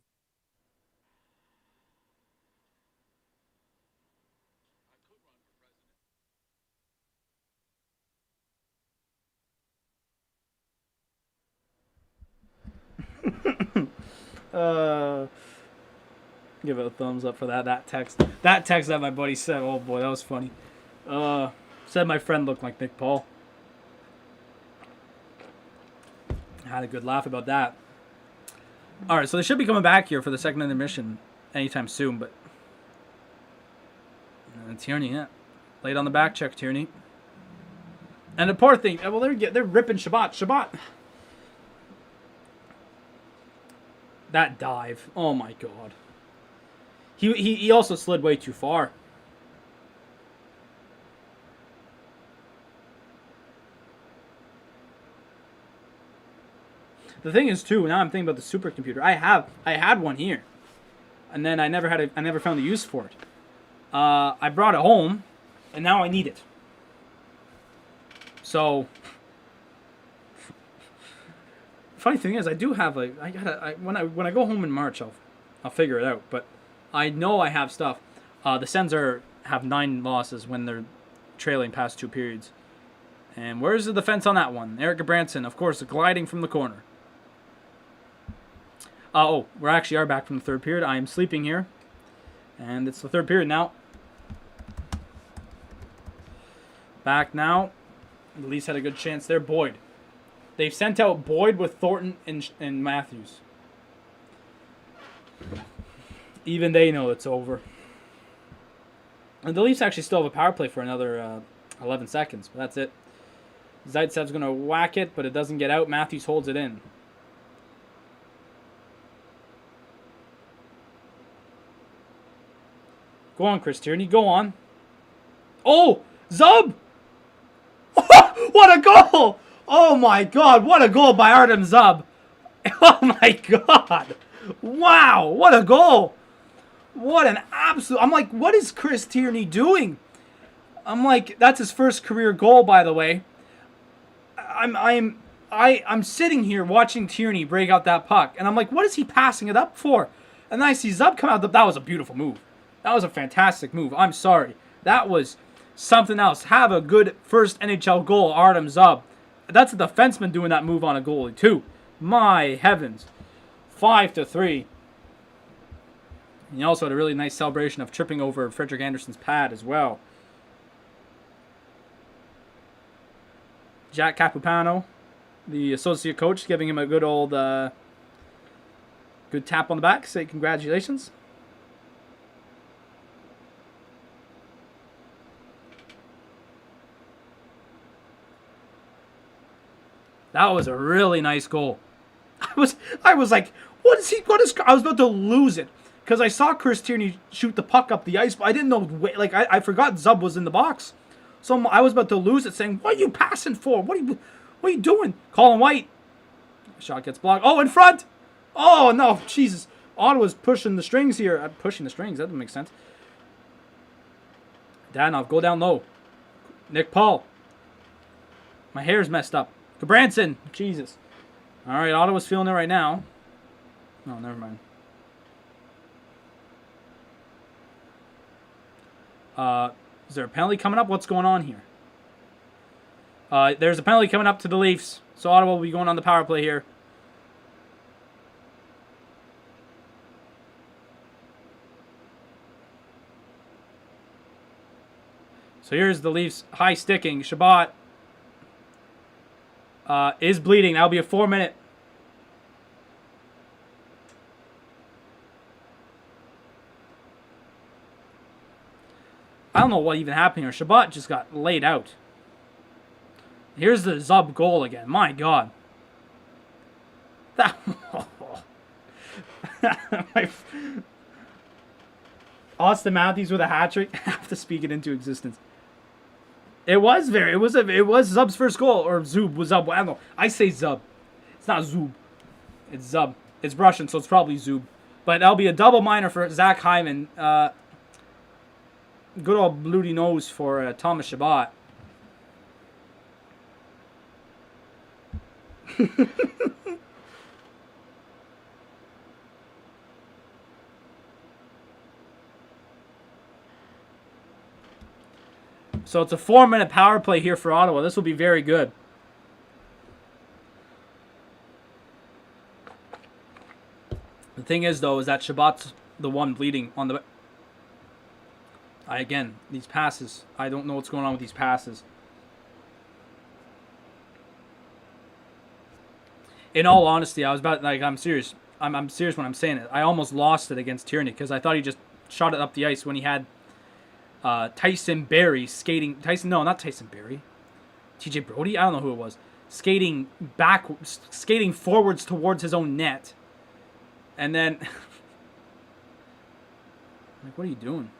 S1: Give it a thumbs up for that. That text that my buddy said. Oh boy, that was funny. Said my friend looked like Nick Paul. Had a good laugh about that. All right, so they should be coming back here for the second intermission anytime soon, but Tierney, yeah, late on the back check, Tierney. And the poor thing, well, they're ripping Shabbat. That dive, oh my God. He also slid way too far. The thing is, too, now I'm thinking about the supercomputer. I had one here, and then I never found the use for it. I brought it home, and now I need it. So, funny thing is, I do have when I go home in March, I'll figure it out. But I know I have stuff. The Sens have 9 losses when they're trailing past 2 periods. And where's the defense on that one? Eric Branson, of course, gliding from the corner. We actually are back from the third period. I am sleeping here. And it's the third period now. Back now. The Leafs had a good chance there. Boyd. They've sent out Boyd with Thornton and Matthews. Even they know it's over. And the Leafs actually still have a power play for another 11 seconds. But that's it. Zaitsev's going to whack it, but it doesn't get out. Matthews holds it in. Go on, Chris Tierney. Go on. Oh! Zub! What a goal! Oh my God! What a goal by Artem Zub! Oh my God! Wow! What a goal! What an absolute... I'm like, what is Chris Tierney doing? I'm like, that's his first career goal, by the way. I'm sitting here watching Tierney break out that puck, and I'm like, what is he passing it up for? And then I see Zub come out. That was a beautiful move. That was a fantastic move. I'm sorry. That was something else. Have a good first NHL goal, Artem Zub. That's a defenseman doing that move on a goalie, too. My heavens. 5-3. And he also had a really nice celebration of tripping over Frederick Anderson's pad as well. Jack Capupano, the associate coach, giving him a good old good tap on the back. Say congratulations. That was a really nice goal. I was like, what is? I was about to lose it because I saw Chris Tierney shoot the puck up the ice, but I didn't know. Like I forgot Zub was in the box, so I was about to lose it, saying, "What are you passing for? What are you doing?" Colin White Shot gets blocked. Oh, in front! Oh, no. Jesus. Ottawa's pushing the strings here. Pushing the strings. That doesn't make sense. Danov, go down low. Nick Paul. My hair's messed up. Gabranson. Jesus. All right, Ottawa's feeling it right now. No, never mind. Is there a penalty coming up? What's going on here? There's a penalty coming up to the Leafs. So Ottawa will be going on the power play here. So here's the Leafs high sticking. Chabot is bleeding. That'll be a 4-minute. I don't know what even happened here. Chabot just got laid out. Here's the Zub goal again. My God. That. Austin Matthews with a hat trick. I have to speak it into existence. It was Zub's first goal, or Zub was Zub. I don't know. I say Zub. It's not Zub. It's Zub. It's Russian, so it's probably Zub. But that'll be a double minor for Zach Hyman. Good old bloody nose for Thomas Chabot. So it's a 4-minute power play here for Ottawa. This will be very good. The thing is, though, is that Chabot's the one bleeding on the... Again, these passes. I don't know what's going on with these passes. In all honesty, I was about... I'm serious. I'm serious when I'm saying it. I almost lost it against Tierney because I thought he just shot it up the ice when he had... Tyson Berry skating... No, not Tyson Berry. TJ Brody? I don't know who it was. Skating forwards towards his own net. And then... like, what are you doing?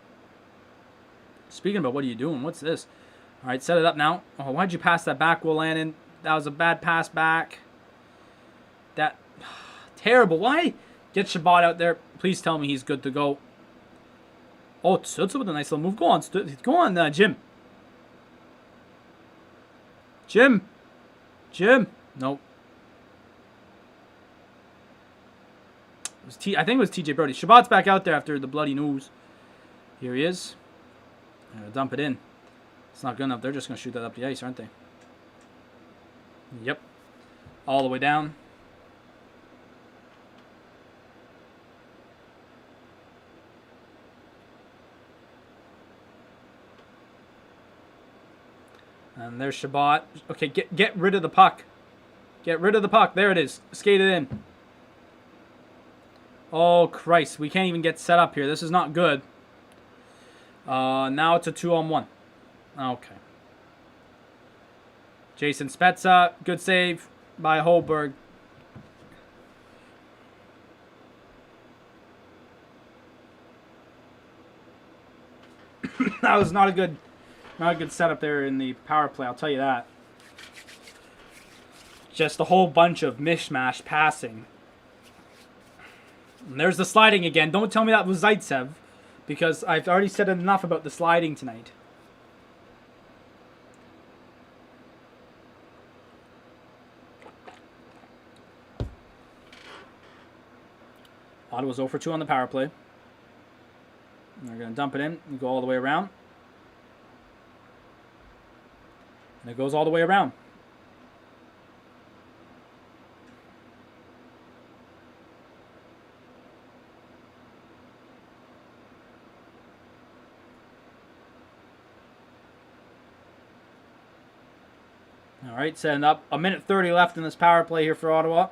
S1: Speaking about what are you doing? What's this? All right, set it up now. Oh, why'd you pass that back, Will Lannon? That was a bad pass back. That... terrible. Why? Get Chabot out there. Please tell me he's good to go. Oh, Tsutsa with a nice little move. Go on, Jim. Jim. Nope. I think it was TJ Brody. Chabot's back out there after the bloody nose. Here he is. I'm going to dump it in. It's not good enough. They're just going to shoot that up the ice, aren't they? Yep. All the way down. And there's Chabot. Okay, get rid of the puck. Get rid of the puck. There it is. Skate it in. Oh, Christ. We can't even get set up here. This is not good. Now it's a 2-on-1. Okay. Jason Spezza. Good save by Holberg. That was not a good setup there in the power play, I'll tell you that. Just a whole bunch of mishmash passing. And there's the sliding again. Don't tell me that was Zaitsev, because I've already said enough about the sliding tonight. Ottawa's 0 for 2 on the power play. And they're going to dump it in and go all the way around. And it goes all the way around. All right, setting up. 1:30 left in this power play here for Ottawa.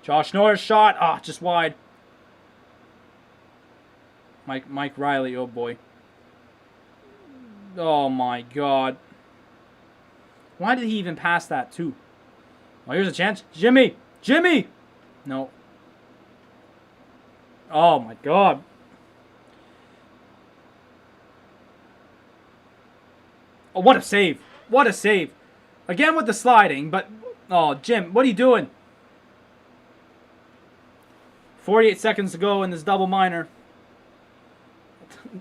S1: Josh Norris shot. Ah, just wide. Mike Riley. Oh, boy. Oh, my God. Why did he even pass that, too? Well, here's a chance. Jimmy! No. Oh, my God. Oh, what a save. What a save. Again with the sliding, but... Oh, Jim, what are you doing? 48 seconds to go in this double minor.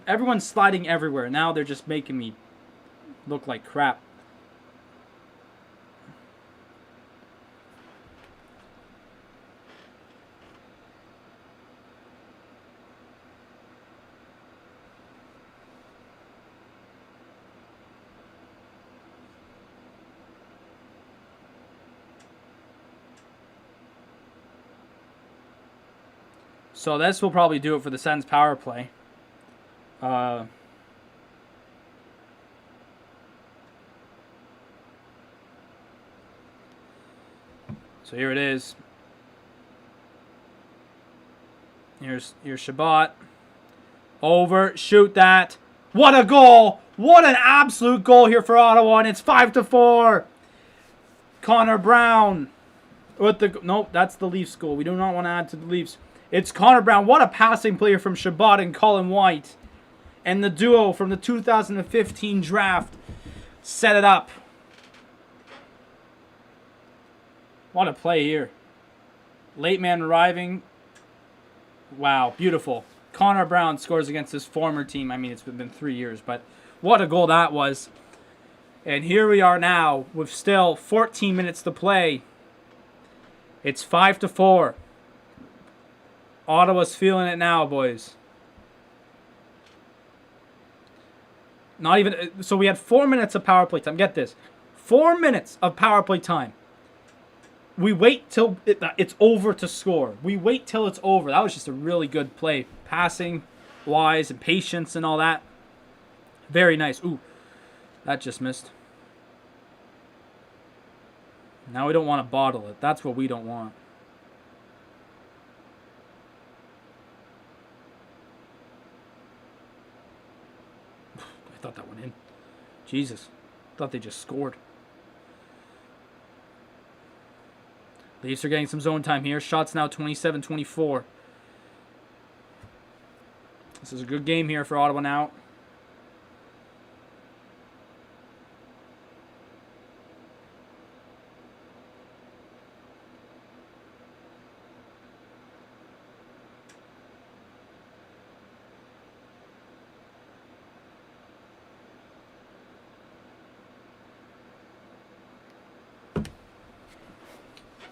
S1: Everyone's sliding everywhere. Now they're just making me look like crap. So this will probably do it for the Sens power play. So here it is. Here's Shabbat. Over. Shoot that. What a goal. What an absolute goal here for Ottawa. And it's 5-4. Connor Brown. With the... Nope, that's the Leafs goal. We do not want to add to the Leafs. It's Connor Brown. What a passing player from Shabbat and Colin White. And the duo from the 2015 draft set it up. What a play here. Late man arriving. Wow, beautiful. Connor Brown scores against his former team. I mean, it's been 3 years, but what a goal that was. And here we are now with still 14 minutes to play. It's 5-4. Ottawa's feeling it now, boys. Not even... So we had 4 minutes of power play time. Get this. 4 minutes of power play time. We wait till it's over to score. We wait till it's over. That was just a really good play. Passing wise and patience and all that. Very nice. Ooh, that just missed. Now we don't want to bottle it. That's what we don't want. I thought that went in. Jesus. Thought they just scored. Leafs are getting some zone time here. Shots now 27-24. This is a good game here for Ottawa now.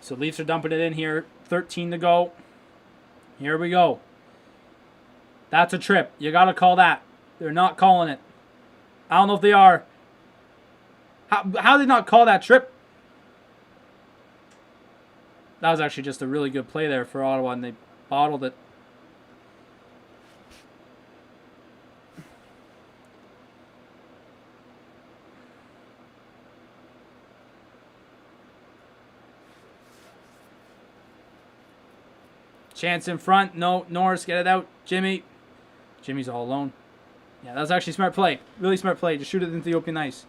S1: So Leafs are dumping it in here. 13 to go. Here we go. That's a trip. You got to call that. They're not calling it. I don't know if they are. How did they not call that trip? That was actually just a really good play there for Ottawa, and they bottled it. Chance in front. No, Norris, get it out. Jimmy. Jimmy's all alone. Yeah, that was actually a smart play. Really smart play. Just shoot it into the open ice.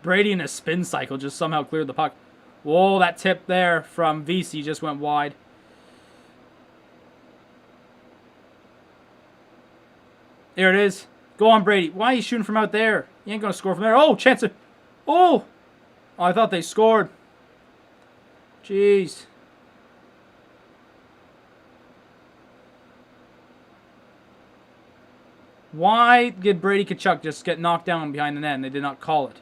S1: Brady in a spin cycle just somehow cleared the puck. Whoa, that tip there from VC just went wide. There it is. Go on, Brady. Why are you shooting from out there? You ain't going to score from there. Oh, chance of... Oh! I thought they scored. Jeez. Why did Brady Tkachuk just get knocked down behind the net and they did not call it?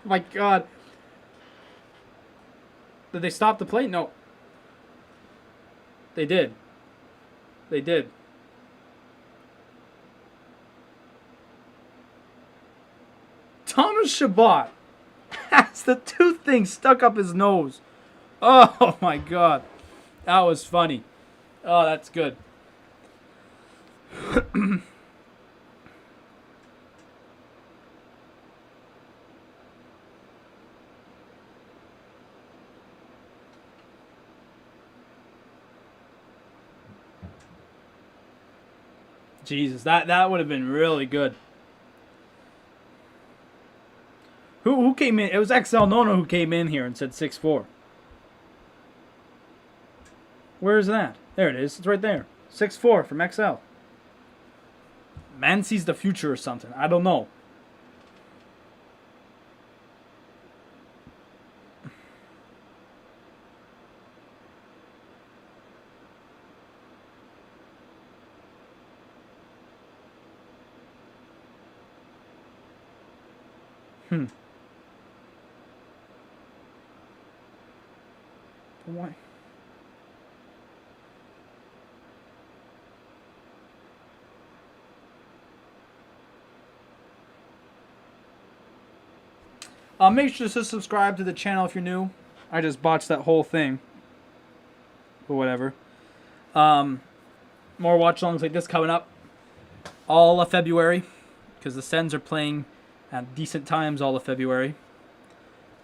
S1: My God. Did they stop the play? No. They did. They did. Thomas Chabot has the tooth thing stuck up his nose. Oh, my God. That was funny. Oh, that's good. Jesus, that would have been really good. Who came in? It was XL Nono who came in here and said 6'4". Where is that? There it is. It's right there. 6'4" from XL. Man sees the future or something. I don't know. Why? Make sure to subscribe to the channel if you're new. I just botched that whole thing. But whatever. More watch-alongs like this coming up. All of February. Because the Sens are playing at decent times all of February.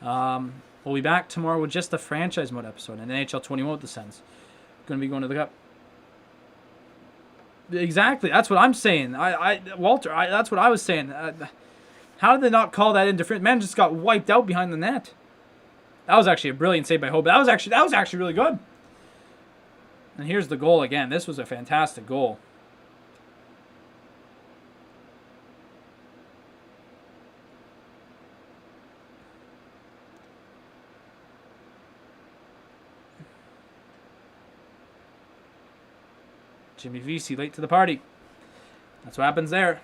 S1: We'll be back tomorrow with just the franchise mode episode and NHL 21 with the Sens. Going to be going to the Cup. Exactly. That's what I'm saying. Walter, that's what I was saying. How did they not call that indifferent? Man just got wiped out behind the net. That was actually a brilliant save by Hope. That was actually really good. And here's the goal again. This was a fantastic goal. Jimmy Vesey late to the party. That's what happens there.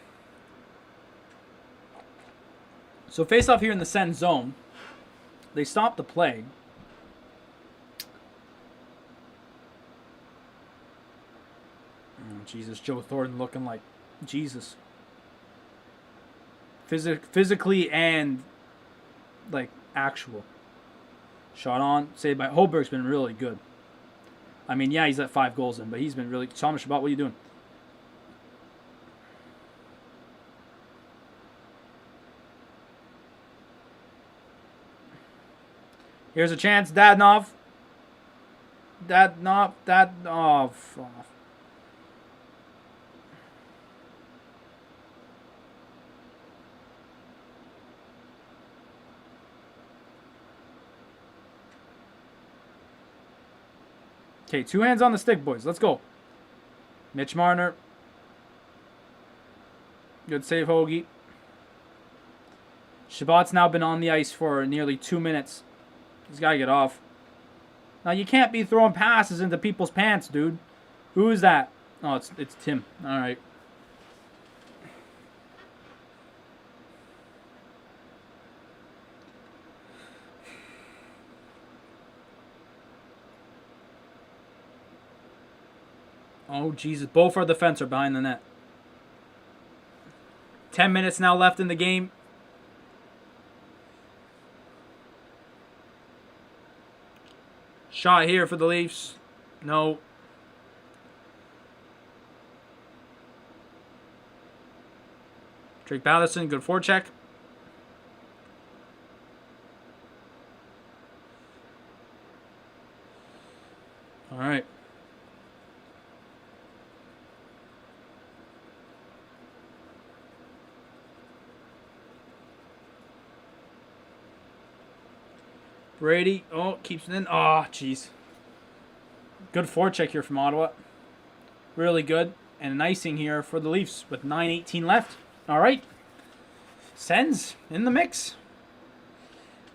S1: So face off here in the Sens zone. They stop the play. Oh, Jesus, Joe Thornton looking like Jesus. Physically and like actual. Shot on. Saved by Hoberg's been really good. I mean, yeah, he's let 5 goals in, but he's been really... Thomas Shabbat, what are you doing? Here's a chance. Dadonov. Oh, fuck. Okay, 2 hands on the stick, boys. Let's go. Mitch Marner. Good save, Hoagie. Shabbat's now been on the ice for nearly 2 minutes. He's got to get off. Now, you can't be throwing passes into people's pants, dude. Who is that? Oh, it's Tim. All right. Oh, Jesus. Both our defense are behind the net. 10 minutes now left in the game. Shot here for the Leafs. No. Drake Batherson, good forecheck. All right. Brady, oh, keeps it in. Oh, jeez. Good forecheck here from Ottawa. Really good. And an icing here for the Leafs with 9:18 left. All right. Sens in the mix,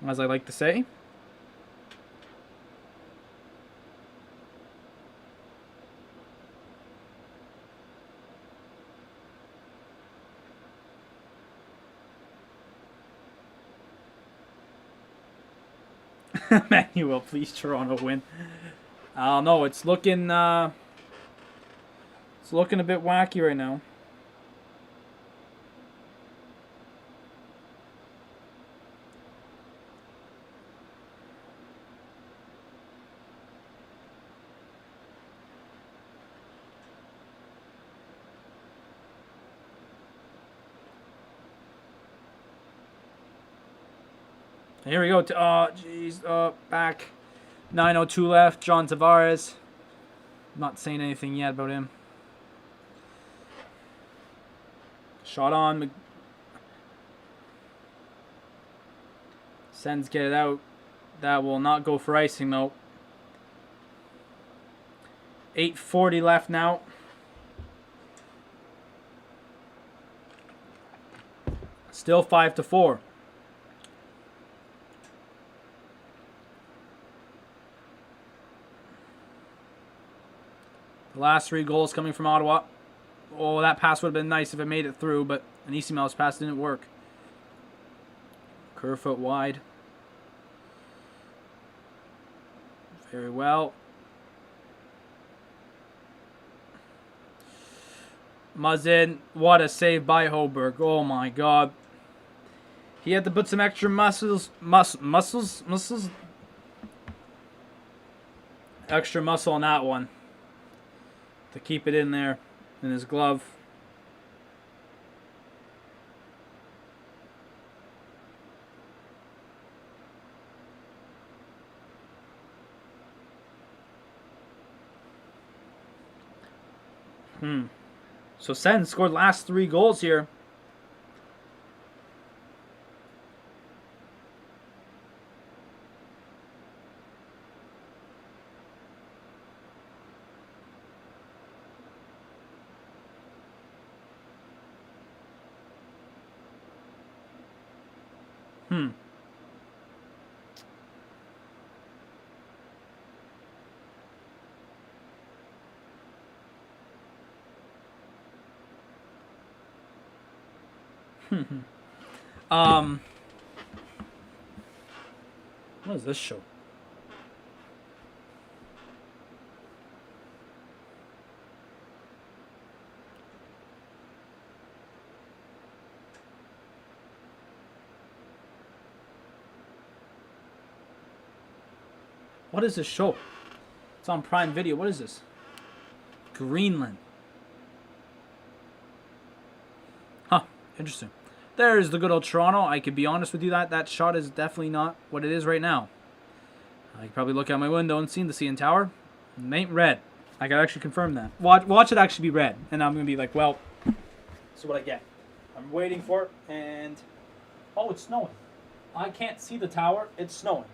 S1: as I like to say. Manuel, please, Toronto win. I don't know. It's looking a bit wacky right now. Here we go. Oh, jeez. Back. 9:02 left. John Tavares. I'm not saying anything yet about him. Shot on. Sens get it out. That will not go for icing, though. 8:40 left now. Still 5-4. The last 3 goals coming from Ottawa. Oh, that pass would have been nice if it made it through, but an Anisimav's pass didn't work. Kerfoot wide. Very well. Muzzin, what a save by Hoberg. Oh my god. He had to put some extra extra muscle on that one to keep it in there in his glove. So Sens scored last 3 goals here. What is this show? What is this show? It's on Prime Video. What is this? Greenland. Huh. Interesting. There's the good old Toronto. I could be honest with you that shot is definitely not what it is right now. I could probably look out my window and see the CN Tower. It ain't red. I can actually confirm that. Watch it actually be red. And I'm going to be like, well, this is what I get. I'm waiting for it and... Oh, it's snowing. I can't see the tower. It's snowing.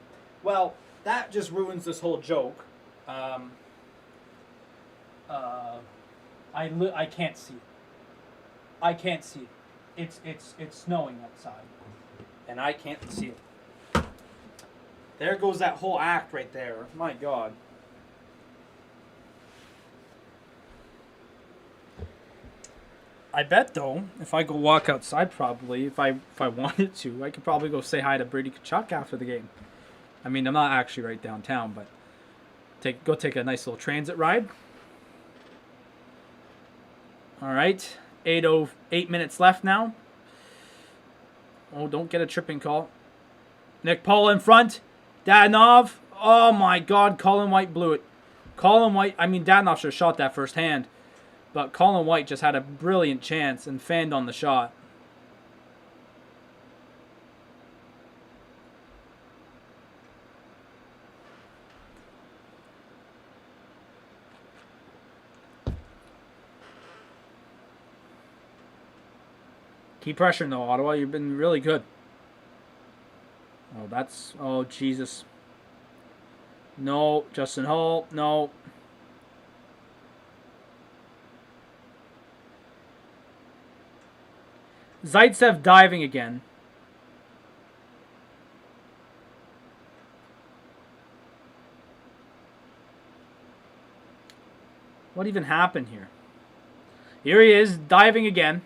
S1: Well, that just ruins this whole joke. I can't see it. I can't see it. It's snowing outside, and I can't see it. There goes that whole act right there. My God. I bet though, if I go walk outside, probably if I wanted to, I could probably go say hi to Brady Tkachuk after the game. I mean, I'm not actually right downtown, but go take a nice little transit ride. All right. 8 minutes left now. Oh, don't get a tripping call. Nick Paul in front. Dadonov. Oh, my God. Colin White blew it. Dadonov should have shot that first hand. But Colin White just had a brilliant chance and fanned on the shot. Keep pressuring though, Ottawa. You've been really good. Oh, Jesus. No, Justin Hull. No. Zaitsev diving again. What even happened here? Here he is, diving again.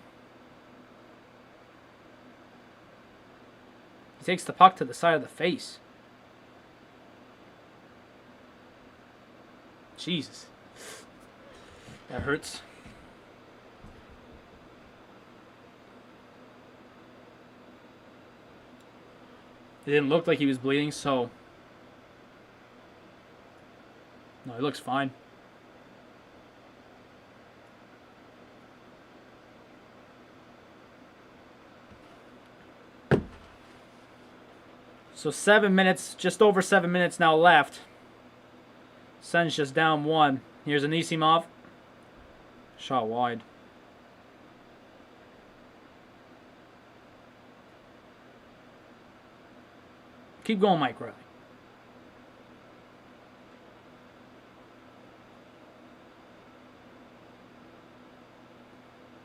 S1: He takes the puck to the side of the face. Jesus. That hurts. It didn't look like he was bleeding, so... No, he looks fine. So 7 minutes, just over 7 minutes now left. Sens just down 1. Here's Anisimov. Shot wide. Keep going, Mike Riley.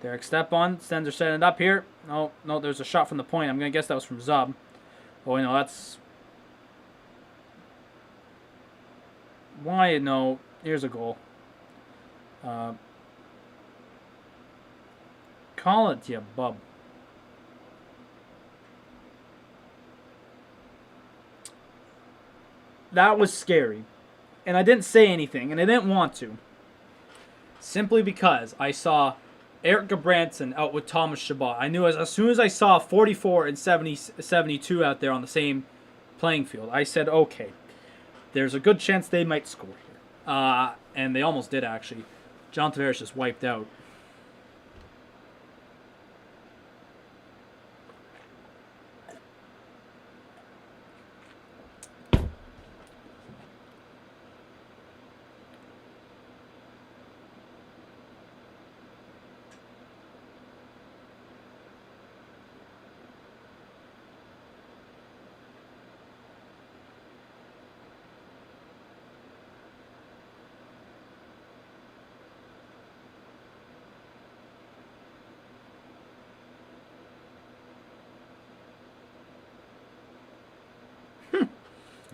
S1: Derek Stefan. Sens are setting it up here. No, there's a shot from the point. I'm going to guess that was from Zub. Oh, no, that's... Why? No. Here's a goal. Call it, you bub. That was scary. And I didn't say anything, and I didn't want to. Simply because I saw Eric Gabranson out with Thomas Chabot. I knew as soon as I saw 44 and 72 out there on the same playing field, I said, okay, there's a good chance they might score here. And they almost did, actually. John Tavares just wiped out.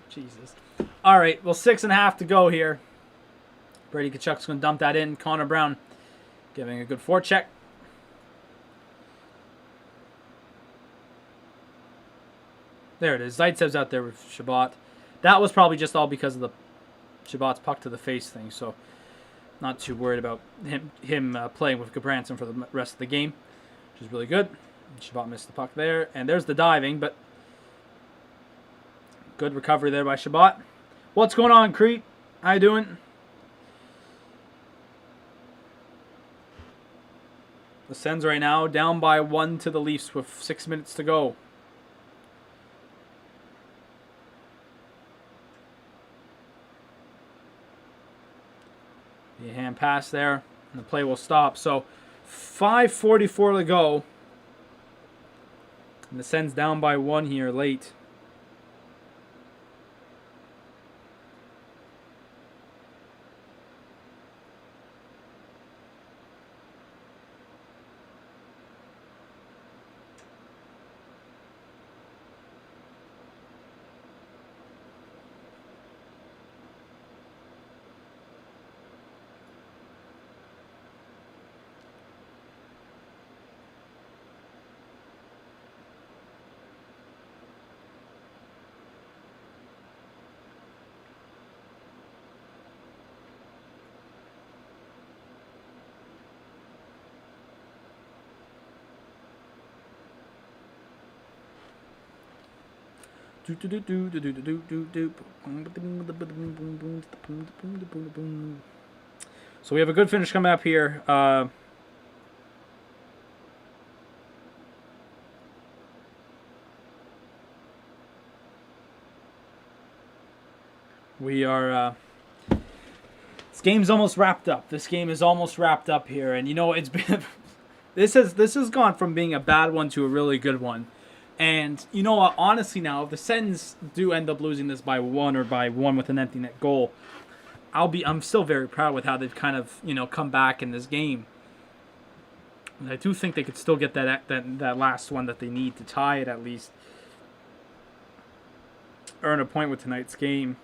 S1: Jesus. All right, well, 6.5 to go here. Brady Tkachuk's going to dump that in. Connor Brown giving a good forecheck. There it is. Zaitsev's out there with Chabot. That was probably just all because of the Chabot's puck to the face thing, so not too worried about him playing with Gabranson for the rest of the game, which is really good. Chabot missed the puck there, and there's the diving, but good recovery there by Chabot. What's going on, Crete? How you doing? The Sens right now down by 1 to the Leafs with 6 minutes to go. The hand pass there, and the play will stop. So 5:44 to go. And the Sens down by 1 here late. So we have a good finish coming up here. We are. This game's almost wrapped up. This game is almost wrapped up here, and you know it's been. This has gone from being a bad one to a really good one. And you know what? Honestly, now if the Sens do end up losing this by 1 or by 1 with an empty net goal, I'm still very proud with how they've kind of come back in this game. And I do think they could still get that last one that they need to tie it at least, earn a point with tonight's game.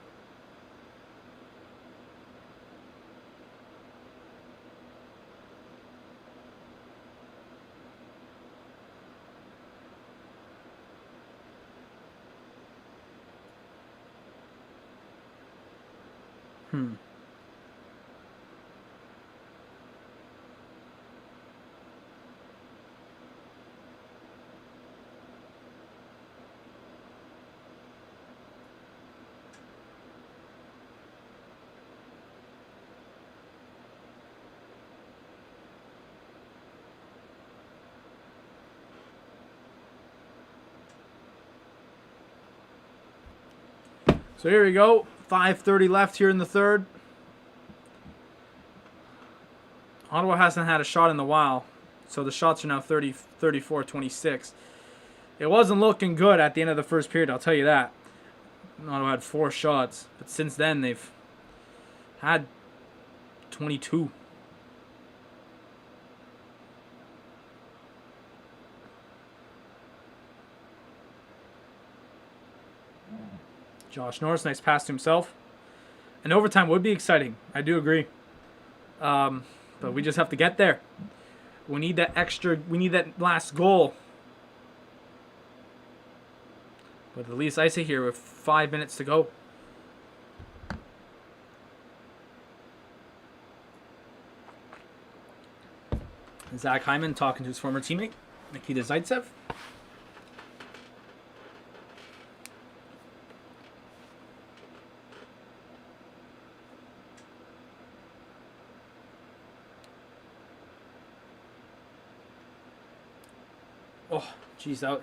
S1: So here we go. 5:30 left here in the third. Ottawa hasn't had a shot in a while, so the shots are now 34-26. It wasn't looking good at the end of the first period, I'll tell you that. Ottawa had 4 shots, but since then they've had 22. Josh Norris, nice pass to himself. And overtime would be exciting. I do agree. But we just have to get there. We need that extra. We need that last goal. But at least I sit here with 5 minutes to go. Zach Hyman talking to his former teammate, Nikita Zaitsev. Oh, jeez, that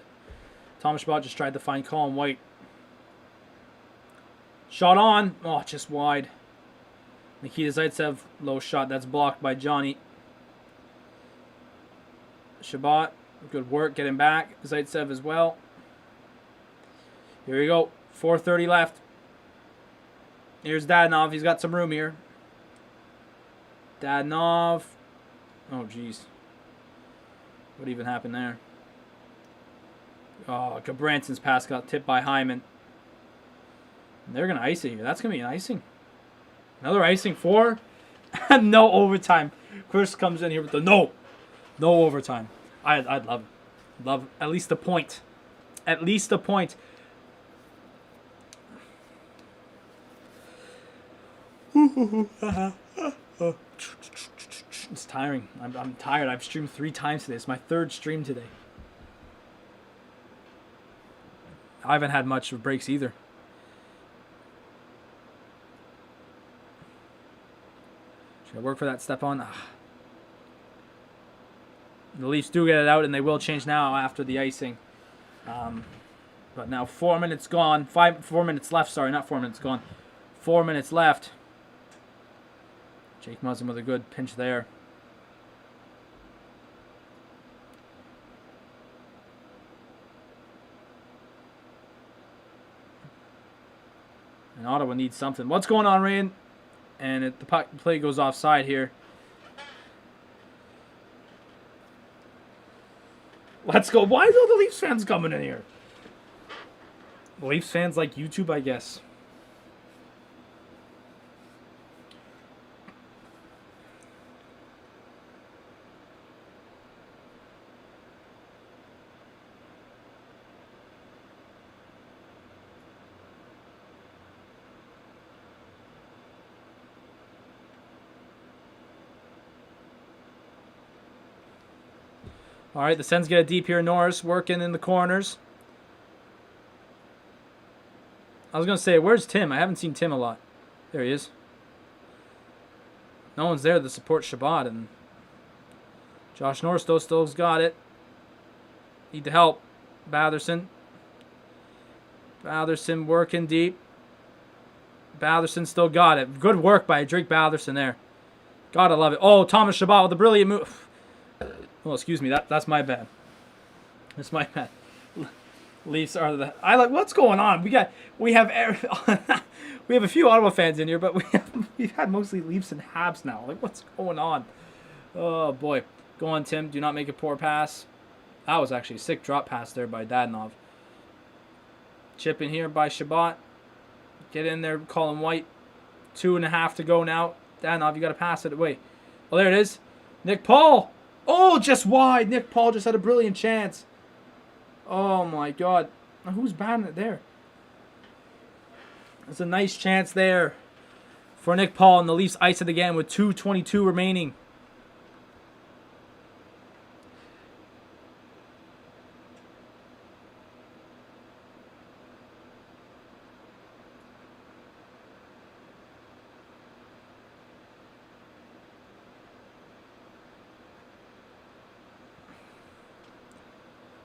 S1: Thomas Chabot just tried to find Colin White. Shot on. Oh, just wide. Nikita Zaitsev, low shot. That's blocked by Johnny. Chabot, good work getting back. Zaitsev as well. Here we go. 4:30 left. Here's Dadonov. He's got some room here. Dadonov. Oh, jeez. What even happened there? Oh, Gabranson's pass got tipped by Hyman. They're going to ice it here. That's going to be an icing. Another icing for no overtime. Chris comes in here with the no overtime. I'd love it. Love at least a point. At least a point. It's tiring. I'm tired. I've streamed 3 times today. It's my 3rd stream today. I haven't had much of breaks either. Should I work for that Stefan? The Leafs do get it out, and they will change now after the icing. But now 4 minutes gone. 4 minutes left. Sorry, not 4 minutes gone. 4 minutes left. Jake Muzzin with a good pinch there. And Ottawa needs something. What's going on, Rain? And the play goes offside here. Let's go. Why is all the Leafs fans coming in here? Leafs fans like YouTube, I guess. All right, the Sens get it deep here. Norris working in the corners. I was going to say, where's Tim? I haven't seen Tim a lot. There he is. No one's there to support Chabot. And Josh Norris still's got it. Need to help. Batherson. Batherson working deep. Batherson still got it. Good work by Drake Batherson there. Gotta love it. Oh, Thomas Chabot with a brilliant move. Oh, excuse me. That's my bad. That's my bad. Leafs are the. What's going on? We have a few Ottawa fans in here, but we've had mostly Leafs and Habs now. Like, what's going on? Oh boy. Go on, Tim. Do not make a poor pass. That was actually a sick drop pass there by Dadonov. Chip in here by Chabot. Get in there, Colin White. 2.5 to go now. Dadonov, you got to pass it away. Oh, there it is. Nick Paul. Oh, just wide. Nick Paul just had a brilliant chance. Oh, my God. Now, who's batting it there? There's a nice chance there for Nick Paul, and the Leafs ice it again with 2:22 remaining.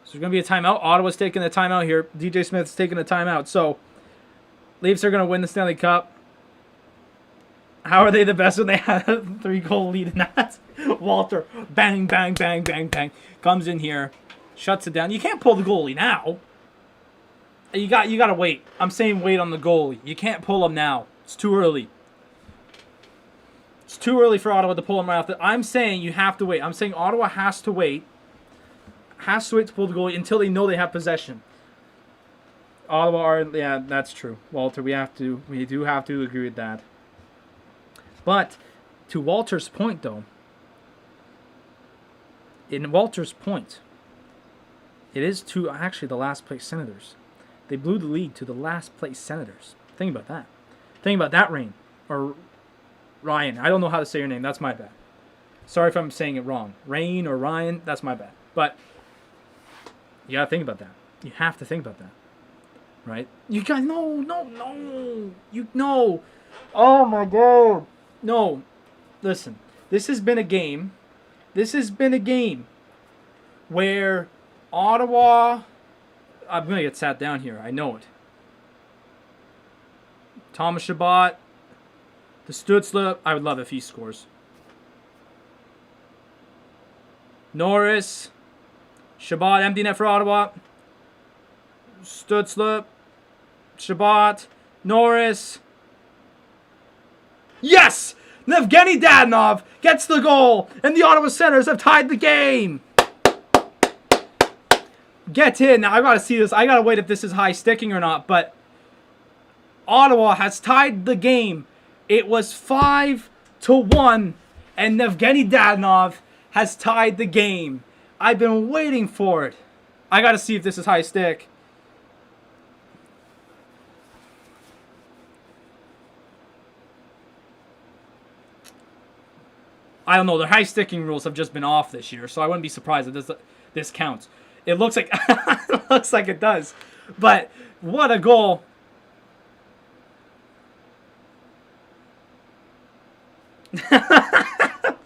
S1: So there's going to be a timeout. Ottawa's taking a timeout here. DJ Smith's taking a timeout. So, Leafs are going to win the Stanley Cup. How are they the best when they have a 3-goal lead in that? Walter, bang, bang, bang, bang, bang. Comes in here, shuts it down. You can't pull the goalie now. You gotta wait. I'm saying wait on the goalie. You can't pull him now. It's too early. It's too early for Ottawa to pull him right off. I'm saying you have to wait. I'm saying Ottawa has to wait. Has to wait to pull the goalie until they know they have possession. Ottawa are, yeah, that's true, Walter. We do have to agree with that. But to Walter's point, though, in Walter's point, it is to actually the last place Senators. They blew the lead to the last place Senators. Think about that. Think about that, Rain. Or Ryan. I don't know how to say your name. That's my bad. Sorry if I'm saying it wrong. Rain or Ryan, that's my bad. But you gotta think about that. You have to think about that. Right? You guys, no. You know. Oh my God. No. Listen. This has been a game. Where Ottawa, I'm going to get sat down here. I know it. Thomas Chabot, the Stutzla, I would love if he scores. Norris, Chabot, empty net for Ottawa. Stutzla, Chabot, Norris. Yes! Evgeny Dadonov gets the goal, and the Ottawa Senators have tied the game. Get in. Now, I got to see this. I got to wait if this is high sticking or not, but Ottawa has tied the game. It was 5-1, and Evgeny Dadonov has tied the game. I've been waiting for it. I got to see if this is high stick. I don't know. The high sticking rules have just been off this year, so I wouldn't be surprised if this counts. It looks like it does. But what a goal.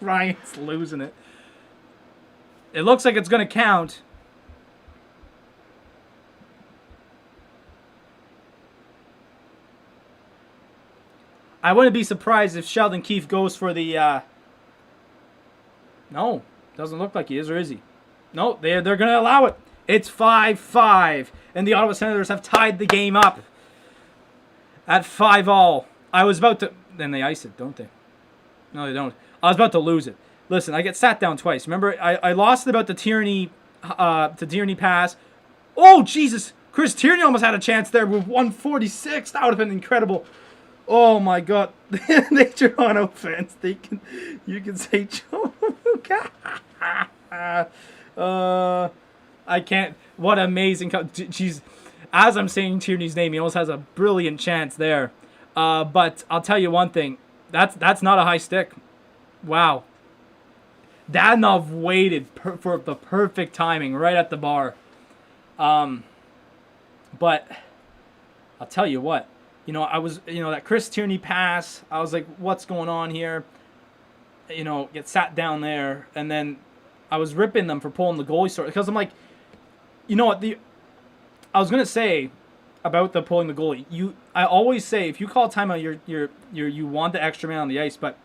S1: Ryan's losing it. It looks like it's going to count. I wouldn't be surprised if Sheldon Keefe goes for the... No, doesn't look like he is, or is he? No, they're going to allow it. It's 5-5, and the Ottawa Senators have tied the game up at 5-all. I was about to... Then they ice it, don't they? No, they don't. I was about to lose it. Listen, I get sat down twice. Remember, I lost about the Tierney pass. Oh, Jesus. Chris Tierney almost had a chance there with 146. That would have been incredible. Oh, my God. The Toronto fans, you can say joke. I can't. What amazing. Jeez. As I'm saying Tierney's name, he almost has a brilliant chance there. But I'll tell you one thing. That's not a high stick. Wow. Dadonov waited for the perfect timing right at the bar. But I'll tell you what. That Chris Tierney pass, I was like, what's going on here? Get sat down there, and then I was ripping them for pulling the goalie sort because I'm like, you know what, I was gonna say about the pulling the goalie. I always say if you call timeout, you want the extra man on the ice, but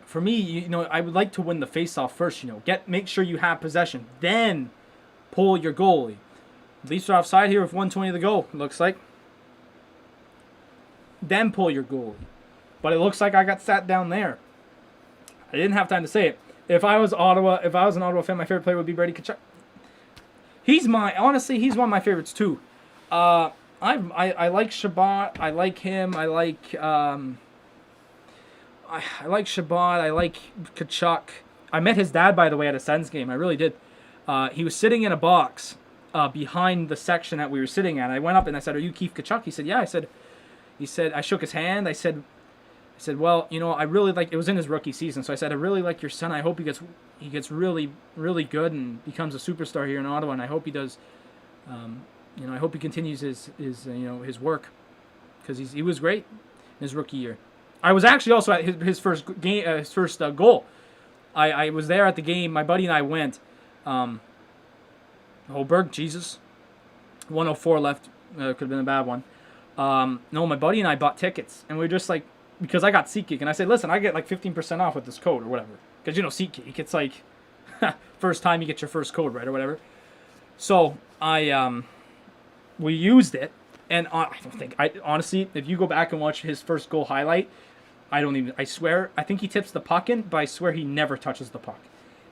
S1: for me, I would like to win the faceoff first. Make sure you have possession, then pull your goalie. Leafs are offside here with 1:20 to go. It looks like. Then pull your goalie. But it looks like I got sat down there. I didn't have time to say it. If I was an Ottawa fan, my favorite player would be Brady Tkachuk. Honestly, he's one of my favorites too. I like Chabot. I like him. I like Chabot. I like Tkachuk. I met his dad, by the way, at a Sens game. I really did. He was sitting in a box behind the section that we were sitting at. I went up and I said, "Are you Keith Tkachuk?" He said, "Yeah." He said, I shook his hand. I said, well, I really like, it was in his rookie season. So I said, I really like your son. I hope he gets really, really good and becomes a superstar here in Ottawa. And I hope he does, I hope he continues his work because he was great in his rookie year. I was actually also at his first game, his first goal. I was there at the game. My buddy and I went. Holberg, Jesus. 104 left. Could have been a bad one. No, my buddy and I bought tickets, and we were just like, because I got SeatGeek, and I said, listen, I get like 15% off with this code or whatever, because SeatGeek, it's like first time you get your first code, right, or whatever. So I we used it. And I don't think, honestly, if you go back and watch his first goal highlight, I swear, I think he tips the puck in, but I swear he never touches the puck.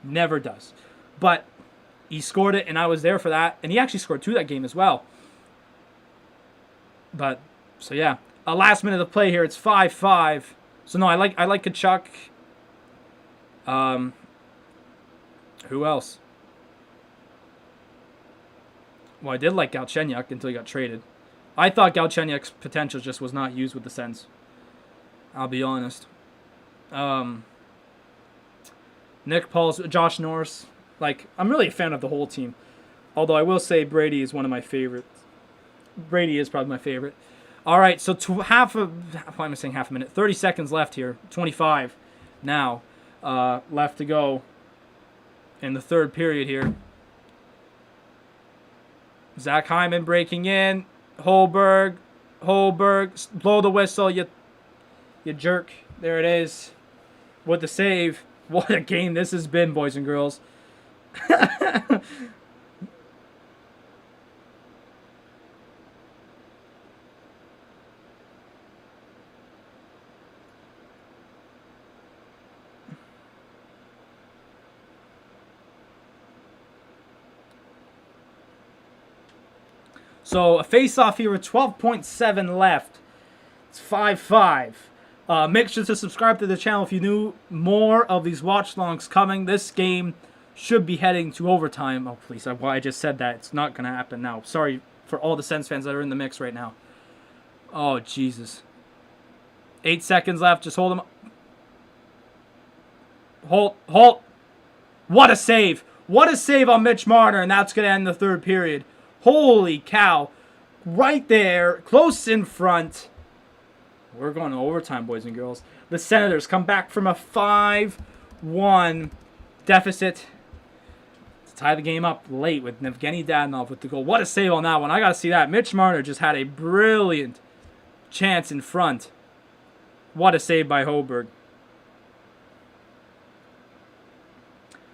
S1: Never does. But he scored it, and I was there for that. And he actually scored 2 that game as well. But, so yeah. Last minute of play here, it's 5-5. So no, I like Tkachuk. Who else? Well, I did like Galchenyuk until he got traded. I thought Galchenyuk's potential just was not used with the Sens. I'll be honest. Nick Paul's, Josh Norris. Like, I'm really a fan of the whole team. Although I will say Brady is one of my favorites. Brady is probably my favorite. All right, so why am I saying half a minute? 30 seconds left here. 25 now left to go in the third period here. Zach Hyman breaking in. Holberg, blow the whistle, you jerk. There it is. With the save. What a game this has been, boys and girls. So a face-off here with 12.7 left. It's 5-5. Make sure to subscribe to the channel if you knew more of these watch-longs coming. This game should be heading to overtime. Oh, please. I just said that. It's not going to happen now. Sorry for all the Sens fans that are in the mix right now. Oh, Jesus. 8 seconds left. Just hold them. Hold. What a save. What a save on Mitch Marner, and that's going to end the third period. Holy cow. Right there, close in front. We're going to overtime, boys and girls. The Senators come back from a 5-1 deficit to tie the game up late with Evgeny Dadonov with the goal. What a save on that one. I got to see that. Mitch Marner just had a brilliant chance in front. What a save by Holberg.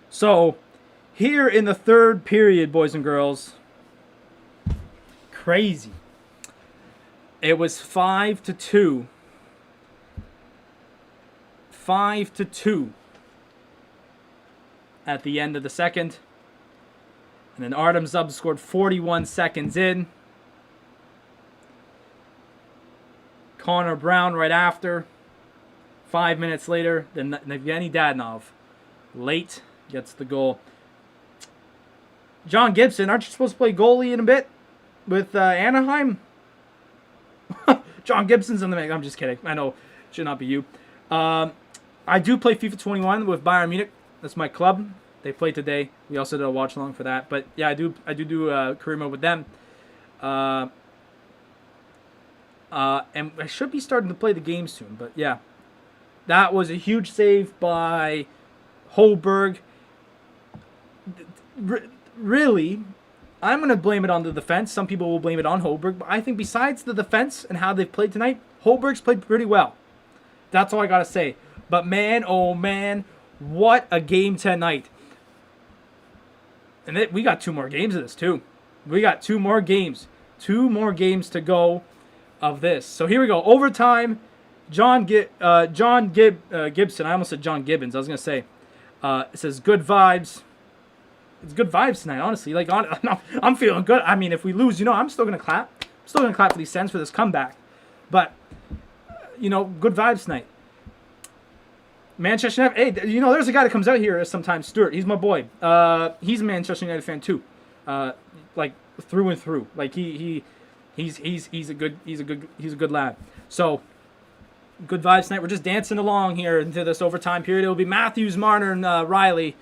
S1: So, here in the third period, boys and girls, crazy. It was 5-2. 5-2 at the end of the second. And then Artem Zub scored 41 seconds in. Connor Brown right after. 5 minutes later, then Evgeny Dadonov late gets the goal. John Gibson, aren't you supposed to play goalie in a bit with Anaheim? John Gibson's in the mix. I'm just kidding. I know it should not be you. I do play FIFA 21 with Bayern Munich. That's my club. They played today. We also did a watch along for that. But yeah, I do career mode with them. And I should be starting to play the game soon. But yeah, that was a huge save by Holberg. Really, I'm going to blame it on the defense. Some people will blame it on Holberg. But I think besides the defense and how they've played tonight, Holberg's played pretty well. That's all I got to say. But man, oh man, what a game tonight. And we got 2 more games of this too. We got 2 more games. 2 more games to go of this. So here we go. Overtime. Gibson. I almost said John Gibbons. I was going to say. It says good vibes. It's good vibes tonight, honestly. Like, I'm feeling good. I mean, if we lose, I'm still going to clap. I'm still going to clap for these Sens for this comeback. But, good vibes tonight. Manchester United. Hey, there's a guy that comes out here sometimes, Stuart. He's my boy. He's a Manchester United fan too. Like through and through. Like he's a good lad. So good vibes tonight. We're just dancing along here into this overtime period. It will be Matthews, Marner, and Riley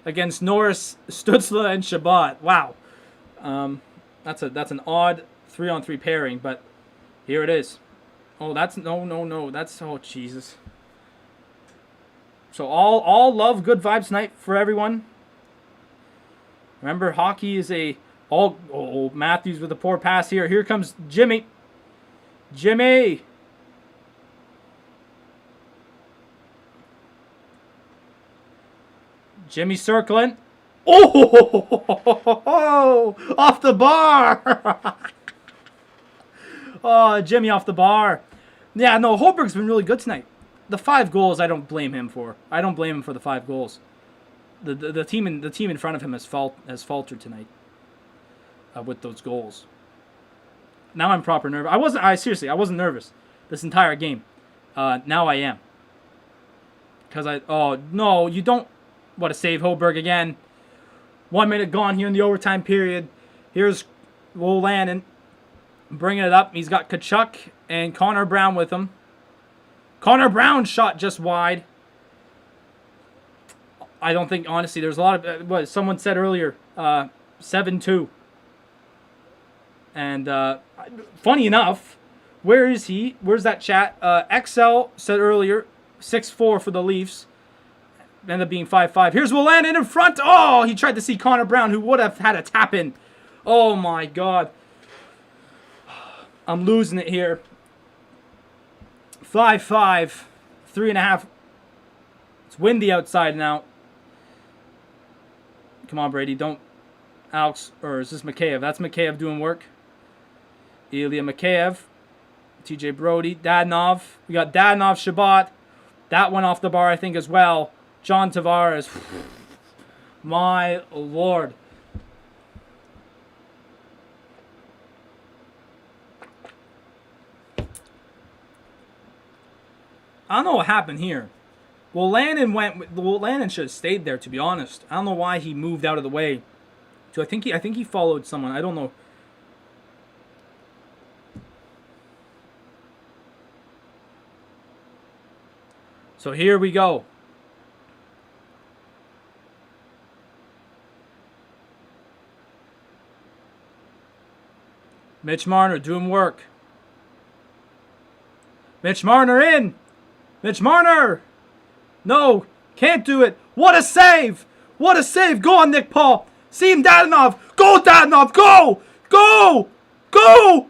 S1: against Norris, Stützle, and Shabbat. Wow. That's an odd 3-on-3 pairing, but here it is. Oh, that's no. That's Jesus. So all love, good vibes tonight for everyone. Remember, hockey is Matthews with a poor pass here. Here comes Jimmy. Jimmy circling. Oh, off the bar. Oh, Jimmy off the bar. Yeah, no, Holberg's been really good tonight. The 5 goals, I don't blame him for. I don't blame him for the 5 goals. The team in front of him has faltered tonight with those goals. Now I'm proper nervous. I wasn't nervous this entire game. Now I am. Because oh no, you don't. What a save, Holberg again. 1 minute gone here in the overtime period. Here's Wolannon bringing it up. He's got Tkachuk and Connor Brown with him. Connor Brown shot just wide. I don't think, honestly, there's a lot of, what someone said earlier, 7-2. And funny enough, where is he? Where's that chat? XL said earlier, 6-4 for the Leafs. Ended up being 5-5. Here's Wolannon in front. Oh, he tried to see Connor Brown, who would have had a tap in. Oh my God. I'm losing it here. 5-5. 3.5. It's windy outside now. Come on, Brady. Don't. Alex, or is this Mikheyev? That's Mikheyev doing work. Ilya Mikheyev. TJ Brody. Dadonov. We got Dadonov, Shabbat. That one off the bar, I think, as well. John Tavares. My Lord. I don't know what happened here. Wolannon should have stayed there, to be honest. I don't know why he moved out of the way. So I think he followed someone. I don't know. So here we go. Mitch Marner doing work. Mitch Marner in. Mitch Marner. No, can't do it. What a save. What a save. Go on, Nick Paul. See him, Dadonov. Go, Dadonov. Go. Go. Go.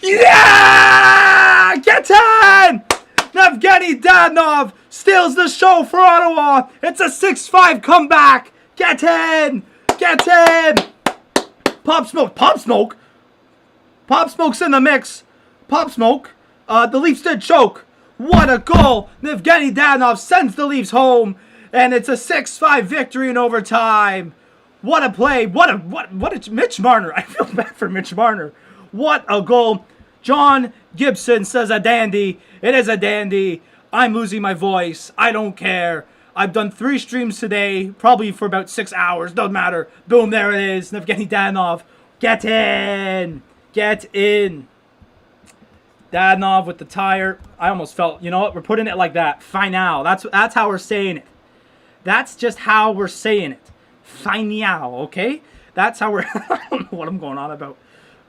S1: Yeah! Get in! Evgeny Dadonov steals the show for Ottawa. It's a 6-5 comeback. Get in. Get in. Pop Smoke. Pop Smoke. Pop Smoke's in the mix. Pop Smoke. The Leafs did choke. What a goal. Evgeny Dadonov sends the Leafs home. And it's a 6-5 victory in overtime. What a play. What a Mitch Marner. I feel bad for Mitch Marner. What a goal. John Gibson says a dandy. It is a dandy. I'm losing my voice. I don't care. I've done 3 streams today, probably for about 6 hours. Doesn't matter. Boom, there it is. Evgeny Dadonov. Get in. Get in. Dadonov with the tire. I almost felt, you know what? We're putting it like that. Final. That's how we're saying it. That's just how we're saying it. Final, okay? That's how we're... I don't know what I'm going on about.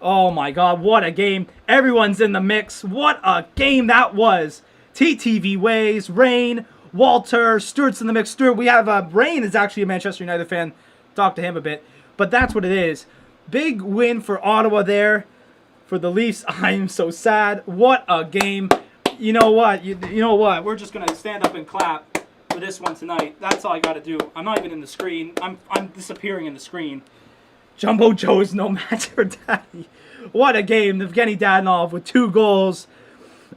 S1: Oh my God, what a game. Everyone's in the mix. What a game that was. TTV Ways, Rain, Walter, Stuart's in the mix. Stuart, we have... Rain is actually a Manchester United fan. Talk to him a bit. But that's what it is. Big win for Ottawa there. For the Leafs, I am so sad. What a game. You know what? You know what? We're just going to stand up and clap for this one tonight. That's all I got to do. I'm not even in the screen. I'm disappearing in the screen. Jumbo Joe's no match for Daddy. What a game. Evgeny Dadonov with 2 goals.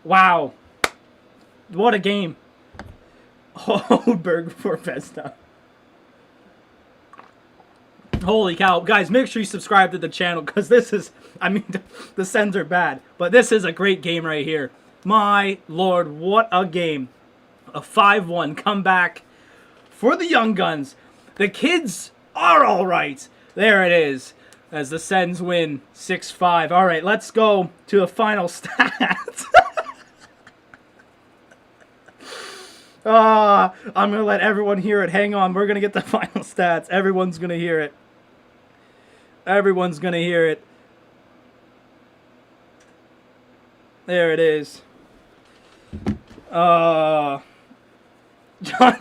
S1: Wow. What a game. Holberg for Spezza. Holy cow. Guys, make sure you subscribe to the channel because this is, I mean, the sends are bad. But this is a great game right here. My Lord, what a game. A 5-1 comeback for the Young Guns. The kids are all right. There it is. As the Sens win 6-5. All right, let's go to the final stats. I'm going to let everyone hear it. Hang on. We're going to get the final stats. Everyone's going to hear it. Everyone's going to hear it. There it is. John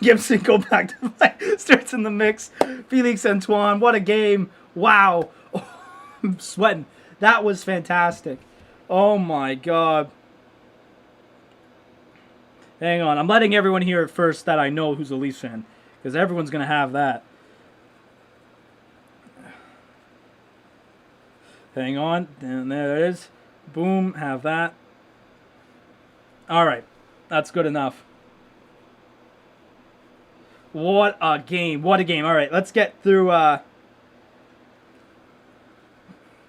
S1: Gibson, go back to play. Starts in the mix. Felix Antoine, what a game. Wow. Oh, I'm sweating. That was fantastic. Oh my God. Hang on. I'm letting everyone hear it first that I know who's a Leafs fan. Because everyone's going to have that. Hang on. And there it is. Boom, have that. All right, that's good enough. What a game. What a game. All right, let's get through...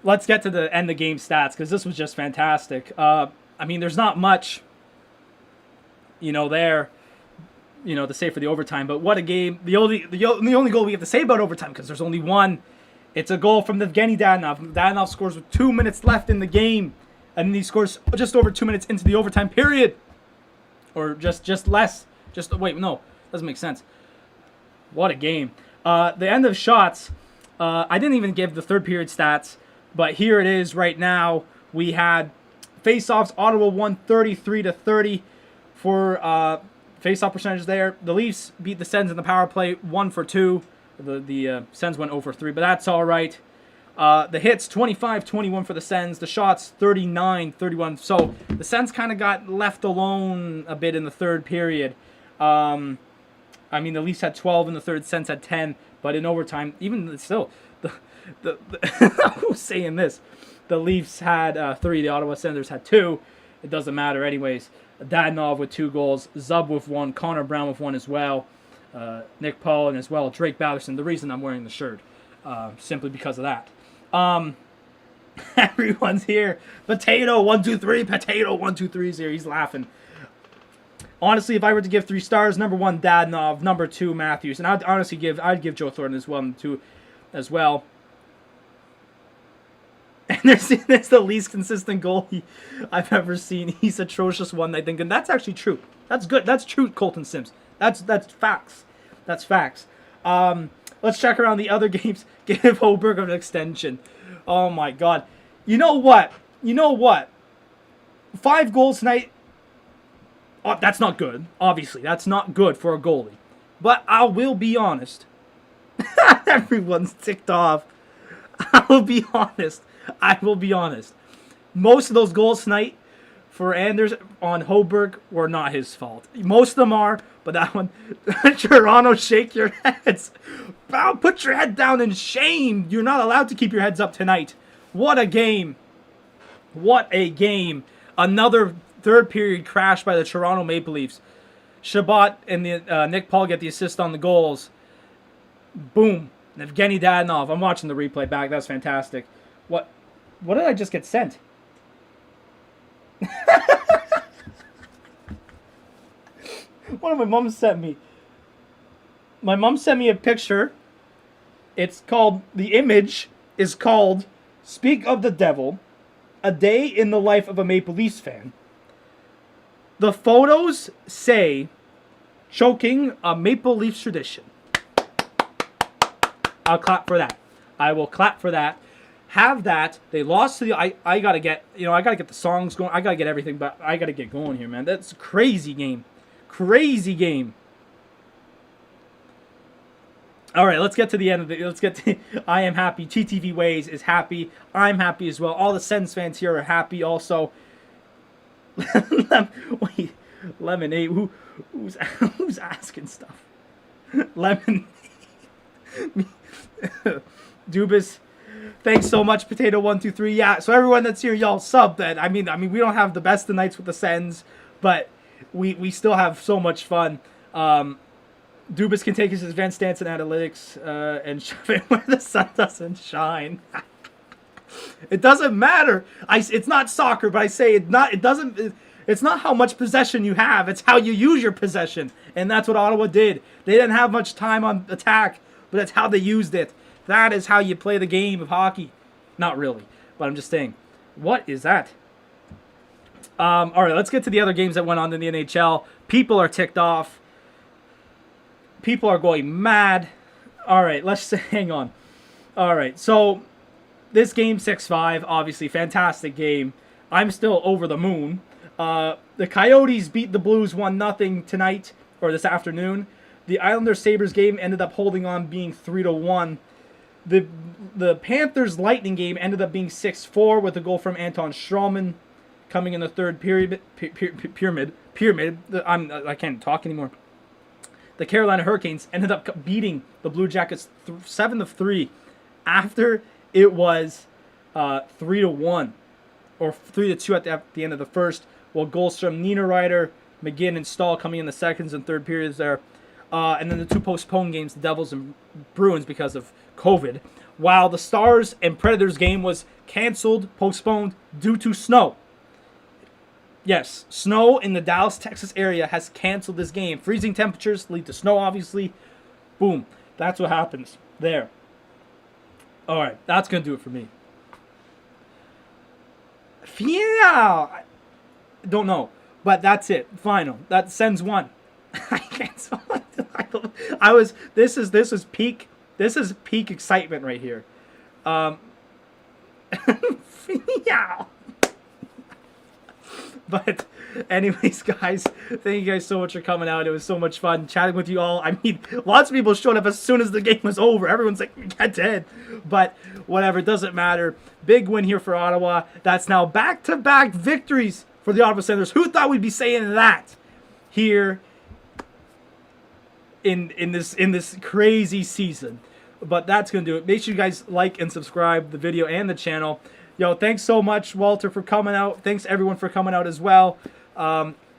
S1: let's get to the end of game stats, because this was just fantastic. I mean, there's not much, there, to say for the overtime. But what a game. The only goal we have to say about overtime, because there's only one. It's a goal from Evgeny Dadonov. Dadonov scores with 2 minutes left in the game. And then he scores just over 2 minutes into the overtime period. Or just less. Wait, no. Doesn't make sense. What a game. The end of shots. I didn't even give the third period stats. But here it is right now. We had face-offs. Ottawa won 33-30 for face-off percentage there. The Leafs beat the Sens in the power play 1 for 2. The Sens went 0 for 3, but that's all right. The hits 25-21 for the Sens. The shots 39-31. So the Sens kind of got left alone a bit in the third period. I mean, the Leafs had 12 in the third. Sens had 10, but in overtime, even still, who's saying this? The Leafs had 3. The Ottawa Senators had 2. It doesn't matter anyways. Dadonov with 2 goals. Zub with 1. Connor Brown with 1 as well. Nick Paul and as well Drake Batherson. The reason I'm wearing the shirt, simply because of that. Everyone's here. Potato 1 2 3. Potato 1 2 3 is here. He's laughing. Honestly, if I were to give 3 stars, number 1 Dadonov, number 2 Matthews, and I'd give Joe Thornton as well, 2 as well. And there's the least consistent goal I've ever seen. He's atrocious one, I think, and that's actually true. That's good. That's true, Colton Sims. That's facts. That's facts. Let's check around the other games. Give Hoburg an extension. Oh my God. You know what? 5 goals tonight. Oh, that's not good. Obviously, that's not good for a goalie. But I will be honest. Everyone's ticked off. I will be honest. Most of those goals tonight for Anders on Hoburg were not his fault. Most of them are, but that one, Toronto, shake your heads. Put your head down in shame. You're not allowed to keep your heads up tonight. What a game. What a game. Another third period crash by the Toronto Maple Leafs. Shabbat and Nick Paul get the assist on the goals. Boom. Evgeny Dadonov. I'm watching the replay back. That's fantastic. What did I just get sent? What did my mom sent me? My mom sent me a picture. It's called, the image is called Speak of the Devil, A Day in the Life of a Maple Leafs Fan. The photos say, choking a Maple Leafs tradition. I'll clap for that. I will clap for that. Have that. They lost to the... I gotta get... I gotta get the songs going. I gotta get everything, but I gotta get going here, man. That's a crazy game. Crazy game. All right, let's get to the end of it. Let's get to... I am happy. TTV Ways is happy. I'm happy as well. All the Sens fans here are happy also. Wait. Lemonade. Who's asking stuff? Lemon. Dubas, thanks so much. Potato 123. Yeah, so everyone that's here, y'all sub that. I mean, we don't have the best of nights with the Sens, but we still have so much fun. Dubas can take his advanced stance in analytics and shove it where the sun doesn't shine. It doesn't matter. It's not soccer, but I say it's not how much possession you have. It's how you use your possession, and that's what Ottawa did. They didn't have much time on attack, but that's how they used it. That is how you play the game of hockey. Not really, but I'm just saying. What is that? All right, let's get to the other games that went on in the NHL. People are ticked off. People are going mad. All right, let's hang on. All right, so this game 6-5, obviously fantastic game. I'm still over the moon. The Coyotes beat the Blues 1-0 tonight, or this afternoon. The Islanders-Sabres game ended up holding on being 3-1. The Panthers-Lightning game ended up being 6-4 with a goal from Anton Stroman coming in the third period. I can't talk anymore. The Carolina Hurricanes ended up beating the Blue Jackets 7-3 after it was 3-1. or 3-2 at the end of the first. While Goldstrom, Niederreiter, McGinn, and Stahl coming in the seconds and third periods there. And then the 2 postponed games, the Devils and Bruins because of COVID. While the Stars and Predators game was canceled, postponed due to snow. Yes, snow in the Dallas, Texas area has canceled this game. Freezing temperatures lead to snow, obviously. Boom. That's what happens there. All right, that's going to do it for me. Yeah. Don't know, but that's it. Final. That sends one. I can't. This is peak excitement right here. Yeah. But anyways, guys, thank you guys so much for coming out. It was so much fun chatting with you all. I mean, lots of people showed up as soon as the game was over. Everyone's like, get dead. But whatever, it doesn't matter. Big win here for Ottawa. That's now back-to-back victories for the Ottawa Senators. Who thought we'd be saying that here in this crazy season? But that's going to do it. Make sure you guys like and subscribe the video and the channel. Yo, thanks so much, Walter, for coming out. Thanks, everyone, for coming out as well.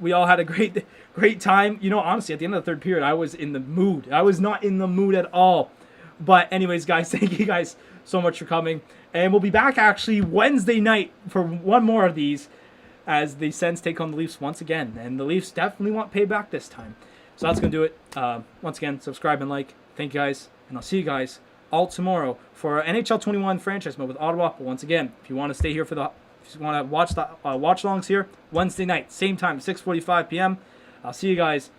S1: We all had a great time. You know, honestly, at the end of the third period, I was in the mood. I was not in the mood at all. But anyways, guys, thank you guys so much for coming. And we'll be back, actually, Wednesday night for one more of these as the Sens take on the Leafs once again. And the Leafs definitely want payback this time. So that's going to do it. Once again, subscribe and like. Thank you, guys. And I'll see you guys all tomorrow for our NHL 21 franchise mode with Ottawa. But once again, if you want to stay here if you want to watch the watch-alongs here, Wednesday night, same time, 6:45 p.m. I'll see you guys